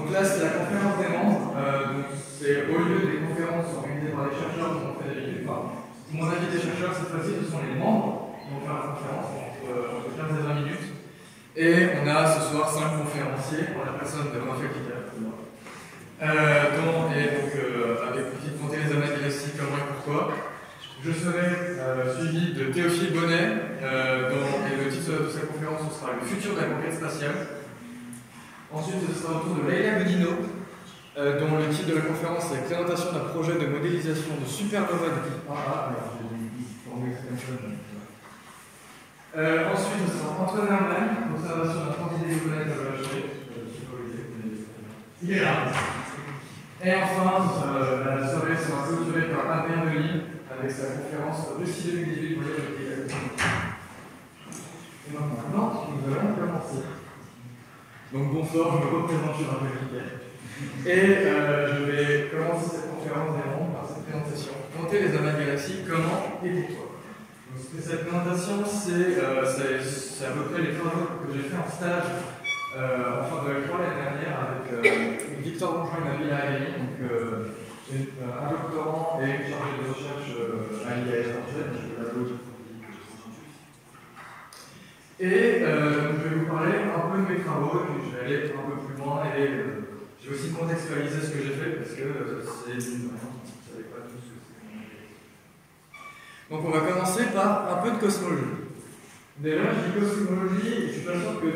Donc là, c'est la conférence des membres. Donc c'est au lieu des conférences organisées par les chercheurs comme on fait d'habitude. Mon avis des chercheurs, cette fois-ci, ce sont les membres qui vont faire la conférence entre 15 et 20 minutes. Et on a ce soir 5 conférenciers en la personne de Raphaël Kicker. Avec petite montée les anagalaxies, comment et pourquoi. Je serai suivi de Théophile Bonnet, et le titre de sa conférence ce sera le futur de la conquête spatiale. Ensuite, ce sera au tour de Leila Godino, dont le titre de la conférence est présentation d'un projet de modélisation de supernova de type AA. Ensuite, ce sera Antoine Hermann, observation d'un quantité de planètes à voyager. Il est là. Et enfin, la soirée sera clôturée par Adrien Delis avec sa conférence Russie 2018 voyage de l'État. Et maintenant, nous allons commencer. Donc bonsoir, je me représente sur Raphaël Kicker. Et je vais commencer cette conférence des membres par cette présentation. Monter les amas de galaxies, comment et pourquoi. Donc, cette présentation, c'est à peu près les travaux que j'ai fait en stage en fin de L3 l'année dernière avec Victor Bonjour et Nabil Aragani, donc un doctorant et une chargée de recherche à l'IAS Angers, je vais l'applaudir. Et je vais vous parler un peu de mes travaux, puis je vais aller un peu plus loin et je vais aussi contextualiser ce que j'ai fait parce que c'est une variante, vous ne savez pas tout ce que c'est. Donc on va commencer par un peu de cosmologie. Déjà, je dis cosmologie et je ne suis pas sûr que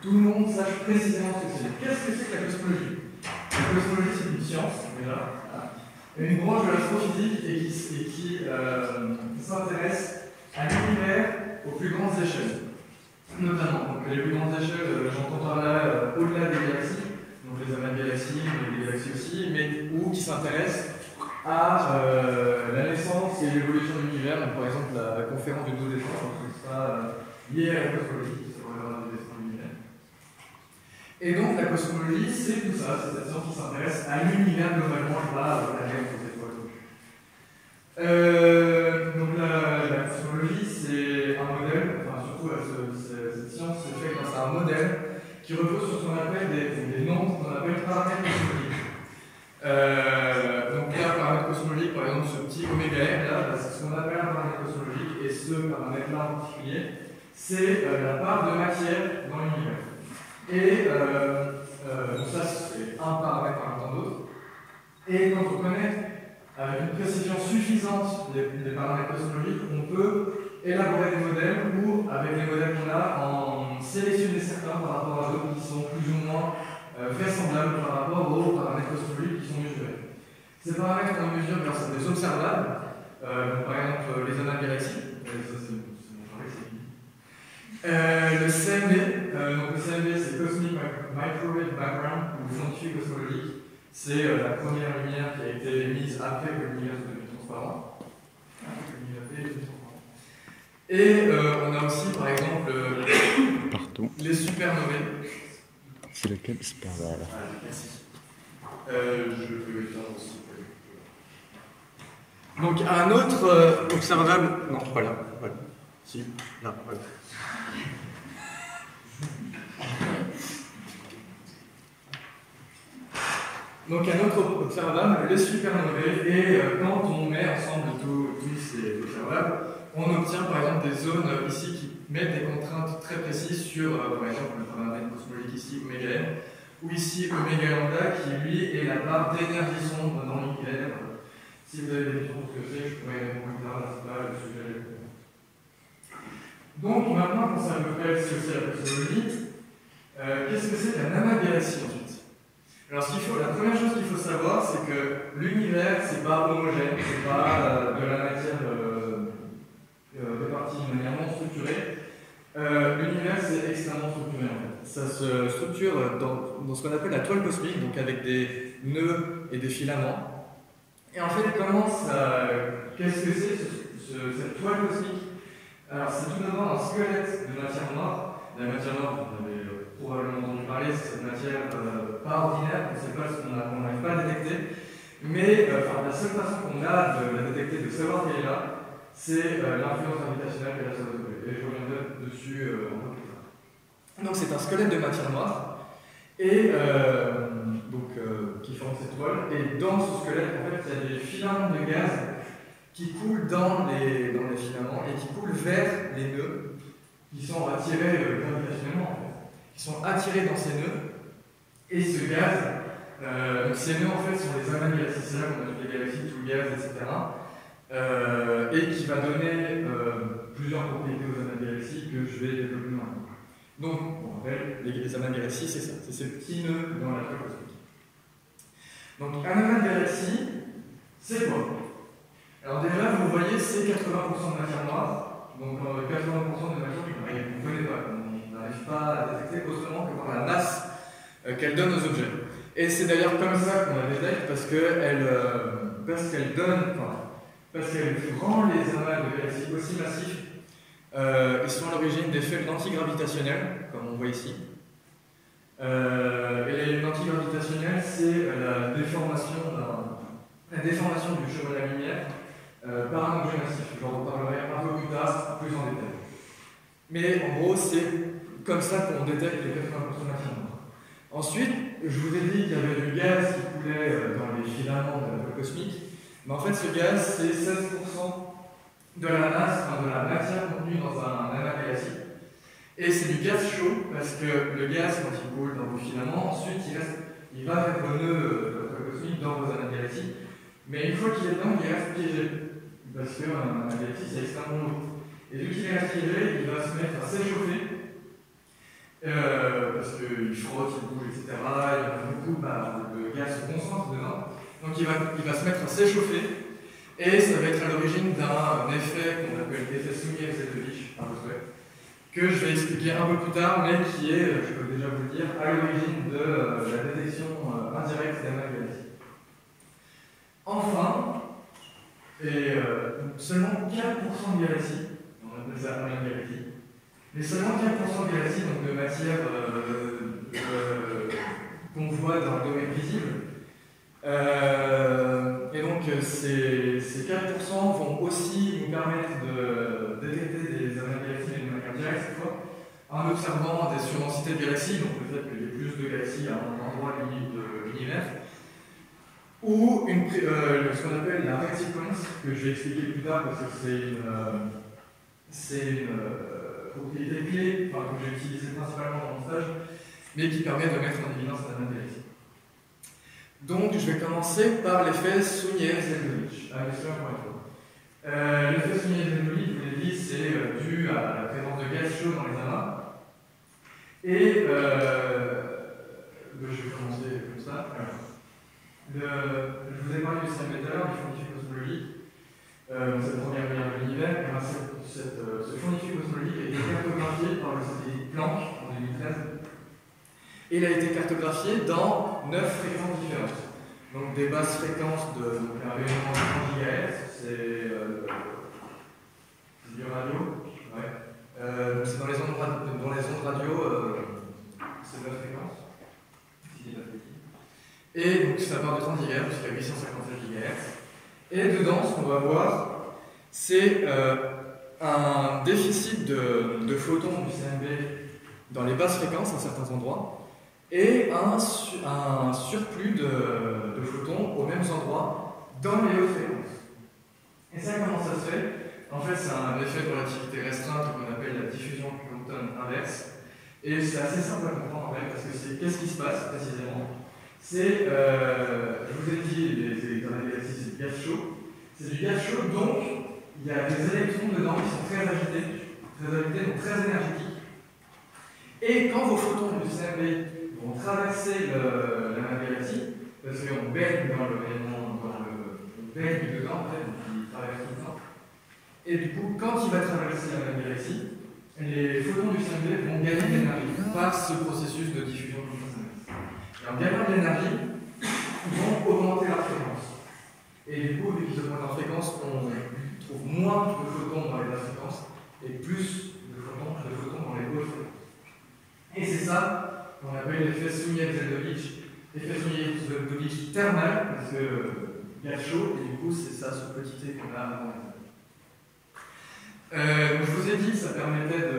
tout le monde sache précisément ce que c'est. Qu'est-ce que c'est que la cosmologie? La cosmologie, c'est une science, déjà, une branche de l'astrophysique et qui s'intéresse à l'univers aux plus grandes échelles. Notamment, donc les plus grandes échelles, j'entends par là au-delà des galaxies, donc les amas de galaxies, les galaxies aussi, mais qui s'intéressent à la naissance et l'évolution de l'univers. Donc, par exemple, la conférence du 12 décembre, qui sera liée à la cosmologie, qui sera le destin de l'univers. Et donc, la cosmologie, c'est tout ça, c'est cette science qui s'intéresse à l'univers globalement, pas à la Terre, aux étoiles. Donc, la cosmologie, c'est un modèle, enfin, surtout cette science se fait grâce à un modèle qui repose sur ce qu'on appelle des nombres qu'on appelle paramètres cosmologiques. Donc là, paramètre cosmologique, par exemple, ce petit oméga m, là, c'est ce qu'on appelle un paramètre cosmologique, et ce paramètre-là en particulier, c'est la part de matière dans l'univers. Et donc ça, c'est un paramètre parmi tant d'autres. Et quand on connaît avec une précision suffisante des paramètres cosmologiques, on peut élaborer des modèles ou, avec les modèles qu'on a, en sélectionner certains par rapport à d'autres qui sont plus ou moins vraisemblables par rapport aux paramètres cosmologiques qui sont mesurés. Ces paramètres qu'on mesure grâce à des observables, par exemple les amas de galaxies, ça c'est mon travail, c'est fini. Le CMB, donc le CMB c'est Cosmic Microwave Background ou scientifique cosmologique. C'est la première lumière qui a été émise après que l'univers soit devenu transparent. Et on a aussi par exemple les supernovae. C'est lequel? C'est par là. Merci. Je peux le faire aussi. Donc un autre observable. Non, voilà. Si, là, voilà. Donc un autre observable, les supernovae, et quand on met ensemble tous ces observables, on obtient par exemple des zones ici qui mettent des contraintes très précises sur, par exemple, le paramètre cosmologique ici, oméga m, ou ici oméga lambda, qui lui est la part d'énergie sombre dans l'univers. Si vous avez des questions sur ce que c'est, je pourrais répondre plus tard, c'est pas le sujet. Donc maintenant qu'on sait à peu près ce que c'est la cosmologie, qu'est-ce que c'est qu'un amas de galaxies ensuite? Alors la première chose qu'il faut savoir, c'est que l'univers, c'est pas homogène, c'est pas de la matière répartie de manière non structurée. L'univers, c'est extrêmement structuré en fait. Ça se structure dans ce qu'on appelle la toile cosmique, donc avec des nœuds et des filaments. Et en fait, qu'est-ce que c'est cette toile cosmique? Alors, c'est tout d'abord un squelette de matière noire. La matière noire, vous en avez probablement entendu parler, c'est cette matière pas ordinaire, qu'on n'arrive pas à détecter. Mais la seule façon qu'on a de la détecter, de savoir qu'elle est là, c'est l'influence gravitationnelle qu'elle a sur le soleil. Et je reviendrai dessus un peu plus tard. Donc c'est un squelette de matière noire. Et qui forment cette toile. Et dans ce squelette, en fait, il y a des filaments de gaz qui coulent dans les filaments et qui coulent vers les nœuds, qui sont attirés gravitationnellement, en fait, qui sont attirés dans ces nœuds. Et ce gaz, donc ces nœuds, en fait, sont les amas de galaxies, c'est là qu'on a toutes les galaxies, tout le gaz, etc. Et qui va donner plusieurs propriétés aux amas de galaxies que je vais développer maintenant. Donc, on rappelle, les amas de galaxies, c'est ça, c'est ces petits nœuds dans la toile cosmique. Donc, un amas de galaxie, c'est quoi? Alors déjà, vous voyez, c'est 80% de matière noire, donc 80% de matière qu'on ne connaît pas, qu'on n'arrive pas à détecter autrement que par la masse qu'elle donne aux objets. Et c'est d'ailleurs comme ça qu'on la détecte, parce qu'elle rend les amas de galaxies aussi massifs. Ils sont à l'origine d'effets antigravitationnels, comme on voit ici. Et les antigravitationnels, c'est la déformation du chemin de la lumière par un objet massif. Je en reparlerai un peu plus tard, plus en détail. Mais en gros, c'est comme ça qu'on détecte les 80% de matière noire. Ensuite, je vous ai dit qu'il y avait du gaz qui coulait dans les filaments de la toile cosmique. Mais en fait, ce gaz, c'est 16% de la masse, de la matière contenue dans un amas de galaxies. Et c'est du gaz chaud, parce que le gaz, quand il coule dans vos filaments, ensuite il va faire vos nœuds de la toile cosmique dans vos amas de galaxies. Mais une fois qu'il est dedans, il reste piégé. Parce qu'un amas de galaxies, c'est extrêmement lourd. Et vu qu'il reste piégé, il va se mettre à s'échauffer. Parce qu'il frotte, il bouge, etc. Et du coup, le gaz se concentre dedans. Donc il va se mettre à s'échauffer. Et ça va être à l'origine d'un effet qu'on appelle l'effet Sunyaev-Zel'dovich, que je vais expliquer un peu plus tard, mais qui est, je peux déjà vous le dire, à l'origine de la détection indirecte des amas de galaxies. Enfin, seulement 4% de galaxies, on appelle ça amas de galaxies, mais seulement 4% de galaxies, donc de matière qu'on voit dans le domaine visible. Et donc ces 4% vont aussi nous permettre de détecter des amas de galaxies d'une manière directe cette fois, en observant des surdensités de galaxies, donc le fait qu'il y ait plus de galaxies à un endroit limite de l'univers, ou ce qu'on appelle la red sequence, que je vais expliquer plus tard parce que c'est une propriété clé que j'ai utilisée principalement dans mon stage, mais qui permet de mettre en évidence un amas de galaxies. Donc, je vais commencer par l'effet Sunyaev-Zel'dovich. L'effet Sunyaev-Zel'dovich, je vous l'ai dit, c'est dû à la présence de gaz chaud dans les amas. Et je vais commencer comme ça. Je vous ai parlé du CMB tout à l'heure, du fondifié cosmologique. C'est la première lumière de l'univers. Ce fondifié cosmologique a été cartographié par le satellite Planck en 2013. Et il a été cartographié dans 9 fréquences différentes. Donc des basses fréquences de un rayonnement de 30 GHz, c'est du radio, ouais. C'est dans les ondes radio, c'est 9 fréquences. Et donc ça part de 30 GHz jusqu'à 857 GHz. Et dedans, ce qu'on va voir, c'est un déficit de photons du CMB dans les basses fréquences à certains endroits, et un surplus de photons aux mêmes endroits dans les hautes fréquences. Et ça, comment ça se fait? En fait, c'est un effet de relativité restreinte qu'on appelle la diffusion quantum inverse. Et c'est assez simple à comprendre en fait, parce que qu'est-ce qui se passe précisément? C'est, je vous ai dit, dans la galaxie, c'est du gaz chaud. C'est du gaz chaud, donc il y a des électrons dedans qui sont très agités, donc très énergétiques. Et quand vos photons du CMB vont traverser la galaxie, parce qu'on baigne dans le rayonnement, on baigne dedans, en fait, donc il traverse tout le temps. Et du coup, quand il va traverser la galaxie, les photons du CMB vont gagner de l'énergie par ce processus de diffusion de photons. Et en gagnant de l'énergie, ils vont augmenter leur fréquence. Et du coup, vu qu'ils augmentent leur fréquence, on trouve moins de photons dans les basses fréquences et plus de photons dans les hautes fréquences. Et c'est ça qu'on appelle l'effet Sunyaev-Zel'dovich, effet Sunyaev-Zel'dovich thermal, parce que gaz chaud, et du coup, c'est ça, ce petit T qu'on a avant. Je vous ai dit que ça permettait de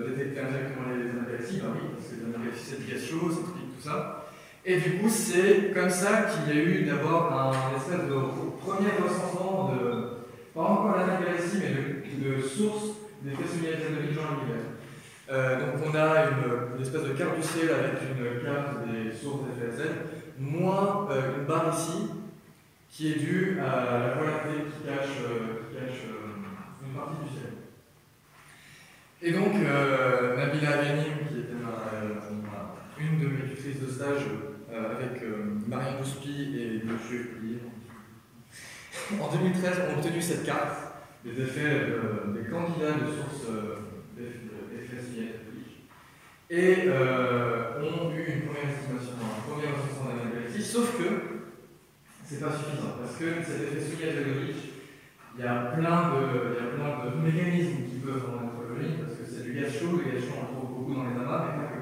détecter indirectement les amas de galaxies, oui, parce que les amas de galaxies c'est du gaz chaud, ça explique tout ça. Et du coup, c'est comme ça qu'il y a eu d'abord un espèce de premier recensement de, pas encore la galaxie, mais de sources des faisceaux de Jean Miller. Donc on a une espèce de carte du ciel avec une carte des sources des FSL, moins une barre ici, qui est due à la Voie lactée qui cache une partie du ciel. Et donc, Nabila Ghanim, qui était une de mes tutrices de stage avec Marianne Bouspi et M. Plier, en 2013, ont obtenu cette carte des effets des candidats de sources d'effets catholiques et ont eu une première estimation, un premier recensement de la galaxie, sauf que c'est pas suffisant, parce que cet effet souillage-algorique, il y a plein de mécanismes qui peuvent en être logiques, parce que c'est du gaz chaud, le gaz chaud on le trouve beaucoup dans les amas, mais pas que.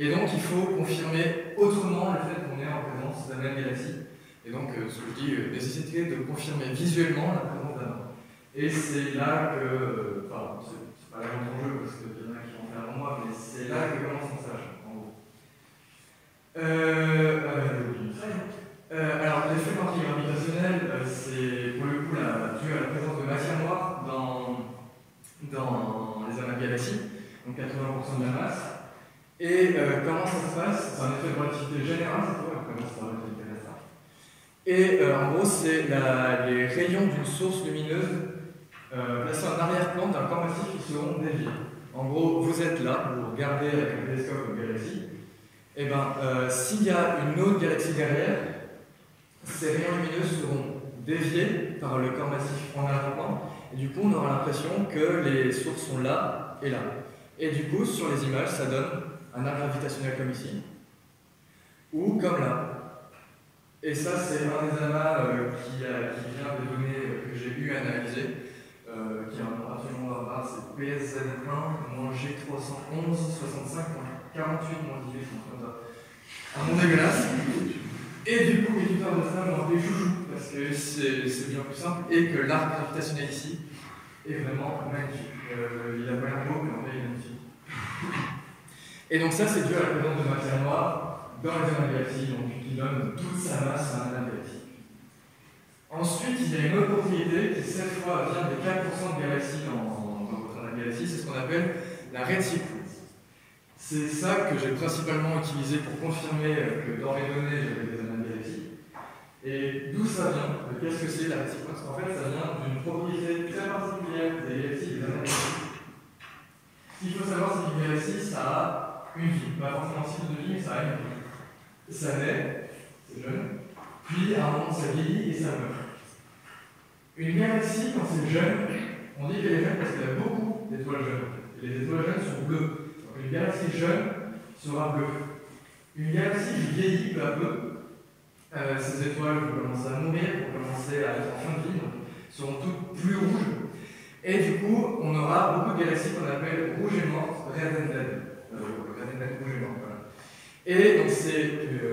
Et donc il faut confirmer autrement le fait qu'on est en présence de la même galaxie. Et donc ce que je dis, nécessité de confirmer visuellement la présence d'un amas. Et c'est là que, enfin, c'est pas la grande enjeu, parce qu'il y en a qui vont faire avant moi, mais c'est là que commence mon stage, en gros. Alors, l'effet antigravitationnel, c'est pour le coup dû à la présence de matière noire dans les amas de galaxies, donc 80% de la masse. Et comment ça se passe? C'est un effet de relativité générale, cette fois, comment c'est la relativité restreinte. Et en gros, c'est les rayons d'une source lumineuse placés en arrière-plan d'un corps massif qui seront déviés. En gros, vous êtes là, vous regardez avec un télescope une galaxie, et bien, s'il y a une autre galaxie derrière, ces rayons lumineux seront déviés par le corps massif en arrière-plan, et du coup, on aura l'impression que les sources sont là et là. Et du coup, sur les images, ça donne un arc gravitationnel comme ici, ou comme là. Et ça, c'est un des amas qui vient des données que j'ai eu à analyser, qui est un nom absolument barbare, c'est PSZ1, G311, 65.48, -18, comme ça. Un nom dégueulasse. Et du coup, les tuteurs de ça m'ont appelé chouchou, parce que c'est bien plus simple, et que l'arc gravitationnel ici est vraiment magnifique. Il a pas l'air beau, mais en fait, il est magnifique. Et donc ça, c'est dû à la présence de matière noire dans les amas de galaxies, donc qui donne toute sa masse à un amas de galaxie. Ensuite, il y a une autre propriété qui, cette fois, vient des 4% de galaxies dans votre amas de galaxies, c'est ce qu'on appelle la redshift. C'est ça que j'ai principalement utilisé pour confirmer que dans mes données, j'avais des amas de galaxies. Et d'où ça vient? Qu'est-ce que c'est la redshift? Parce qu'en fait, ça vient d'une propriété très particulière des galaxies et des amas de galaxies. Ce qu'il faut savoir, c'est qu'une galaxie, ça a une vie, pas forcément un cycle de vie, mais ça a une vie. Ça naît, c'est jeune, puis à un moment ça vieillit et ça meurt. Une galaxie, quand c'est jeune, on dit qu'elle est jeune parce qu'elle a beaucoup d'étoiles jeunes. Et les étoiles jeunes sont bleues. Donc une galaxie jeune sera bleue. Une galaxie qui vieillit peu à peu, ces étoiles vont commencer à mourir, vont commencer à être en fin de vie, donc seront toutes plus rouges. Et du coup, on aura beaucoup de galaxies qu'on appelle rouges et mortes, red and dead. Red and dead, rouge et mort, voilà. Et donc c'est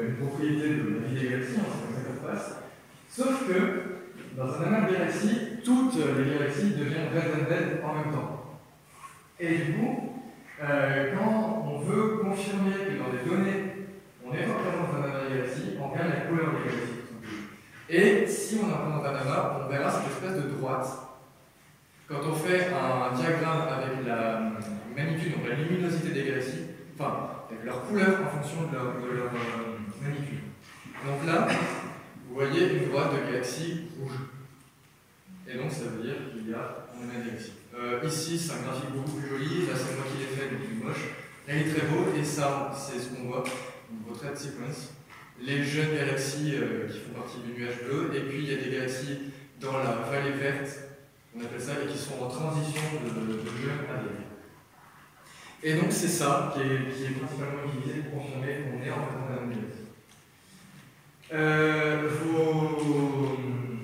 une propriété de la vie des galaxies, c'est comme ça que ça se passe. Sauf que, dans un amas de galaxies, toutes les galaxies deviennent red and dead en même temps. Et du coup, quand on veut confirmer que dans les données, on est en présence d'un amas de galaxies, on regarde la couleur des galaxies. Et si on est en présence d'un amas, on verra cette espèce de droite. Quand on fait un diagramme avec la magnitude, donc la luminosité des galaxies, enfin, avec leur couleur en fonction de leur magnitude. Donc là, vous voyez une droite de galaxie rouge. Et donc ça veut dire qu'il y a un amas de galaxies. Ici, c'est un graphique beaucoup plus joli. Là, c'est moi qui l'ai fait, donc il est moche. Là, il est très beau, et ça, c'est ce qu'on voit. Donc, votre red sequence. Les jeunes galaxies qui font partie du nuage bleu, et puis il y a des galaxies dans la vallée verte, on appelle ça, et qui sont en transition de jeune à vieille. Et donc c'est ça qui est principalement utilisé pour confirmer qu'on est en présence d'un galaxie.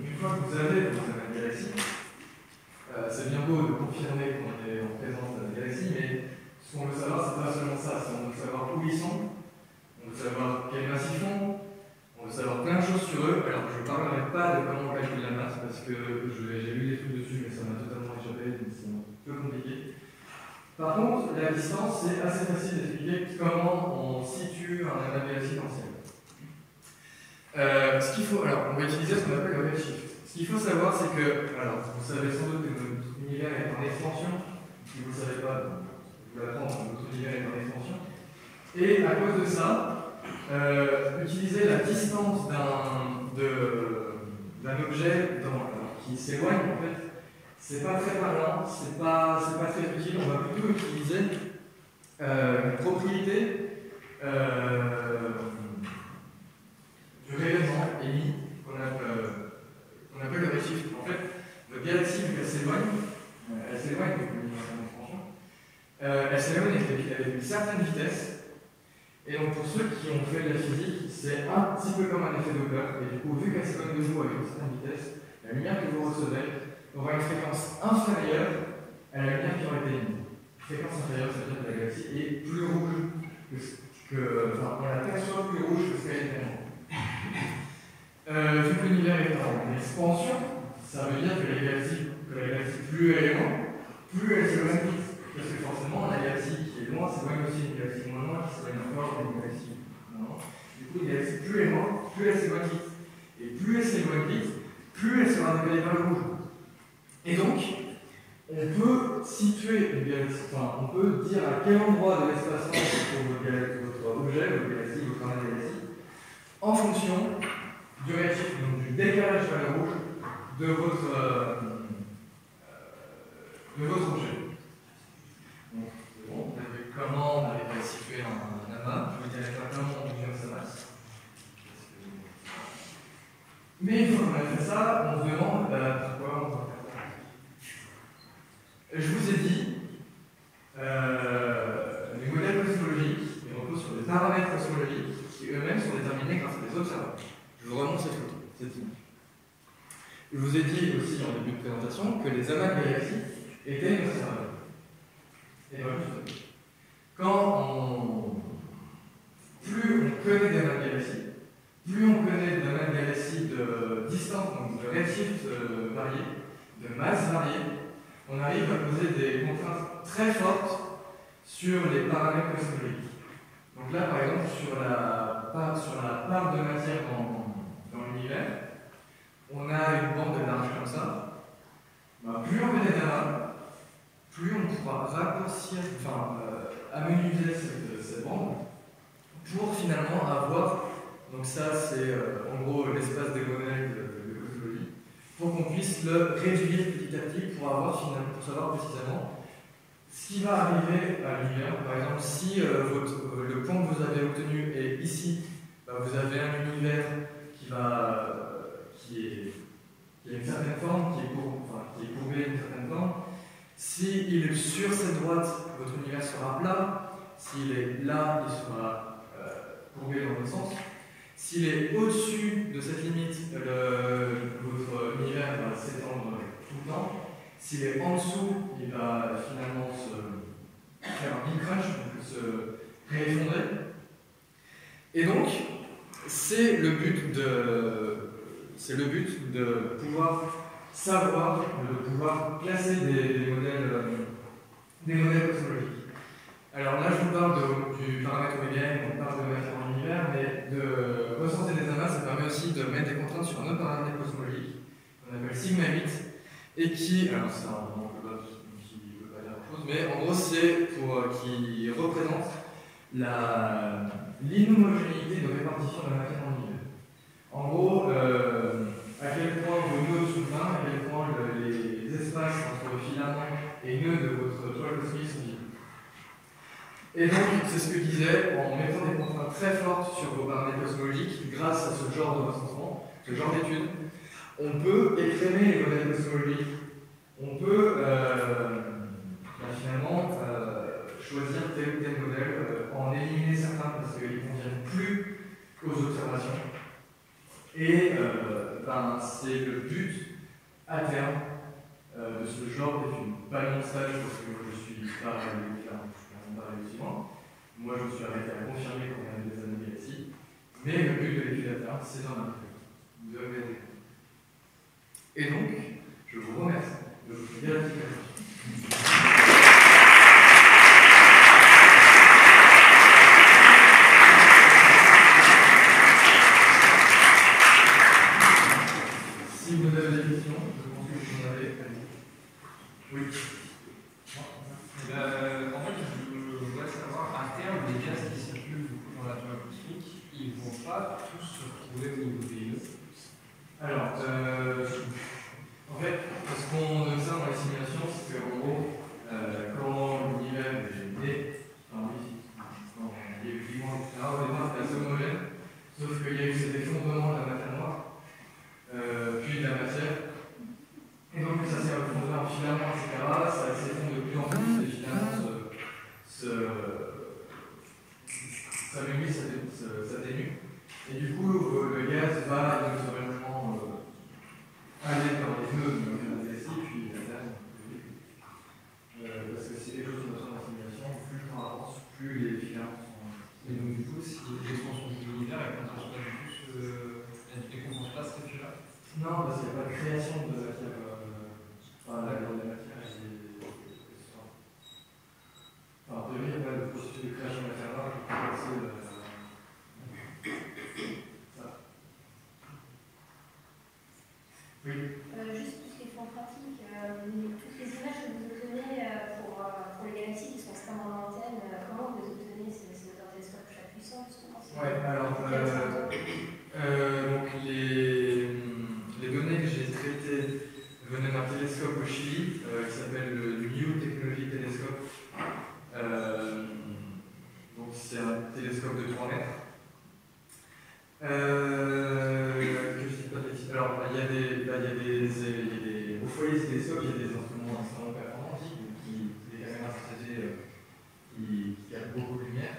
Une fois que vous avez votre galaxie, c'est bien beau de confirmer qu'on est en présence d'une galaxie, mais ce qu'on veut savoir, c'est pas seulement ça, c'est on veut savoir où ils sont, on veut savoir quelle masse ils font, on veut savoir plein de choses sur eux. Alors je ne parlerai pas de comment on calcule la masse parce que j'ai lu des trucs dessus, mais ça m'a totalement échappé, donc c'est un peu compliqué. Par contre, la distance, c'est assez facile d'expliquer comment on situe un amas de galaxie dans le ciel. Ce qu'il faut, alors on va utiliser ce qu'on appelle le redshift. Ce qu'il faut savoir, c'est que, alors vous savez sans doute que notre univers est en expansion. Si vous ne le savez pas, je vous l'apprends, notre univers est en expansion. Et à cause de ça, utiliser la distance d'un objet qui s'éloigne, en fait, c'est pas très parlant, c'est pas très utile. On va plutôt utiliser une propriété du rayonnement émis qu'on appelle le redshift. En fait, la galaxie, vu qu'elle s'éloigne, donc l'univers est en expansion, elle s'éloigne avec une certaine vitesse. Et donc pour ceux qui ont fait de la physique, c'est un petit peu comme un effet Doppler. Et du coup, vu qu'elle s'éloigne de vous avec une certaine vitesse, la lumière que vous recevez aura une fréquence inférieure à la lumière qui aurait été émise. Fréquence inférieure, c'est-à-dire que la galaxie est plus rouge on la perçoit plus rouge que ce qu'elle est réellement. Vu que l'univers est en expansion, ça veut dire que la galaxie, plus elle est loin, plus elle s'éloigne vite. Parce que forcément, la galaxie qui est loin s'éloigne aussi d'une galaxie moins loin qui s'éloigne encore d'une galaxie moins loin. Du coup, une galaxie plus elle est loin, plus elle s'éloigne vite. Et plus elle s'éloigne vite, plus elle sera décalée vers le rouge. Et donc, on peut situer une galaxie, on peut dire à quel endroit de l'espace-temps se trouve votre objet, votre galaxie, votre amas de galaxie, en fonction du redshift, donc du décalage vers le rouge de votre objet. Donc, c'est bon, vous avez comment on arrive à situer un amas. Je vous dirai pas comment on mesure sa masse. Mais une fois qu'on a fait ça, on se demande pourquoi on va faire ça. Je vous ai dit, les modèles cosmologiques reposent sur des paramètres cosmologiques qui eux-mêmes sont déterminés grâce à des observateurs. Je vous remonte cette photo, cette image. Je vous ai dit aussi en début de présentation que les amas de galaxies étaient des observateurs. Et bien, plus on connaît des amas de galaxies, plus on connaît d'amas de galaxies de distance, donc de redshift varié, de masse variée, on arrive à poser des contraintes très fortes sur les paramètres cosmologiques. Donc là, par exemple, sur la part de matière dans l'univers, on a une bande de large comme ça. Plus on connaît d'amas, plus on pourra raccourcir, amenuiser cette bande pour finalement avoir, donc ça c'est en gros l'espace des modèles de cosmologie, pour qu'on puisse le réduire petit à petit pour savoir précisément ce qui va arriver à l'univers. Par exemple, si le point que vous avez obtenu est ici, vous avez un univers qui a une certaine forme, qui est courbé d'une certaine forme. S'il est sur cette droite, votre univers sera plat. S'il est là, il sera courbé dans l'autre sens. S'il est au-dessus de cette limite, votre univers va s'étendre tout le temps. S'il est en dessous, il va finalement se faire un big crunch, donc se réeffondrer. Et donc, c'est le but de pouvoir savoir, de pouvoir classer des modèles cosmologiques. Alors là, je vous parle du paramètre oméga, on parle de matière en univers, mais de recenser des amas, ça permet aussi de mettre des contraintes sur un autre paramètre cosmologique, qu'on appelle sigma 8, et qui, alors c'est un nom qui ne veut pas dire grand-chose, mais en gros c'est qui représente l'inhomogénéité de répartition de la matière en univers. En gros, à quel point vos nœuds sont pleins, à quel point les espaces entre filaments et nœuds de votre toile cosmique sont vides. Et donc, c'est ce que je disais, en mettant des contraintes très fortes sur vos paramètres cosmologiques, grâce à ce genre de recensement, ce genre d'études, on peut écrémer les modèles cosmologiques. On peut finalement choisir tel ou tel modèle, en éliminer certains parce qu'ils ne conviennent plus aux observations. Et c'est le but à terme de ce genre d'études. Pas mon stage parce que je suis pas moi je me suis arrêté à confirmer qu'on avait des anomalies ici, mais le but de l'étude à terme, c'est d'en apprendre. Et donc, je vous remercie de votre gratification. En fait, je voudrais savoir, à terme, les gaz qui circulent dans l'atmosphère cosmique, ils ne vont pas tous se retrouver au niveau des nœuds. Alors, en fait, ce qu'on observe dans les simulations, c'est qu'en gros, quand l'univers est né, enfin oui, il y a eu du moins, etc., au départ c'était assez homogène, sauf qu'il y a eu cet effondrement de la matière noire, puis de la matière, et donc ça s'est effondré en filaments, etc., ça s'effondre de plus en plus, et finalement s'amenuise, s'atténue, et du coup, le gaz va naturellement aller dans les nœuds de la galaxie, puis la Terre, parce que c'est quelque chose de notre simulation, plus le temps avance, plus les filaments sont. Et donc, du coup, si l'expansion de l'univers, elle ne compense pas du tout elle ne compense pas cet effet-là? Non, parce qu'il n'y a pas de création de matière. Enfin, la matière, enfin, en théorie, il n'y a pas de processus de création de matière noire qui peut passer. Oui. Juste pour ce qui est en pratique, toutes les images que vous obtenez pour les galaxies qui sont extrêmement lointaines, comment vous les obtenez? C'est un télescope très puissant, Ouais, alors, donc les données que j'ai traitées venaient d'un télescope au Chili qui s'appelle le New Technology Telescope. Donc c'est un télescope de 3 mètres. Alors, il y a des au foyer de ce télescope, il y a des instruments extrêmement performants des caméras traitées qui captent beaucoup de lumière.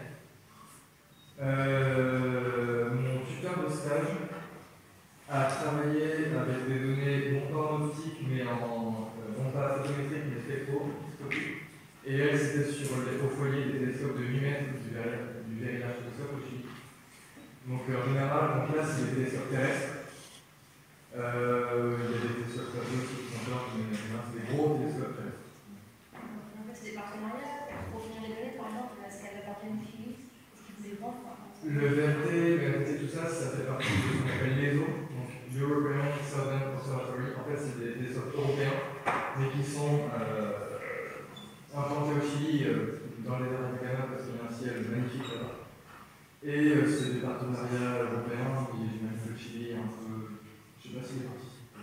Mon tuteur de stage a travaillé avec des données non pas en optique, mais non pas photométriques, mais spectroscopiques. Et elle, c'était sur les hauts foyers des télescopes de 8 mètres du Very Large Telescope au Chili. Donc en général, donc là, c'est des télescopes terrestres. Il y a des télescopes aussi qui sont là, mais c'est des gros télescopes terrestres. En fait, c'est des partenariats pour obtenir les données, par exemple, est-ce qu'elles appartiennent au Chili? Est-ce qu'ils vous les vendent? Le VLT, tout ça, ça fait partie de ce qu'on appelle l'ESO, donc European Southern Observatory. En fait, c'est des télescopes européens, mais qui sont implantés au Chili, dans les airs africains, parce qu'il y a un ciel magnifique là-bas. Et c'est des partenariats européens, j'imagine que le Chili est un peu. Je ne sais pas s'il est participé.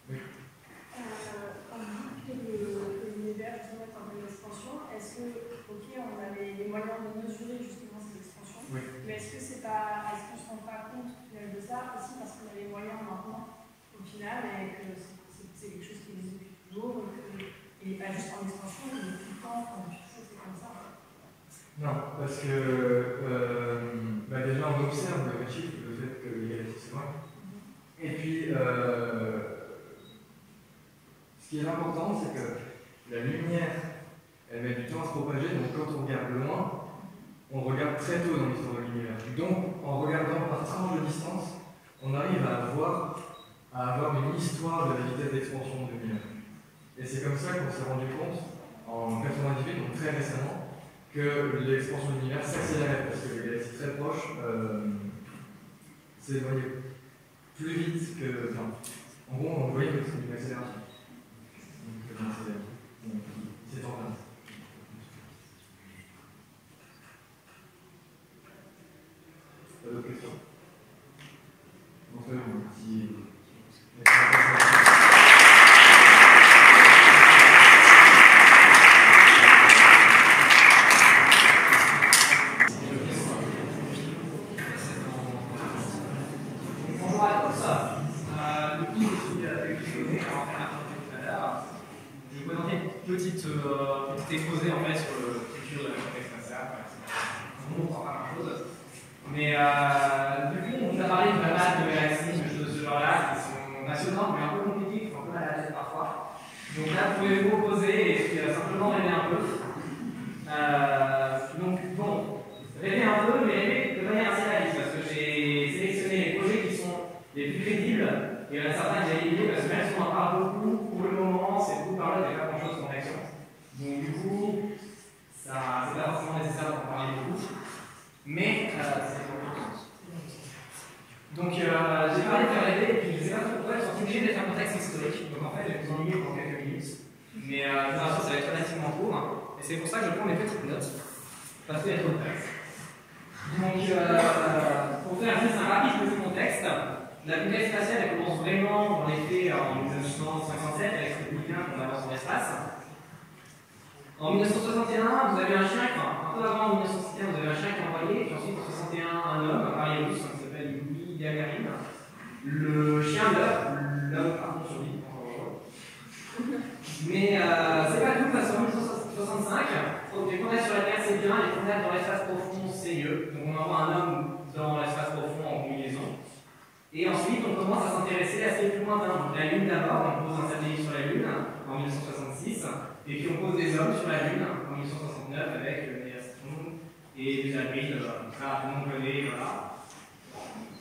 Oui. Quand vous dites que l'univers justement est en pleine expansion, est-ce que, ok, on a les moyens de mesurer justement cette expansion, Oui. mais est-ce qu'on ne se rend pas compte au final de ça aussi parce qu'on a les moyens maintenant au final et que c'est quelque chose qui existe depuis toujours et pas juste en expansion, mais tout le temps, depuis toujours c'est comme ça. Non, parce que déjà on observe le chiffre, le fait que les galaxies sont loin. Et puis, ce qui est important, c'est que la lumière, elle met du temps à se propager, donc quand on regarde loin, on regarde très tôt dans l'histoire de l'univers. Donc, en regardant par tranche de distance, on arrive à avoir une histoire de la vitesse d'expansion de l'univers. Et c'est comme ça qu'on s'est rendu compte, en 98, donc très récemment, que l'expansion de l'univers s'accélérait parce que les galaxies très proches s'éloignaient plus vite que. Enfin, en gros, on voyait que c'était une accélération. Donc, c'est en place. Pas d'autres questions? Donc, un petit. Petite exposé en fait sur le futur de la contexte spatiale. On ne comprend pas grand-chose. Mais du coup, on nous a parlé de pas mal de galaxies, de choses de ce genre-là, qui sont passionnantes, mais un peu compliquées, qui font un peu mal à la tête parfois. Donc là, vous pouvez vous reposer et puis, simplement rêver un peu. Donc bon, rêver un peu, mais rêver de manière assez réaliste, parce que j'ai sélectionné les projets qui sont les plus crédibles, et il y en a certains que j'ai éliminés, parce que même si on en parle beaucoup, pour le moment, c'est beaucoup parlé, il n'y a pas grand-chose en action. Donc du coup, ça c'est pas forcément nécessaire d'en parler beaucoup, mais c'est pour le sens. Donc j'ai parlé de faire rêver, et puis je ne sais pas trop pourquoi, je suis obligé d'être un contexte historique, donc en fait je vais vous ennuyer pendant quelques minutes. Mais je vous rassure, ça va être relativement court. Et c'est pour ça que je prends mes petites notes. Parce qu'il y a trop de texte. Donc, pour faire juste un rapide petit contexte, la conquête spatiale elle commence vraiment dans les faits en 1957 avec ce bouquin qu'on avance dans l'espace. En 1961, vous avez un chien, enfin un peu avant 1961, vous avez un chien qui est envoyé, puis ensuite en 1961, un homme, un pari russe qui s'appelle Yuri Gagarin. Le chien meurt, l'homme par contre survit. Mais c'est pas tout, parce qu'en 1965, les contacts sur la Terre c'est bien, les contacts dans l'espace profond c'est mieux. Donc on envoie un homme dans l'espace profond en combinaison. Et ensuite on commence à s'intéresser à ce qui est plus lointain. Donc la Lune d'abord, on pose un satellite sur la Lune en 1966, et puis on pose des hommes sur la Lune en 1969 avec Neil Armstrong et Buzz Aldrin, ça tout le monde connaît, voilà.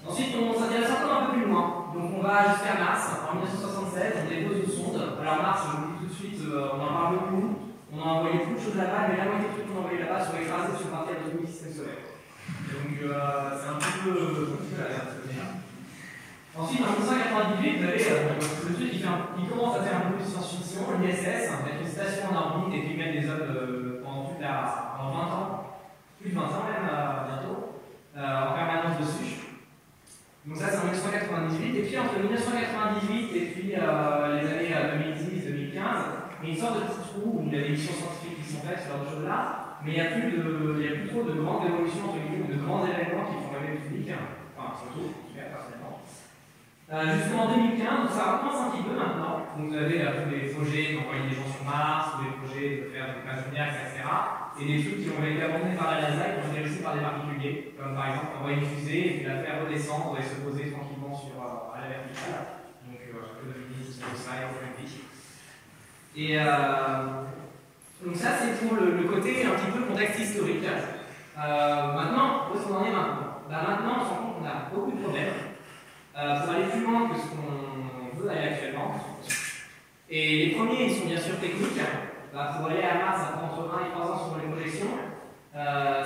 Ensuite on s'intéresse encore un peu plus loin. Donc on va jusqu'à Mars, en 1976, on dépose une sonde. Alors Mars, je vous le dis tout de suite, on en parle beaucoup. On a envoyé beaucoup de choses là-bas, mais la moitié des trucs qu'on a envoyé là-bas sont écrasés sur partie de notre système solaire. Donc c'est un petit peu la merde, ce que je veux dire. Ensuite, en 1998, vous avez le truc qui commence à faire un peu de science-fiction, l'ISS, avec une station en orbite et puis même des hommes pendant 20 ans, plus de 20 ans même bientôt, en permanence dessus. Donc ça c'est en 1998, et puis entre 1998 et puis les années 2010-2015, il y a une sorte de petit trou où il y a des missions scientifiques qui sont faites, ce genre de choses-là, mais il n'y a plus trop de grandes évolutions, de grands événements qui font rêver le public, enfin surtout, super personnellement. Jusqu'en 2015, ça recommence un petit peu maintenant. Donc vous avez tous les projets d'envoyer des gens sur Mars, tous les projets de faire des bases lunaires, etc. Et des trucs qui ont été abandonnés par la NASA et qui ont été réussis par des particuliers, comme par exemple envoyer une fusée et puis la faire redescendre et se poser tranquillement à la verticale. Donc que de ministre de ça et de vie. Et donc ça c'est pour le côté un petit peu contexte historique. Maintenant, où est-ce qu'on en est maintenant? Maintenant on se rend compte qu'on a beaucoup de problèmes. Pour aller plus loin que ce qu'on veut aller actuellement. Et les premiers, ils sont bien sûr techniques. Pour aller à Mars, ça prend entre 1 et 3 ans selon les projections.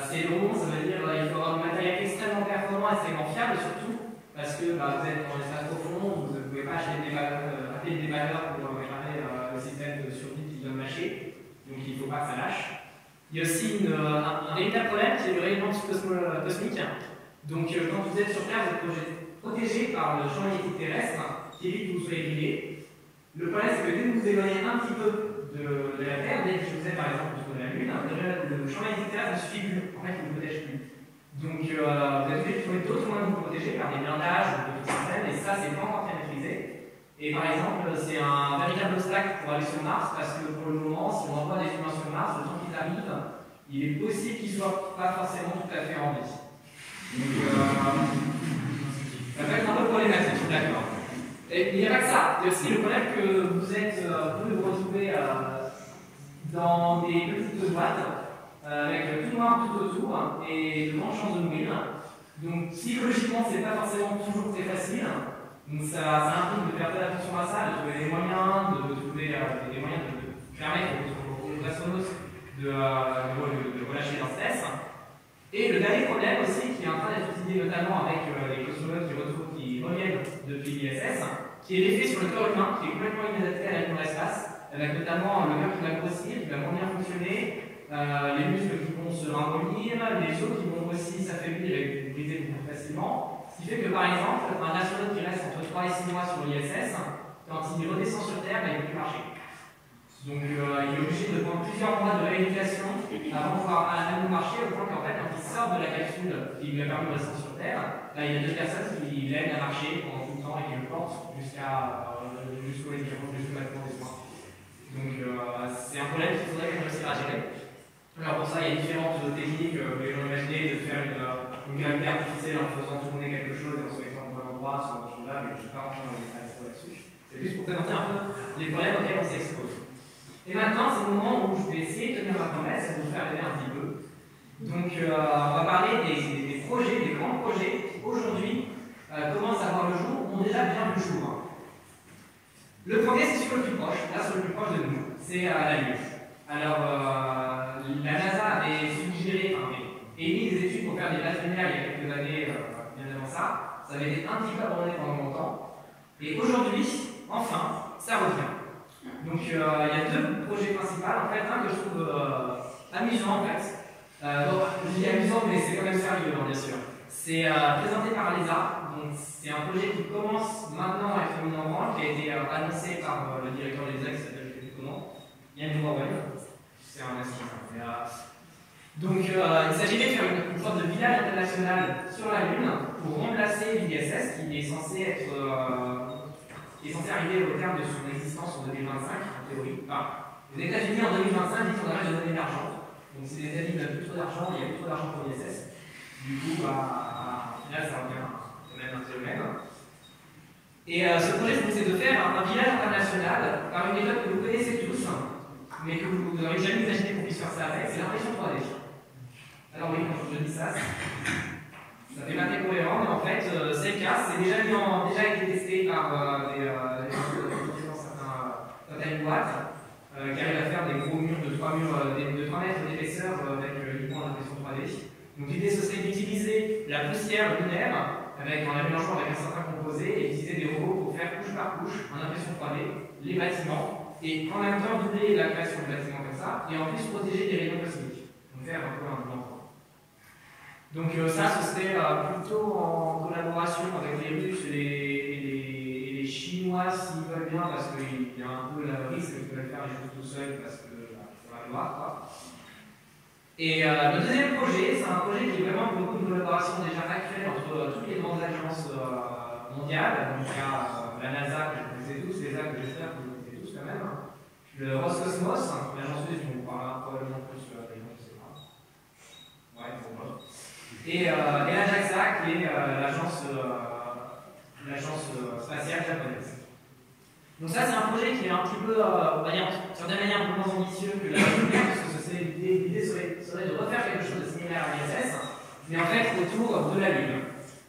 C'est long, ça veut dire qu'il faut avoir du matériel extrêmement performant, extrêmement fiable surtout, parce que vous êtes dans l'espace profond, vous ne pouvez pas acheter des déballeurs pour réparer le système de survie qui vient de mâcher, donc il ne faut pas que ça lâche. Il y a aussi un véritable problème, c'est le rayonnement cosmique. Donc quand vous êtes sur Terre, vous êtes protégé par le champ magnétique terrestre qui évite que vous soyez grillé. Le problème, c'est que dès que vous vous éloignez un petit peu de la Terre, dès que vous êtes par exemple autour de la Lune, le champ magnétique terrestre ne suffit plus, en fait, il ne vous protège plus. Donc vous êtes obligé de trouver d'autres moyens de vous protéger par des blindages, de petites systèmes, et ça, c'est pas encore bien maîtrisé. Et par exemple, c'est un véritable obstacle pour aller sur Mars, parce que pour le moment, si on envoie des humains sur Mars, le temps qu'ils arrivent, il est possible qu'ils ne soient pas forcément tout à fait en vie. Donc, ça peut être un peu problématique, d'accord. Et il n'y a pas que ça, il y a aussi le problème que vous vous retrouvez dans des petites boîtes avec tout noir tout autour et de grandes chances de mourir. Donc psychologiquement, c'est pas forcément toujours très facile. Donc ça implique de faire très attention à ça, de trouver des moyens, des moyens de permettre aux astronautes de relâcher leur stress. Et le dernier problème aussi, qui est en train d'être étudié notamment avec les cosmonautes qui reviennent depuis l'ISS, qui est l'effet sur le corps humain, qui est complètement inadapté à la vie dans l'espace, avec notamment le cœur qui va grossir, qui va moins bien fonctionner, les muscles qui vont se ramollir, les os qui vont aussi s'affaiblir et briser beaucoup plus facilement. Ce qui fait que par exemple, un astronaute qui reste entre 3 et 6 mois sur l'ISS, quand il redescend sur Terre, il ne peut plus marcher. Donc il est obligé de prendre plusieurs mois de rééducation avant de pouvoir à nouveau marcher, au point qu'en fait, quand il sort de la capsule qui lui a permis de rester sur Terre, là, il y a 2 personnes qui l'aident à marcher pendant tout le temps et qui le portent jusqu'au médicament, jusqu'au traitement des soins. Donc c'est un problème qu'il faudrait réussir à gérer. Alors pour ça, il y a différentes techniques que les gens imaginaient de faire une gravité artificielle en faisant tourner quelque chose et en se mettant au bon endroit, ce genre de choses-là, mais je ne vais pas rentrer dans les détails là-dessus. C'est juste pour présenter un peu les problèmes auxquels on s'expose. Et maintenant, c'est le moment où je vais essayer de tenir ma promesse et de vous faire rêver un petit peu. Donc, on va parler des projets, des grands projets qui aujourd'hui commencent à voir le jour, ont déjà bien vu le jour. Le premier, c'est celui le plus proche, là, c'est le plus proche de nous, c'est la Lune. Alors, la NASA avait suggéré, émis des études pour faire des bases lunaires il y a quelques années, bien avant ça. Ça avait été un petit peu abandonné pendant longtemps. Et aujourd'hui, enfin, ça revient. Donc il y a deux projets principaux, en fait, un que je trouve amusant en fait. Bon, je dis amusant, mais c'est quand même sérieux, hein, bien sûr. C'est présenté par l'ESA, donc c'est un projet qui commence maintenant à être mis en branle, qui a été annoncé par le directeur de l'ESA qui s'appelle comment Yann Bourgogne. C'est un assistant. Donc il s'agit de faire une sorte de village international sur la Lune pour remplacer l'ISS qui est censé être qui est censé arriver au terme de son existence en 2025, en théorie. Enfin, les États-Unis en 2025 disent qu'on arrête de donner de l'argent. Donc si les États-Unis n'ont plus trop d'argent, il y a plus trop d'argent pour l'ISS. Du coup, au final, ça revient quand même un phénomène. Et ce projet, c'est de faire un village international par une méthode que vous connaissez tous, mais que vous n'aurez jamais imaginé qu'on puisse faire ça avec, c'est l'impression 3D. Alors oui, quand je dis ça, ça fait pas très cohérent, mais en fait, c'est le cas. C'est déjà été testé par certaines boîtes qui arrivent à faire des gros murs de 3 mètres d'épaisseur avec uniquement l'impression 3D. Donc l'idée, ce serait d'utiliser la poussière lunaire avec un aménagement avec un certain composé et utiliser des robots pour faire couche par couche en impression 3D les bâtiments et en même temps doubler la création du bâtiment comme ça et en plus protéger des rayons cosmiques. Donc faire un peu un blanc. Donc ça, ce serait plutôt en collaboration avec les Russes et les Chinois s'ils veulent bien, parce qu'il y a un peu le risque qu'ils veulent faire les choses tout seuls parce que ça va voir quoi. Et le deuxième projet, c'est un projet qui est vraiment beaucoup de collaboration déjà actuelle entre toutes les grandes agences mondiales. Donc il y a la NASA que je connaissais tous, l'ESA que j'espère que vous connaissez tous quand même, le Roscosmos, l'agence suisse dont on parlera probablement plus sur la je sais pas. Ouais, c'est bon. Et la JAXA, qui est l'agence spatiale japonaise. Donc ça, c'est un projet qui est un petit peu, on va dire, d'une certaine manière, un peu moins ambitieux que la première, parce que l'idée serait de refaire quelque chose de similaire à l'ISS, mais en fait autour de la Lune.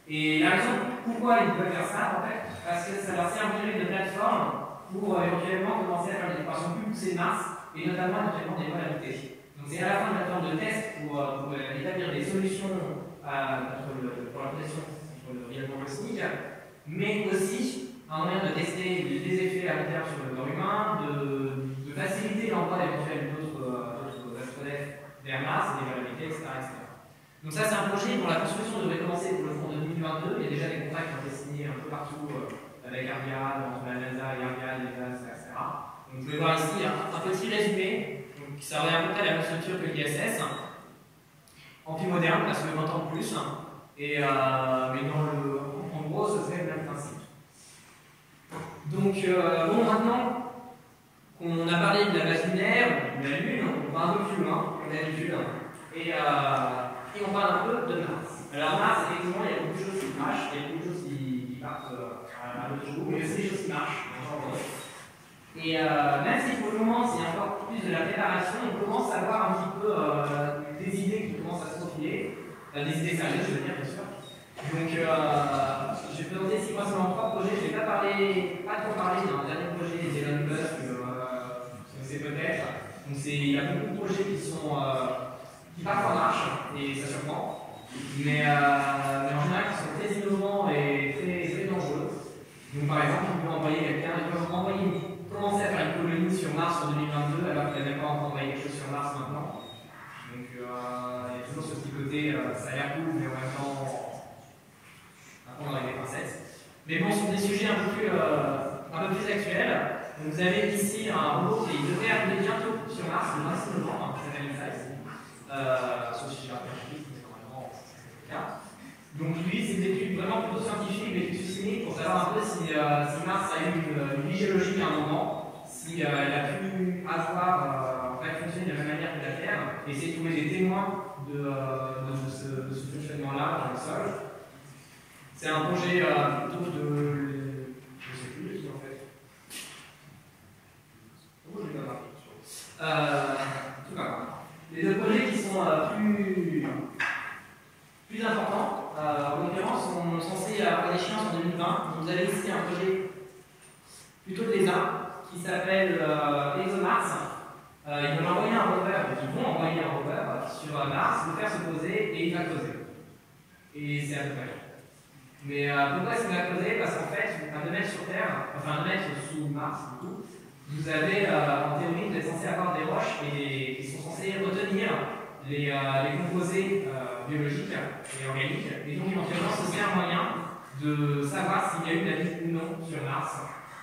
Et la raison pourquoi ils peuvent faire ça, en fait, parce que ça leur servirait de plateforme pour éventuellement commencer à faire des explorations plus poussées de Mars, et notamment éventuellement des vols habités. Donc c'est à la fin de la plateforme de test pour établir des solutions pour la protection contre le rayonnement cosmique, mais aussi un moyen de tester des effets à long terme sur le corps humain, de faciliter l'envoi d'éventuels d'autres astronefs vers Mars, des valorités, etc., etc. Donc ça, c'est un projet dont la construction devrait commencer pour le fond de 2022. Il y a déjà des contrats qui ont été signés un peu partout avec Ariane, entre la NASA et Ariane, etc. Donc vous pouvez voir ici un petit résumé. Donc, ça aurait à peu près la même structure que l'ISS, en plus moderne, parce que 20 ans de plus, mais en gros, ce serait le même principe. Donc, bon, maintenant qu'on a parlé de la base lunaire, de la Lune, on va un peu plus loin que d'habitude, et on parle un peu de Mars. Alors, Mars, effectivement, il y a beaucoup de choses qui marchent, il y a beaucoup de choses qui partent à l'autre jour, mais aussi des choses qui marchent. Et même si pour le moment c'est encore plus de la préparation, on commence à voir un petit peu des idées qui commencent à se profiler, des idées sérieuses, je veux dire, bien sûr. Donc je vais présenter ici principalement 3 projets. Je ne vais pas trop parler d'un dernier projet d'Elon Musk, vous connaissez peut-être. Donc il y a beaucoup de projets qui parfois marchent, et ça surprend, mais en général qui sont très innovants et très, très dangereux. Donc par exemple, on peut envoyer quelqu'un, ils peuvent commencer à faire une colonie sur Mars en 2022 alors qu'il n'a même pas encore envoyé quelque chose sur Mars maintenant. Donc il y a toujours ce petit côté, ça a l'air cool, mais en même temps, à prendre avec des pincettes. Mais bon, sur des sujets un peu plus actuels, donc, vous avez ici un robot qui devrait arriver bientôt sur Mars le 26 novembre, qui s'appelle Insight. Sauf si j'ai raté un chiffre, mais normalement c'est le cas. Donc lui, c'est des études vraiment plutôt scientifiques, mais études cyniques pour savoir un peu si Mars a eu une vie géologique à un moment, si elle a pu fonctionner de la même manière que la Terre, et essayer de trouver des témoins de ce fonctionnement-là dans le sol. C'est un projet plutôt de... Je ne sais plus le qui en fait. Oh, je vais pas en tout cas, les deux projets qui sont plus importants, en l'occurrence, sont censés avoir l'échéance en 2020. Vous avez ici un projet plutôt de l'ESA qui s'appelle ExoMars. Ils vont envoyer un rover sur Mars, le faire se poser et il va creuser. Et c'est à peu près. Mais pourquoi est-ce qu'il va creuser? Parce qu'en fait, 1 mètre sur Terre, enfin 1 mètre sous Mars, du coup, vous avez, en théorie, vous êtes censé avoir des roches qui sont censées retenir les composés biologiques et organiques. Et donc, éventuellement, ce serait un moyen de savoir s'il y a eu de la vie ou non sur Mars.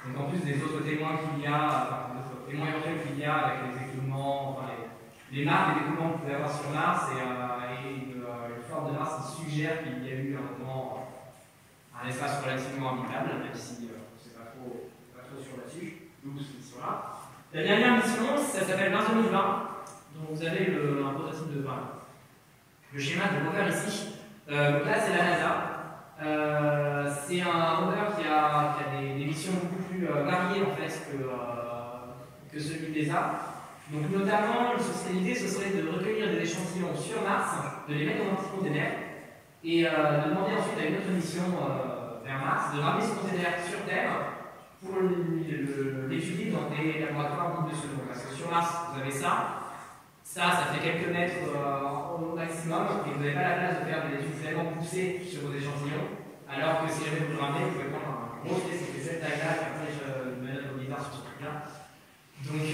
Donc, en plus des autres témoins qu'il y a, d'autres témoins éventuels qu'il y a avec les écoulements, enfin, les marques des écoulements que vous pouvez avoir sur Mars et une forme de Mars qui suggère qu'il y a eu un moment un espace relativement habitable, même si on ne sait pas trop sur là-dessus, d'où cette mission-là. La dernière mission, ça s'appelle Mars 2020, donc vous avez un prototype de le schéma de rover ici. Donc là, c'est la NASA. C'est un rover qui a des missions beaucoup plus variées en fait que celui de l'ESA. Donc notamment, l'idée ce serait de recueillir des échantillons sur Mars, de les mettre dans un petit container et de demander ensuite à une autre mission vers Mars de ramener ce container sur Terre pour l'étudier dans des laboratoires dignes de ce nom. Parce que sur Mars, vous avez ça fait quelques mètres au maximum et vous n'avez pas la place de faire des études vraiment poussées sur vos échantillons. Alors que si jamais vous le ramenez, vous pouvez prendre un gros test qui fait cette taille-là et après je mets notre guitare sur ce truc-là. Donc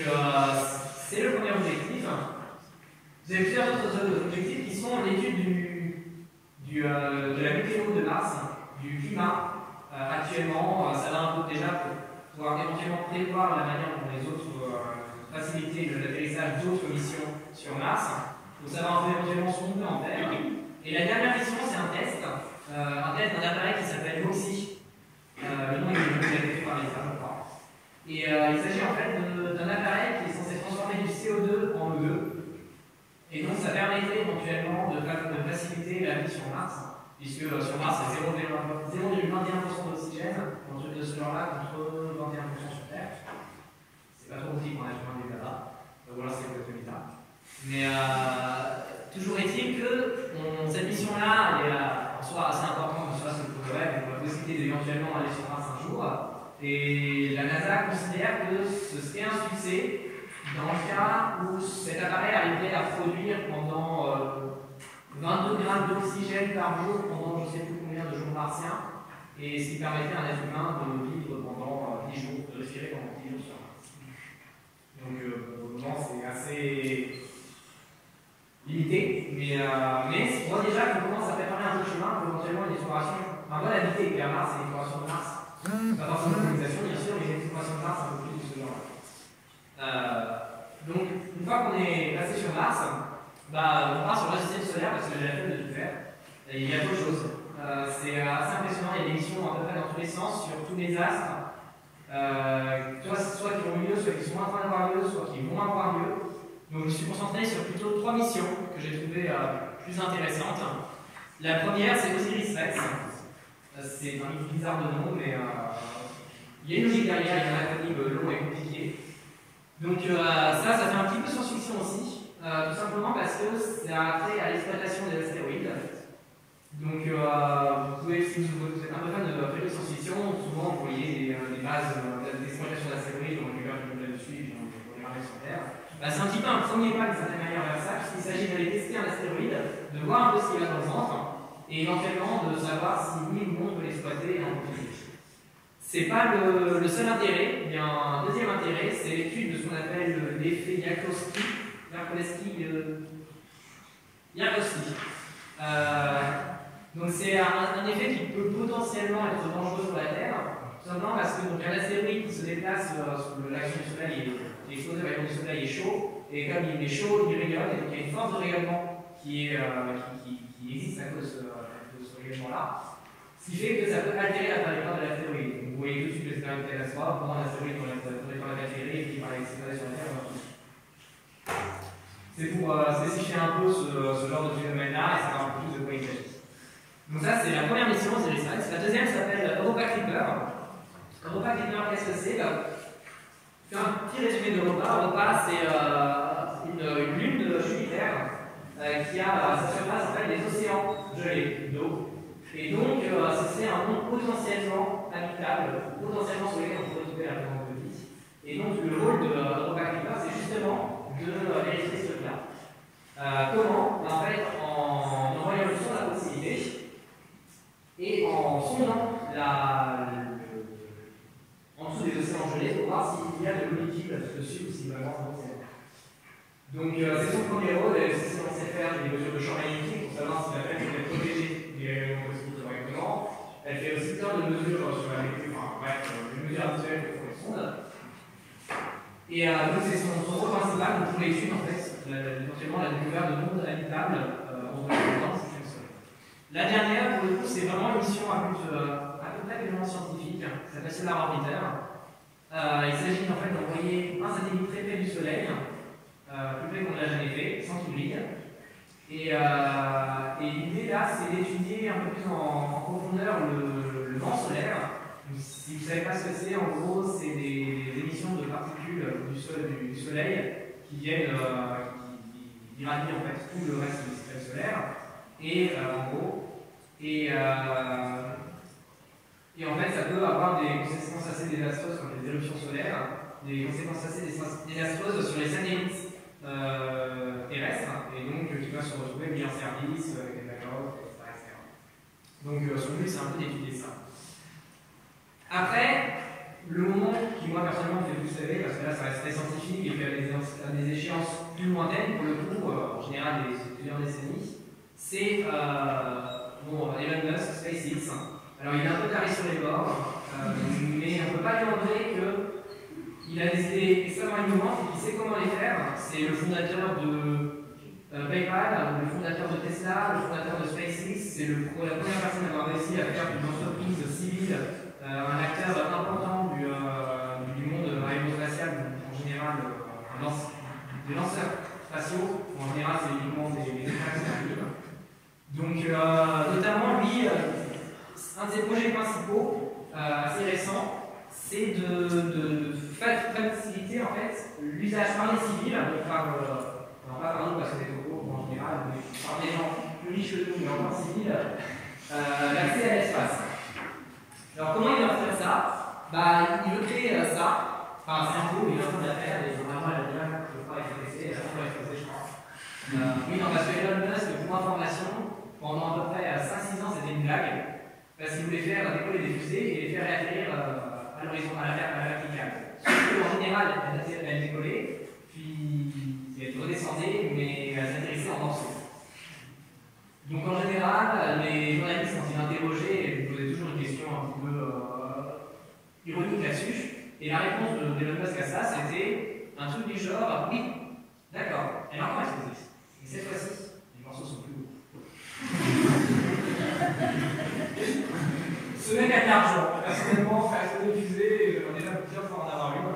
c'est le premier objectif. Vous avez plusieurs autres objectifs qui sont l'étude de la météo de Mars, du climat. Actuellement, ça va un peu déjà pour pouvoir éventuellement prévoir la manière dont les autres faciliter l'atterrissage d'autres missions sur Mars. Donc ça va un peu éventuellement se monter en Terre. Et la dernière mission, c'est un test d'un appareil qui s'appelle MOXIE. Le nom il a été fait par l'État, je crois. Et il s'agit en fait d'un appareil qui est censé transformer du CO2 en O2. Et donc ça permettrait éventuellement de faciliter la vie sur Mars, puisque sur Mars c'est 0,21% d'oxygène, un truc de ce genre-là, contre 21% sur Terre. C'est pas trop petit pour un être humain du là-bas. Donc voilà, c'est le résultat. Mais toujours est-il que cette mission-là, elle est en soi assez importante, en soi c'est le progrès, pour la possibilité d'éventuellement aller sur Mars un jour. Et la NASA considère que ce serait un succès dans le cas où cet appareil arriverait à produire pendant 22 grammes d'oxygène par jour pendant je ne sais plus combien de jours martiens, et ce qui permettrait à un être humain de vivre pendant 10 jours, de respirer pendant 10 jours sur Mars. Donc pour le moment c'est assez limité, mais on voit déjà qu'on commence à préparer un peu de chemin pour éventuellement une exploration. Enfin, moi l'habiter vers Mars et l'exploration de Mars. Pas forcément de colonisation, bien sûr, mais une exploration de Mars un peu plus de ce genre-là. Donc, une fois qu'on est passé sur Mars, on part sur le système solaire parce que j'ai la flemme de tout faire. Et il y a d'autres choses. C'est assez impressionnant, il y a des missions à peu près dans tous les sens, sur tous les astres. Soit qui ont lieu, soit qui sont en train d'avoir lieu, soit qui vont avoir lieu. Donc, je me suis concentré sur plutôt 3 missions que j'ai trouvées plus intéressantes. La première, c'est Osiris-Rex. C'est un livre bizarre de nom, mais il y a une logique derrière, il y a un acronyme long et compliqué. Donc ça fait un petit peu science-fiction aussi, tout simplement parce que ça a trait à l'exploitation des astéroïdes. Donc vous pouvez, si vous êtes un peu fan de science-fiction, souvent vous voyez des bases d'exploitation d'astéroïdes, on regarde là-dessus, on les ramène sur Terre. C'est un petit peu un premier pas d'une certaine manière vers ça, puisqu'il s'agit d'aller tester un astéroïde, de voir un peu ce qu'il y a dans le ventre, et éventuellement de savoir si oui ou non on peut l'exploiter et en profiter. C'est pas le seul intérêt, il y a un deuxième intérêt, c'est l'étude de ce qu'on appelle l'effet Yarkovsky. Donc c'est un effet qui peut potentiellement être dangereux sur la Terre, tout simplement parce que un astéroïde qui se déplace sous l'action du Soleil est exposé à l'action du Soleil est chaud, et comme il est chaud, il rayonne, et donc il y a une force de rayonnement qui existe à cause de ce rayonnement-là, ce qui fait que ça peut altérer la trajectoire de l'astéroïde. Vous voyez tout de suite le scénario de catastrophe, pendant l'astéroïde dans la trajectoire d'atterrir et qui va s'écraser sur la Terre. C'est pour spécifier un peu ce genre de phénomène-là et savoir un peu plus de quoi il s'agit. Donc ça, c'est la première mission Osiris-Rex. La deuxième s'appelle Europa Clipper. Europa Clipper, qu'est-ce que c'est? Je fais un petit résumé d'Europa. Europa, c'est une lune de Jupiter qui a à sa surface en fait, des océans gelés d'eau. Et donc, c'est un monde potentiellement habitable, potentiellement sur lequel on peut retrouver la présence de vie. Et donc, le rôle de Europa Clipper, c'est justement de vérifier ce truc-là. Comment? En fait, en envoyant le son à proximité et en sondant en dessous des océans gelés pour voir s'il y a de l'eau liquide civile dessus, si vraiment c'est bon. Donc c'est son premier rôle, elle s'est censée faire des mesures de champ magnétique pour savoir si la Terre était protégée des rayonnements cosmiques correctement. Elle fait aussi plein de mesures sur la météo, enfin bref, des mesures habituelles que font les sondes. Et donc c'est son rôle principal pour l'étude en fait, éventuellement la découverte de mondes habitables en dans le système solaire. La dernière, pour le coup, c'est vraiment une mission à peu près purement scientifique, ça s'appelle Solar Orbiter. Il s'agit en fait d'envoyer un satellite très près du Soleil, plus près qu'on ne l'a jamais fait, sans qu'il brille. Et l'idée là, c'est d'étudier un peu plus en profondeur le vent solaire. Si vous ne savez pas ce que c'est, en gros, c'est des émissions de particules du Soleil qui viennent, qui irradient en fait tout le reste du système solaire. Et en gros, et en fait, ça peut avoir des conséquences assez désastreuses comme les éruptions solaires, des conséquences assez désastreuses sur les satellites terrestres, et donc qui peuvent se retrouver mis en service avec des blackouts, etc. Donc son but, c'est un peu d'étudier ça. Après, le moment qui, moi, personnellement, me fait plus rêver, parce que là, ça reste très scientifique et puis à des échéances plus lointaines, pour le coup, en général, plusieurs décennies, c'est Elon Musk, SpaceX. Alors, il est un peu carré sur les bords, mais on ne peut pas lui enlever qu'il a des idées extrêmement innovantes et qu'il sait comment les faire. C'est le fondateur de PayPal, le fondateur de Tesla, le fondateur de SpaceX. C'est la première personne à avoir réussi à faire d'une entreprise civile un acteur important du monde aérospatial, en général des lanceurs spatiaux, en général c'est uniquement des écrans qui arrivent. Donc notamment lui, un de ses projets principaux, assez récents, c'est de faciliter en fait l'usage par les civils, donc pas par nous parce qu'on est au cours en général, mais par des gens plus riches que nous, mais encore civils, l'accès à l'espace. Alors comment il va faire ça? Il veut créer ça. Enfin, c'est un peu, il est en train de la faire, et vraiment, elle a déjà, je crois, FTC, elle a FTC, je crois. Oui, non, parce que Elon Musk, pour information, pendant à peu près 5-6 ans, c'était une blague, parce qu'il voulait faire décoller des fusées et les faire réatterrir à l'horizon, à la verticale. Sauf qu'en général, elle décollait, puis elle redescendait, mais elle s'atterrissait en morceaux. Donc en général, les journalistes, quand ils l'interrogeaient, ils posaient toujours une question un petit peu ironique là-dessus. Et la réponse d'Elon Musk à ça, c'était un truc du genre oui, d'accord, elle a encore explosé. Et cette fois-ci, les morceaux sont plus gros. Ce mec a de l'argent. Personnellement, faire exploser une fusée, j'en ai déjà plusieurs fois en avoir une.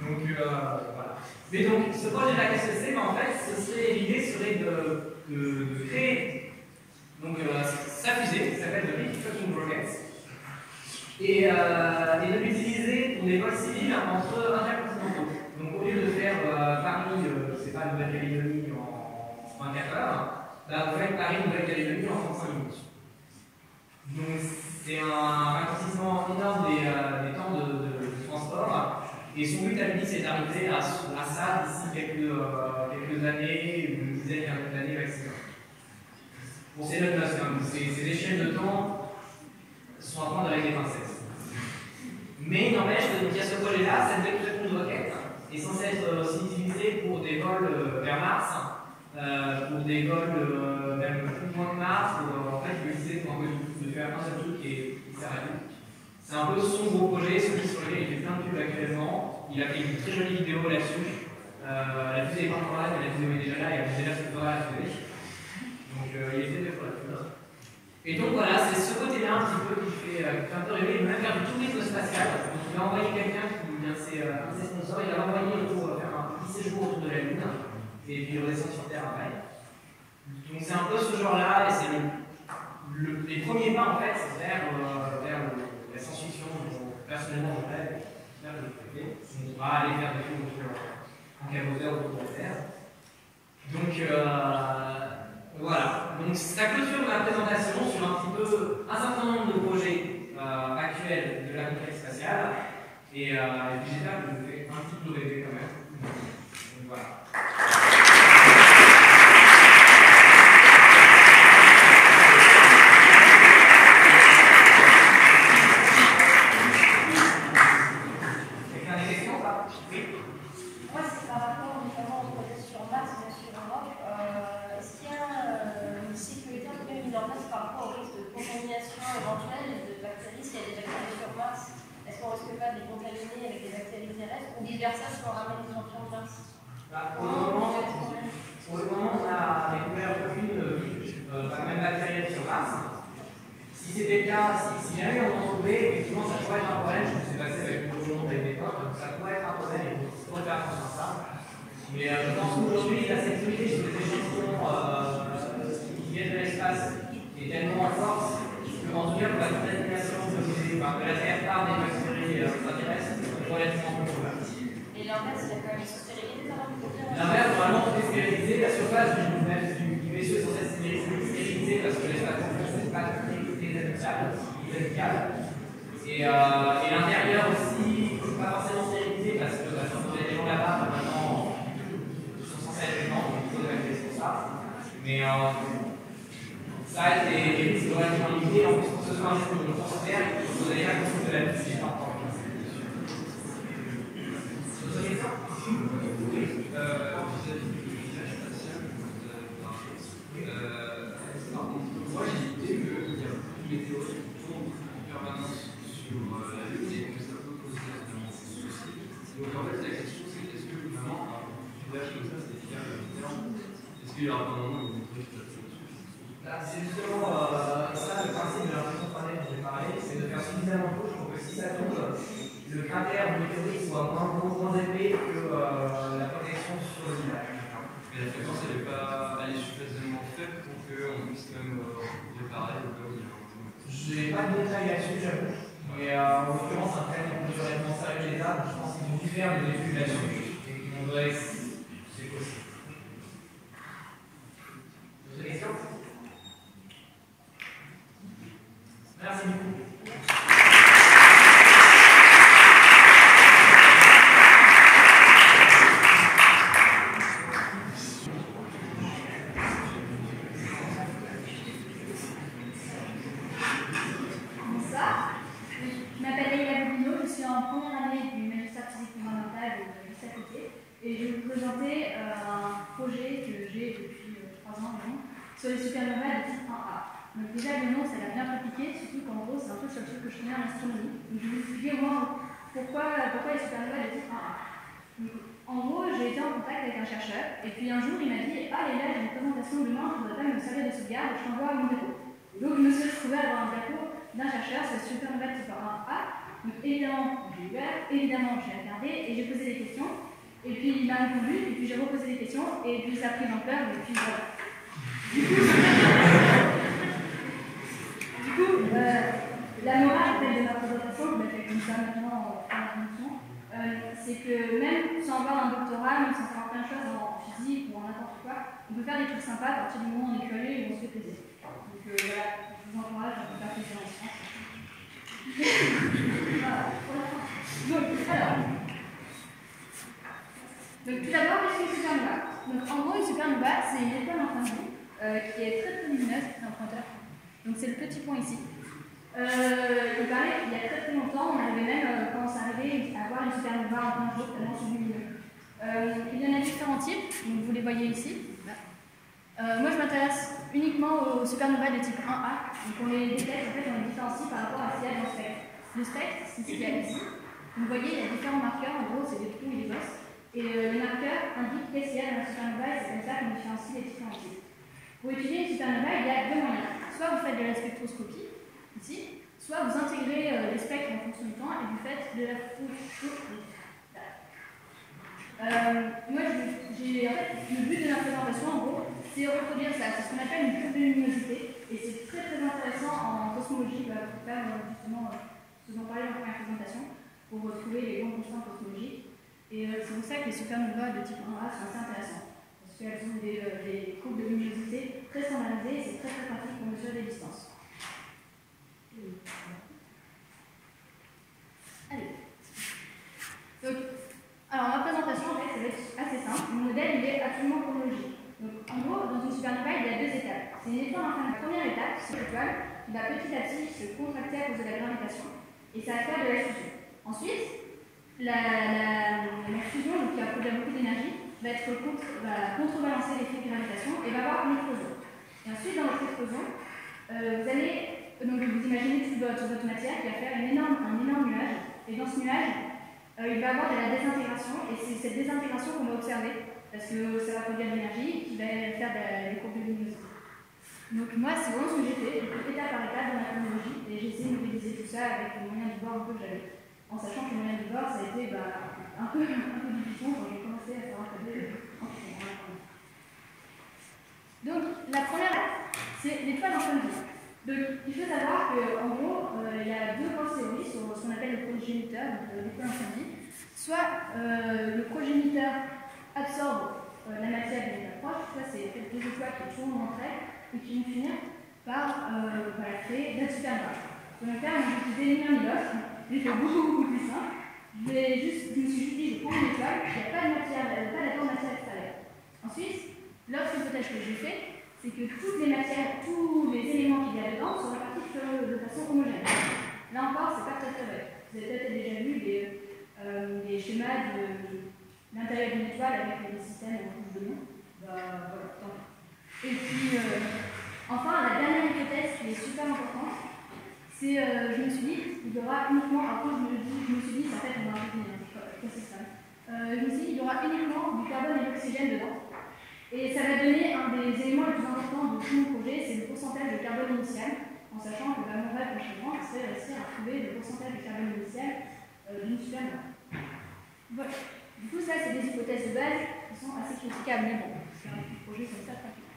Donc voilà. Mais donc, ce projet-là, qu'est-ce que c'est? En fait, l'idée serait de créer. Donc, sa fusée, qui s'appelle le Big Fucking Rocket, et de l'utiliser pour des vols civils entre intercontinentaux. Donc, au lieu de faire Paris, c'est pas Nouvelle-Calédonie en 24 heures, vous faites Paris-Nouvelle-Calédonie en 35 minutes. Donc, c'est un raccourcissement énorme des temps de transport, et son but à lui, c'est d'arriver à ça d'ici quelques années, ou une dizaine d'années maximum. Bon, c'est Elon Musk, hein. Ces échelles de temps sont à prendre avec des pincettes. Mais il n'empêche qu'il y a ce projet-là, cette Big Fucking Rocket est censée être aussi utilisée pour des vols vers Mars, pour des vols vers le point de Mars, pour en fait utiliser pour un peu de faire un seul truc qui sert à tout. C'est un peu son gros projet, celui sur lequel il fait plein de pubs actuellement. Il a fait une très jolie vidéo là-dessus. La fusée n'est pas encore là, mais la vidéo est déjà là, et elle est déjà ce que fera la fusée. Donc il est fait deux fois la pub. Et donc voilà, c'est ce côté-là un petit peu qui fait un peu rêver. Il veut même faire du tourisme spatial. Donc il va envoyer quelqu'un qui vient de ses sponsors, il va l'envoyer pour faire un petit séjour autour de la Lune, et puis il redescend sur Terre après. Donc c'est un peu ce genre-là, et c'est les premiers pas en fait vers la science-fiction. Personnellement, je rêve vers le privé. On va aller faire des films en caboteur autour de la Terre. Donc voilà. Donc ça clôture ma présentation sur un certain nombre de projets actuels de la conquête spatiale. Et puis j'espère que je vous fais un petit peu rêver quand même. Donc voilà. Quelqu'un a des questions ou pas? Oui. est-ce qu'on risque pas de les contaminer avec des bactéries terrestres ou vice versa si on ramène des champignons de Mars? Pour le moment, on a découvert aucune vie, même bactérienne sur Mars. Si c'était le cas, si jamais on en trouvait, effectivement, ça pourrait être un problème. Je me suis passé avec le jour avec des potes, donc ça pourrait être un problème et il faudrait faire attention à ça. Mais je pense qu'aujourd'hui, la sécurité sur les échantillons qui viennent de l'espace est tellement forte qu'en tout cas, pour la contamination de la Terre par des bactéries extraterrestres, c'est relativement peu probable. Et l'inverse, il y a quand même une stérilité par rapport à l'inverse, normalement, tout est stérilisé. La surface du vaisseau est censée être stérilisée parce que l'espace n'est pas inhabitable. Et l'intérieur aussi, pas forcément stérilisé parce que quand il y a des gens là-bas, maintenant, ils sont censés être vivants, donc il faut évacuer pour ça. Mais ça a été des risques relativement limités. En plus, pour que ce soit un risque de transfert, il faut déjà construire de la piscine par rapport à ça. D'autres questions? Oui. Vis-à-vis du village spatial dont vous avez parlé, moi j'ai l'idée qu'il y a beaucoup de météorites qui tournent en permanence sur la Lune et que ça peut causer évidemment des soucis. Donc en fait la question c'est est-ce que vraiment un village comme ça c'est fiable à terme? Est-ce qu'il y aura pas un moment où vous trouvez que c'est justement ça le principe de l'impression 3D dont j'ai parlé, c'est de faire suffisamment de pour que si ça tombe, le cratère du météorite soit moins épais que la protection sur le village. Mais la fréquence, elle est suffisamment faible pour qu'on puisse même réparer le cas où il y a un problème. Je n'ai pas de détails là-dessus, j'avoue. Mais en l'occurrence, un problème qu'on peut vraiment sérieux les arbres, je pense qu'ils vont faire des études là-dessus et qu'ils vont dire c'est possible. D'autres questions? Merci beaucoup. Et je vais vous présenter un projet que j'ai depuis 3 ans environ sur les supernovas de type 1A. Donc déjà le nom ça l'a bien compliqué, surtout qu'en gros c'est un peu sur le truc que je connais en astronomie. Donc je vais vous expliquer au moins pourquoi les supernovas de type 1A. Donc, en gros j'ai été en contact avec un chercheur et puis un jour il m'a dit ah les gars j'ai une présentation demain, je ne voudrais pas me servir de sauvegarde, je t'envoie mon dépôt. Donc je me suis retrouvée à avoir un dépôt d'un chercheur sur la supernova de type 1A. Donc évidemment j'ai ouvert, évidemment j'ai regardé et j'ai posé des questions. Et puis il m'a répondu, et puis j'ai reposé des questions, et puis ça a pris l'ampleur, et puis voilà. Du coup, la morale de ma présentation, je l'ai fait comme ça maintenant en introduction, c'est que même sans avoir un doctorat, même sans faire plein de choses en physique ou en n'importe quoi, on peut faire des trucs sympas à partir du moment où on est curieux et on se fait plaisir. Donc voilà, je vous encourage à faire plaisir en science. Voilà, pour la fin. Donc, alors. Donc tout d'abord, qu'est-ce qu'une supernova? Donc en gros, une supernova, c'est une étoile en fin de vie qui est très très lumineuse dans le pointeur. Donc c'est le petit point ici. Il paraît qu'il y a très très longtemps, on avait même, quand c'est arrivé, à voir une supernova en plein jour, tellement c'est lumineux. Il y en a différents types, donc vous les voyez ici. Moi je m'intéresse uniquement aux supernovas de type 1A. Donc on les détecte, en fait on les différencie par rapport à ce qu'il y a dans le spectre. Le spectre, c'est ce qu'il y a ici. Vous voyez, il y a différents marqueurs, en gros c'est des trous et des bosses. Et les marqueurs indiquent qu'est-ce qu'il y a dans la supernova et c'est comme ça qu'on différencie les différents types. Pour étudier une supernova, il y a deux moyens. Soit vous faites de la spectroscopie, ici, soit vous intégrez les spectres en fonction du temps et vous faites de la photoscopie. Moi, en fait, le but de la présentation, en gros, c'est de reproduire ça. C'est ce qu'on appelle une courbe de luminosité et c'est très très intéressant en cosmologie pour faire justement ce dont on parlait dans la première présentation, pour retrouver les grands constants cosmologiques. Et c'est pour ça que les supernovas de type 1A sont assez intéressantes, parce qu'elles ont des courbes de luminosité très standardisées et c'est très très pratique pour mesurer des distances. Allez. Donc, alors ma présentation, en fait, ça va être assez simple. Mon modèle, il est absolument chronologique. Donc, en gros, dans une supernova, il y a deux étapes. C'est une étoile en fin de vie. La première étape, c'est l'étoile qui va petit à petit se contracter à cause de la gravitation, et ça va faire de la fusion. Ensuite, la fusion, qui a produit beaucoup d'énergie, va contrebalancer l'effet de gravitation et va avoir une explosion. Et ensuite, dans votre explosion, vous allez donc vous imaginez toute votre matière qui va faire un énorme nuage Et dans ce nuage, il va y avoir de la désintégration, et c'est cette désintégration qu'on va observer, parce que ça va produire de l'énergie qui va faire des courbes de luminosité. Donc moi, c'est vraiment ce que j'ai fait, étape par étape dans la chronologie, et j'ai essayé de modéliser tout ça avec les moyens du bord un peu que j'avais, en sachant que les moyens du bord, ça a été un peu difficile quand j'ai commencé à faire un peu en cours. Donc la première étape, c'est l'étoile en fin de vie. Donc il faut savoir qu'en gros, il y a deux grosses théories sur ce qu'on appelle le progéniteur, donc l'étoile en fin de vie. Soit le progéniteur absorbe la matière de l'état proche, soit c'est deux étoiles qui tournent entre elles et qui vont finir par créer de la supernova. Pour le faire, j'ai utilisé l'un et l'autre, j'ai fait beaucoup plus simple. Je me suis juste dit, je prends une étoile, il n'y a pas de matière, pas d'atome matière extérieure. Ensuite, l'autre hypothèse que j'ai fait, c'est que toutes les matières, tous les éléments qu'il y a dedans sont répartis de façon homogène. Là encore, c'est pas tout à fait vrai. Vous avez peut-être déjà vu des schémas de l'intérieur d'une étoile avec des systèmes en couche de nom. Voilà, tant pis. Et puis, enfin, la dernière hypothèse qui est super importante, c'est, je me suis dit, il y aura uniquement, après je me suis dit, ça fait, on va revenir, je me suis dit, il y aura uniquement du carbone et de l'oxygène dedans. Et ça va donner un des éléments les plus importants de tout mon projet, c'est le pourcentage de carbone initial, en sachant que mon rêve prochainement, c'est réussir à trouver le pourcentage de carbone initial d'une supernova. Voilà. Du coup, ça, c'est des hypothèses de base qui sont assez critiquables, mais bon, c'est un petit projet comme ça, tranquille.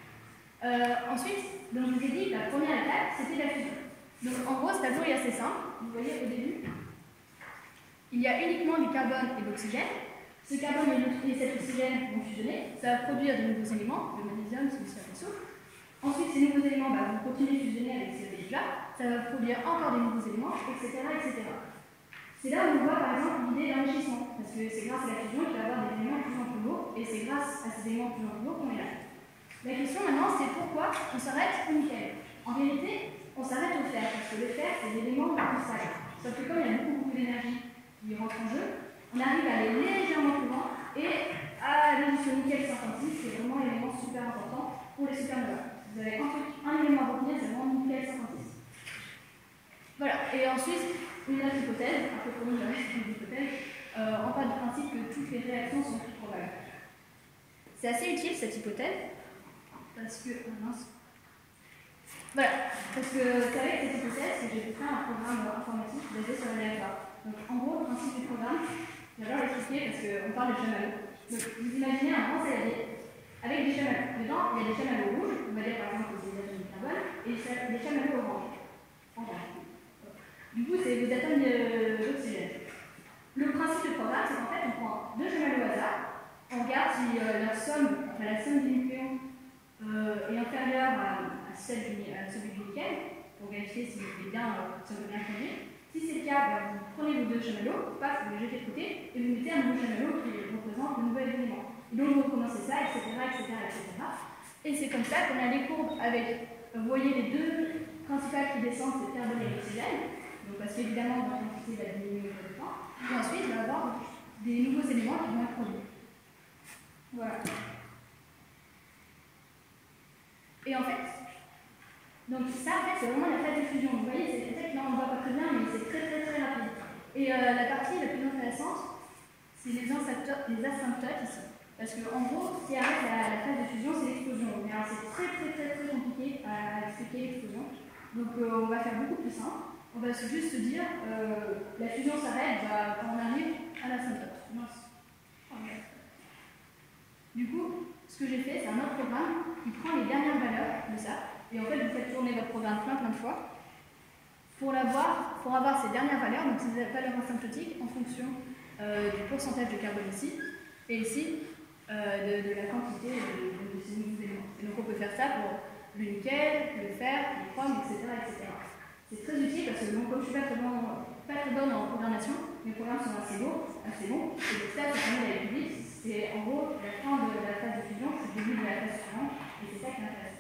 Ensuite, donc je vous ai dit, la première étape, c'était la fusion. Donc en gros, ce tableau est assez simple. Vous voyez au début, il y a uniquement du carbone et de l'oxygène. Ce carbone et cet oxygène vont fusionner, ça va produire de nouveaux éléments, le magnésium, c'est aussi un soufre. Ensuite, ces nouveaux éléments vont continuer de fusionner avec ces éléments-là, ça va produire encore des nouveaux éléments, etc. etc. C'est là où on voit par exemple l'idée d'enrichissement, parce que c'est grâce à la fusion qu'il va y avoir des éléments de plus en plus lourds, et c'est grâce à ces éléments de plus en plus lourds qu'on est là. La question maintenant, c'est pourquoi on s'arrête au nickel. En vérité, on s'arrête au fer, parce que le fer, c'est l'élément le plus stable. Sauf que comme il y a beaucoup d'énergie qui rentre en jeu, on arrive à aller légèrement plus loin et à aller jusqu'au nickel 56, qui est vraiment un élément super important pour les supernovas. Vous avez un élément à retenir, c'est vraiment nickel 56. Voilà, et ensuite, une autre hypothèse, un peu comme j'avais une hypothèse, on part du principe que toutes les réactions sont plus probables. C'est assez utile cette hypothèse, parce que. Oh mince. Voilà, parce que c'est avec cette hypothèse que j'ai fait un programme informatique basé sur l'aléatoire. Donc en gros, le principe du programme, j'adore l'expliquer parce qu'on parle de chamallows. Donc vous imaginez un grand saladier avec des chamallows. Dedans, il y a des chamallows rouges, on va dire par exemple des atomes de carbone, et des chamallows oranges. Du coup, c'est des atomes d'oxygène. Le principe du programme, c'est qu'en fait, on prend deux chamallows au hasard, on regarde si leur somme, enfin la somme des nucléons est inférieure à celui du nickel, pour vérifier si on peut bien conduire. Si c'est le cas, vous prenez vos deux chamallows, vous les jetez de côté, et vous mettez un nouveau chamallow qui représente le nouvel élément. Et donc vous recommencez ça, etc. Et c'est comme ça qu'on a les courbes avec, vous voyez les deux principales qui descendent, c'est le carbone et l'oxygène. Donc parce qu'évidemment, la quantité va diminuer au temps. Et ensuite, il va y avoir des nouveaux éléments qui vont être produits. Voilà. Et en fait, donc ça, en fait, c'est vraiment la phase de fusion. Vous voyez, c'est peut-être que là, on ne voit pas très bien, mais c'est très rapide. Et la partie la plus intéressante, c'est les asymptotes ici. Parce qu'en gros, ce qui arrête la phase de fusion, c'est l'explosion. Mais alors, c'est très compliqué à expliquer l'explosion. Donc, on va faire beaucoup plus simple. On va juste se dire, la fusion s'arrête quand on arrive à l'asymptote. Du coup, ce que j'ai fait, c'est un autre programme qui prend les dernières valeurs de ça. Et en fait, vous faites tourner votre programme plein de fois pour avoir ces dernières valeurs, donc ces valeurs asymptotiques, en fonction du pourcentage de carbone ici, et ici, de la quantité de ces nouveaux éléments. Et donc on peut faire ça pour le nickel, le fer, le chrome, etc. C'est très utile parce que comme je ne suis pas très bonne en programmation, mes programmes sont assez bons, et donc ça permet d'aller plus vite. C'est en gros la fin de la phase de fusion, c'est le début de la phase suivante, et c'est ça qui m'intéresse.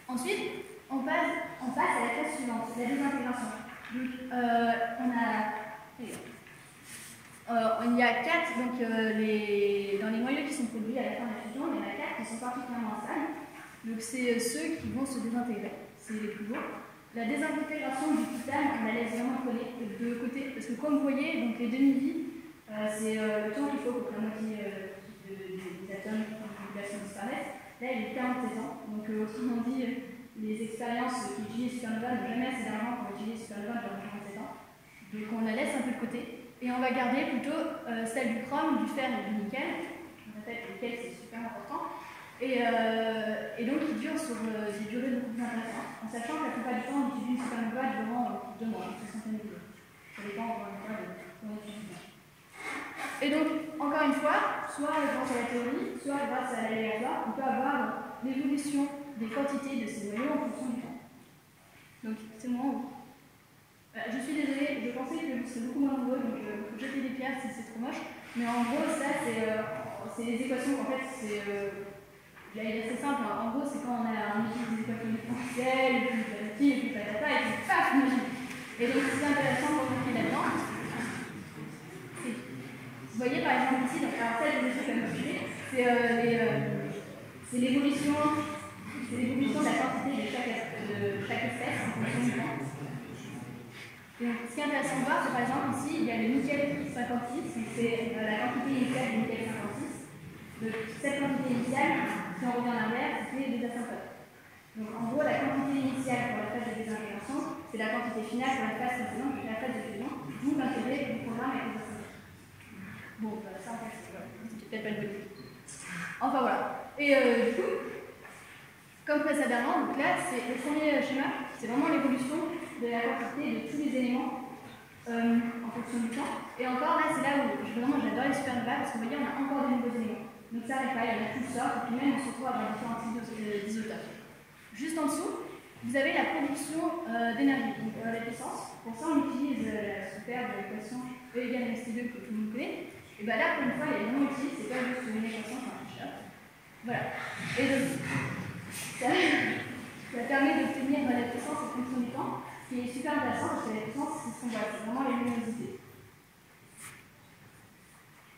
Ensuite, on passe à la phase suivante, la désintégration. Donc, il y a 4, donc dans les noyaux qui sont produits à la fin de la fusion, il y en a 4 qui sont particulièrement instables. Donc c'est ceux qui vont se désintégrer, c'est les plus lourds. la désintégration du titane, on la laisse vraiment de côté, parce que comme vous voyez, donc les demi-vies, c'est le temps qu'il faut pour que la moitié des atomes de population disparaissent. Là, il est 47 ans, donc autrement dit, les expériences qui utilisent supernova n'ont jamais assez d'argent pour utiliser supernova durant 47 ans. Donc on la laisse un peu de côté, et on va garder plutôt celle du chrome, du fer et du nickel. Je répète, le nickel c'est super important. Et donc qui dure sur des durées beaucoup plus intéressantes, en sachant que la plupart du temps on utilise une supernova durant 2 mois, une soixantaine de jours. Ça dépend encore une fois de son utilisation. Et donc, encore une fois, soit grâce à la théorie, soit grâce à l'aléatoire, on peut avoir l'évolution des quantités de ces noyaux en fonction du temps. Donc, c'est le moment où... je suis désolée, je pensais que c'est beaucoup moins nombreux, donc jeter des pierres si c'est trop moche. Mais en gros, ça, c'est les équations, en fait, c'est... c'est simple, en gros, c'est quand on utilise des équations différentielles, et puis et puis patata, et puis paf, magique. Et donc, ce qui est intéressant pour vous là-dedans, vous voyez par exemple ici, donc, alors ça je vous ai fait calculer, c'est l'évolution de la quantité de chaque espèce en fonction du temps. Donc, ce qui est intéressant de voir, c'est par exemple ici, il y a le nickel 56, donc c'est la quantité initiale du nickel 56. Donc, cette quantité initiale, si on revient en arrière, c'est des asymptotes. Donc en gros, la quantité initiale pour la phase de désintégration, c'est la quantité finale pour la phase précédente, qui est la phase de fusion, d'où l'intérêt du programme avec les asymptotes. Bon, ça en fait, c'est peut-être pas une bonne idée. Enfin voilà. Et du coup, comme précédemment, donc là, c'est le premier schéma, c'est vraiment l'évolution de la quantité de tous les éléments en fonction du temps. Et encore là, c'est là où j'adore les supernovas, parce que vous voyez, on a encore de nouveaux éléments. Donc ça n'arrête pas, il y en a toutes sortes, et puis même on se retrouve dans différents types d'isotopes. Juste en dessous, vous avez la production d'énergie, donc la puissance. Pour ça, on utilise la superbe équation E égale mc2 que tout le monde connaît. Et bien là, pour une fois, il est vraiment utile, c'est pas juste une équation, c'est un t-shirt. Voilà. Et donc, ça permet d'obtenir la puissance en fonction du temps, ce qui est super intéressant parce que la puissance, c'est ce qu'on voit, c'est vraiment les luminosités.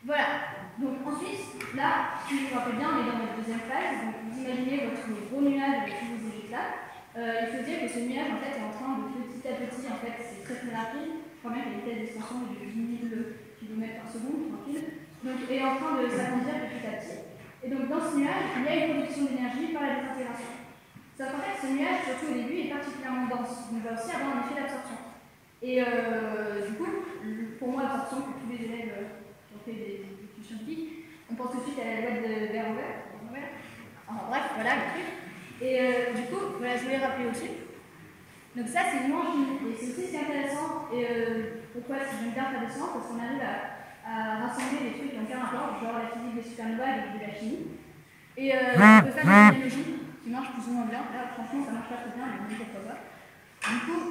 Voilà. Donc ensuite, là, si vous vous rappelez bien, on est dans notre deuxième phase. Donc vous imaginez votre gros nuage avec tous vos égyptes là. Il faut dire que ce nuage en fait est en train de petit à petit, en fait, c'est très très rapide. Je crois bien qu'il y a une vitesse d'expansion de 10 000 km par seconde, tranquille. Donc il est en train de s'agrandir petit à petit. Et donc dans ce nuage, il y a une production d'énergie par la désintégration. Sauf qu'en fait, ce nuage, surtout au début, est particulièrement dense. Donc il va aussi avoir un effet d'absorption. Et du coup, pour moi, absorption, que tous les élèves ont fait des scientifiques, on pense tout de suite à la loi de Verhoeven. Enfin bref, voilà le truc. Et du coup, voilà, je voulais rappeler aussi. Donc ça, c'est une manche finie. Et c'est aussi ce qui est intéressant. Et pourquoi j'aime bien faire des sciences, parce qu'on arrive à rassembler des trucs qui n'ont aucun rapport, genre la physique des supernovas avec de la chimie. Et on peut faire des analogies qui marchent plus ou moins bien. Là, franchement, ça marche pas très bien, mais on pourquoi pas. Du coup,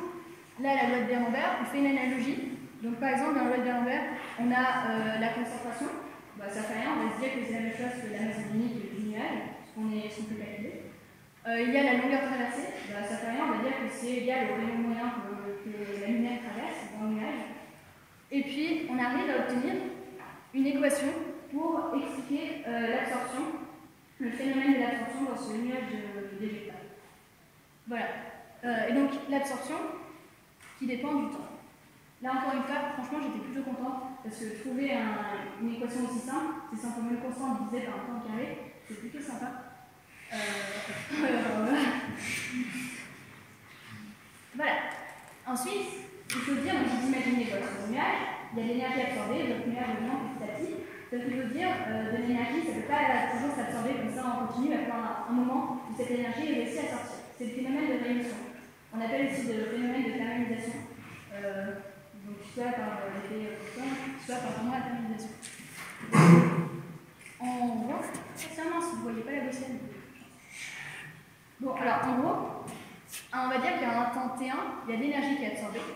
là, la loi de D'Alembert, on fait une analogie. Donc par exemple, dans la loi de D'Alembert, on a la concentration. Bah, ça fait rien, on va se dire que c'est la même chose que la masse atomique du nuage, ce qu'on peut calculer. Il y a la longueur traversée, bah, ça fait rien, on va dire que c'est égal au rayon moyen que la lumière traverse dans le nuage. Et puis, on arrive à obtenir une équation pour expliquer l'absorption, le phénomène de l'absorption dans ce nuage végétal. Voilà. Et donc, l'absorption qui dépend du temps. Là, encore une fois, franchement, j'étais plutôt contente parce que trouver une équation aussi simple, c'est simplement une constante divisée par un temps carré, c'est plutôt sympa. Voilà. Ensuite, il faut dire, vous imaginez votre nuage, il y a de l'énergie absorbée, votre nuage augmente petit à petit. Ça veut dire de l'énergie, ça ne peut pas toujours s'absorber comme ça en continu, il y a un moment où cette énergie est réussie à sortir. C'est le phénomène de réémission. On appelle aussi le phénomène de thermalisation. Donc soit par l'effet Thomson, soit par vraiment la thermalisation. En gros, sincèrement, si vous ne voyez pas la gaussienne. Bon, alors en gros, on va dire qu'il y a un temps T1, il y a de l'énergie qui est absorbée.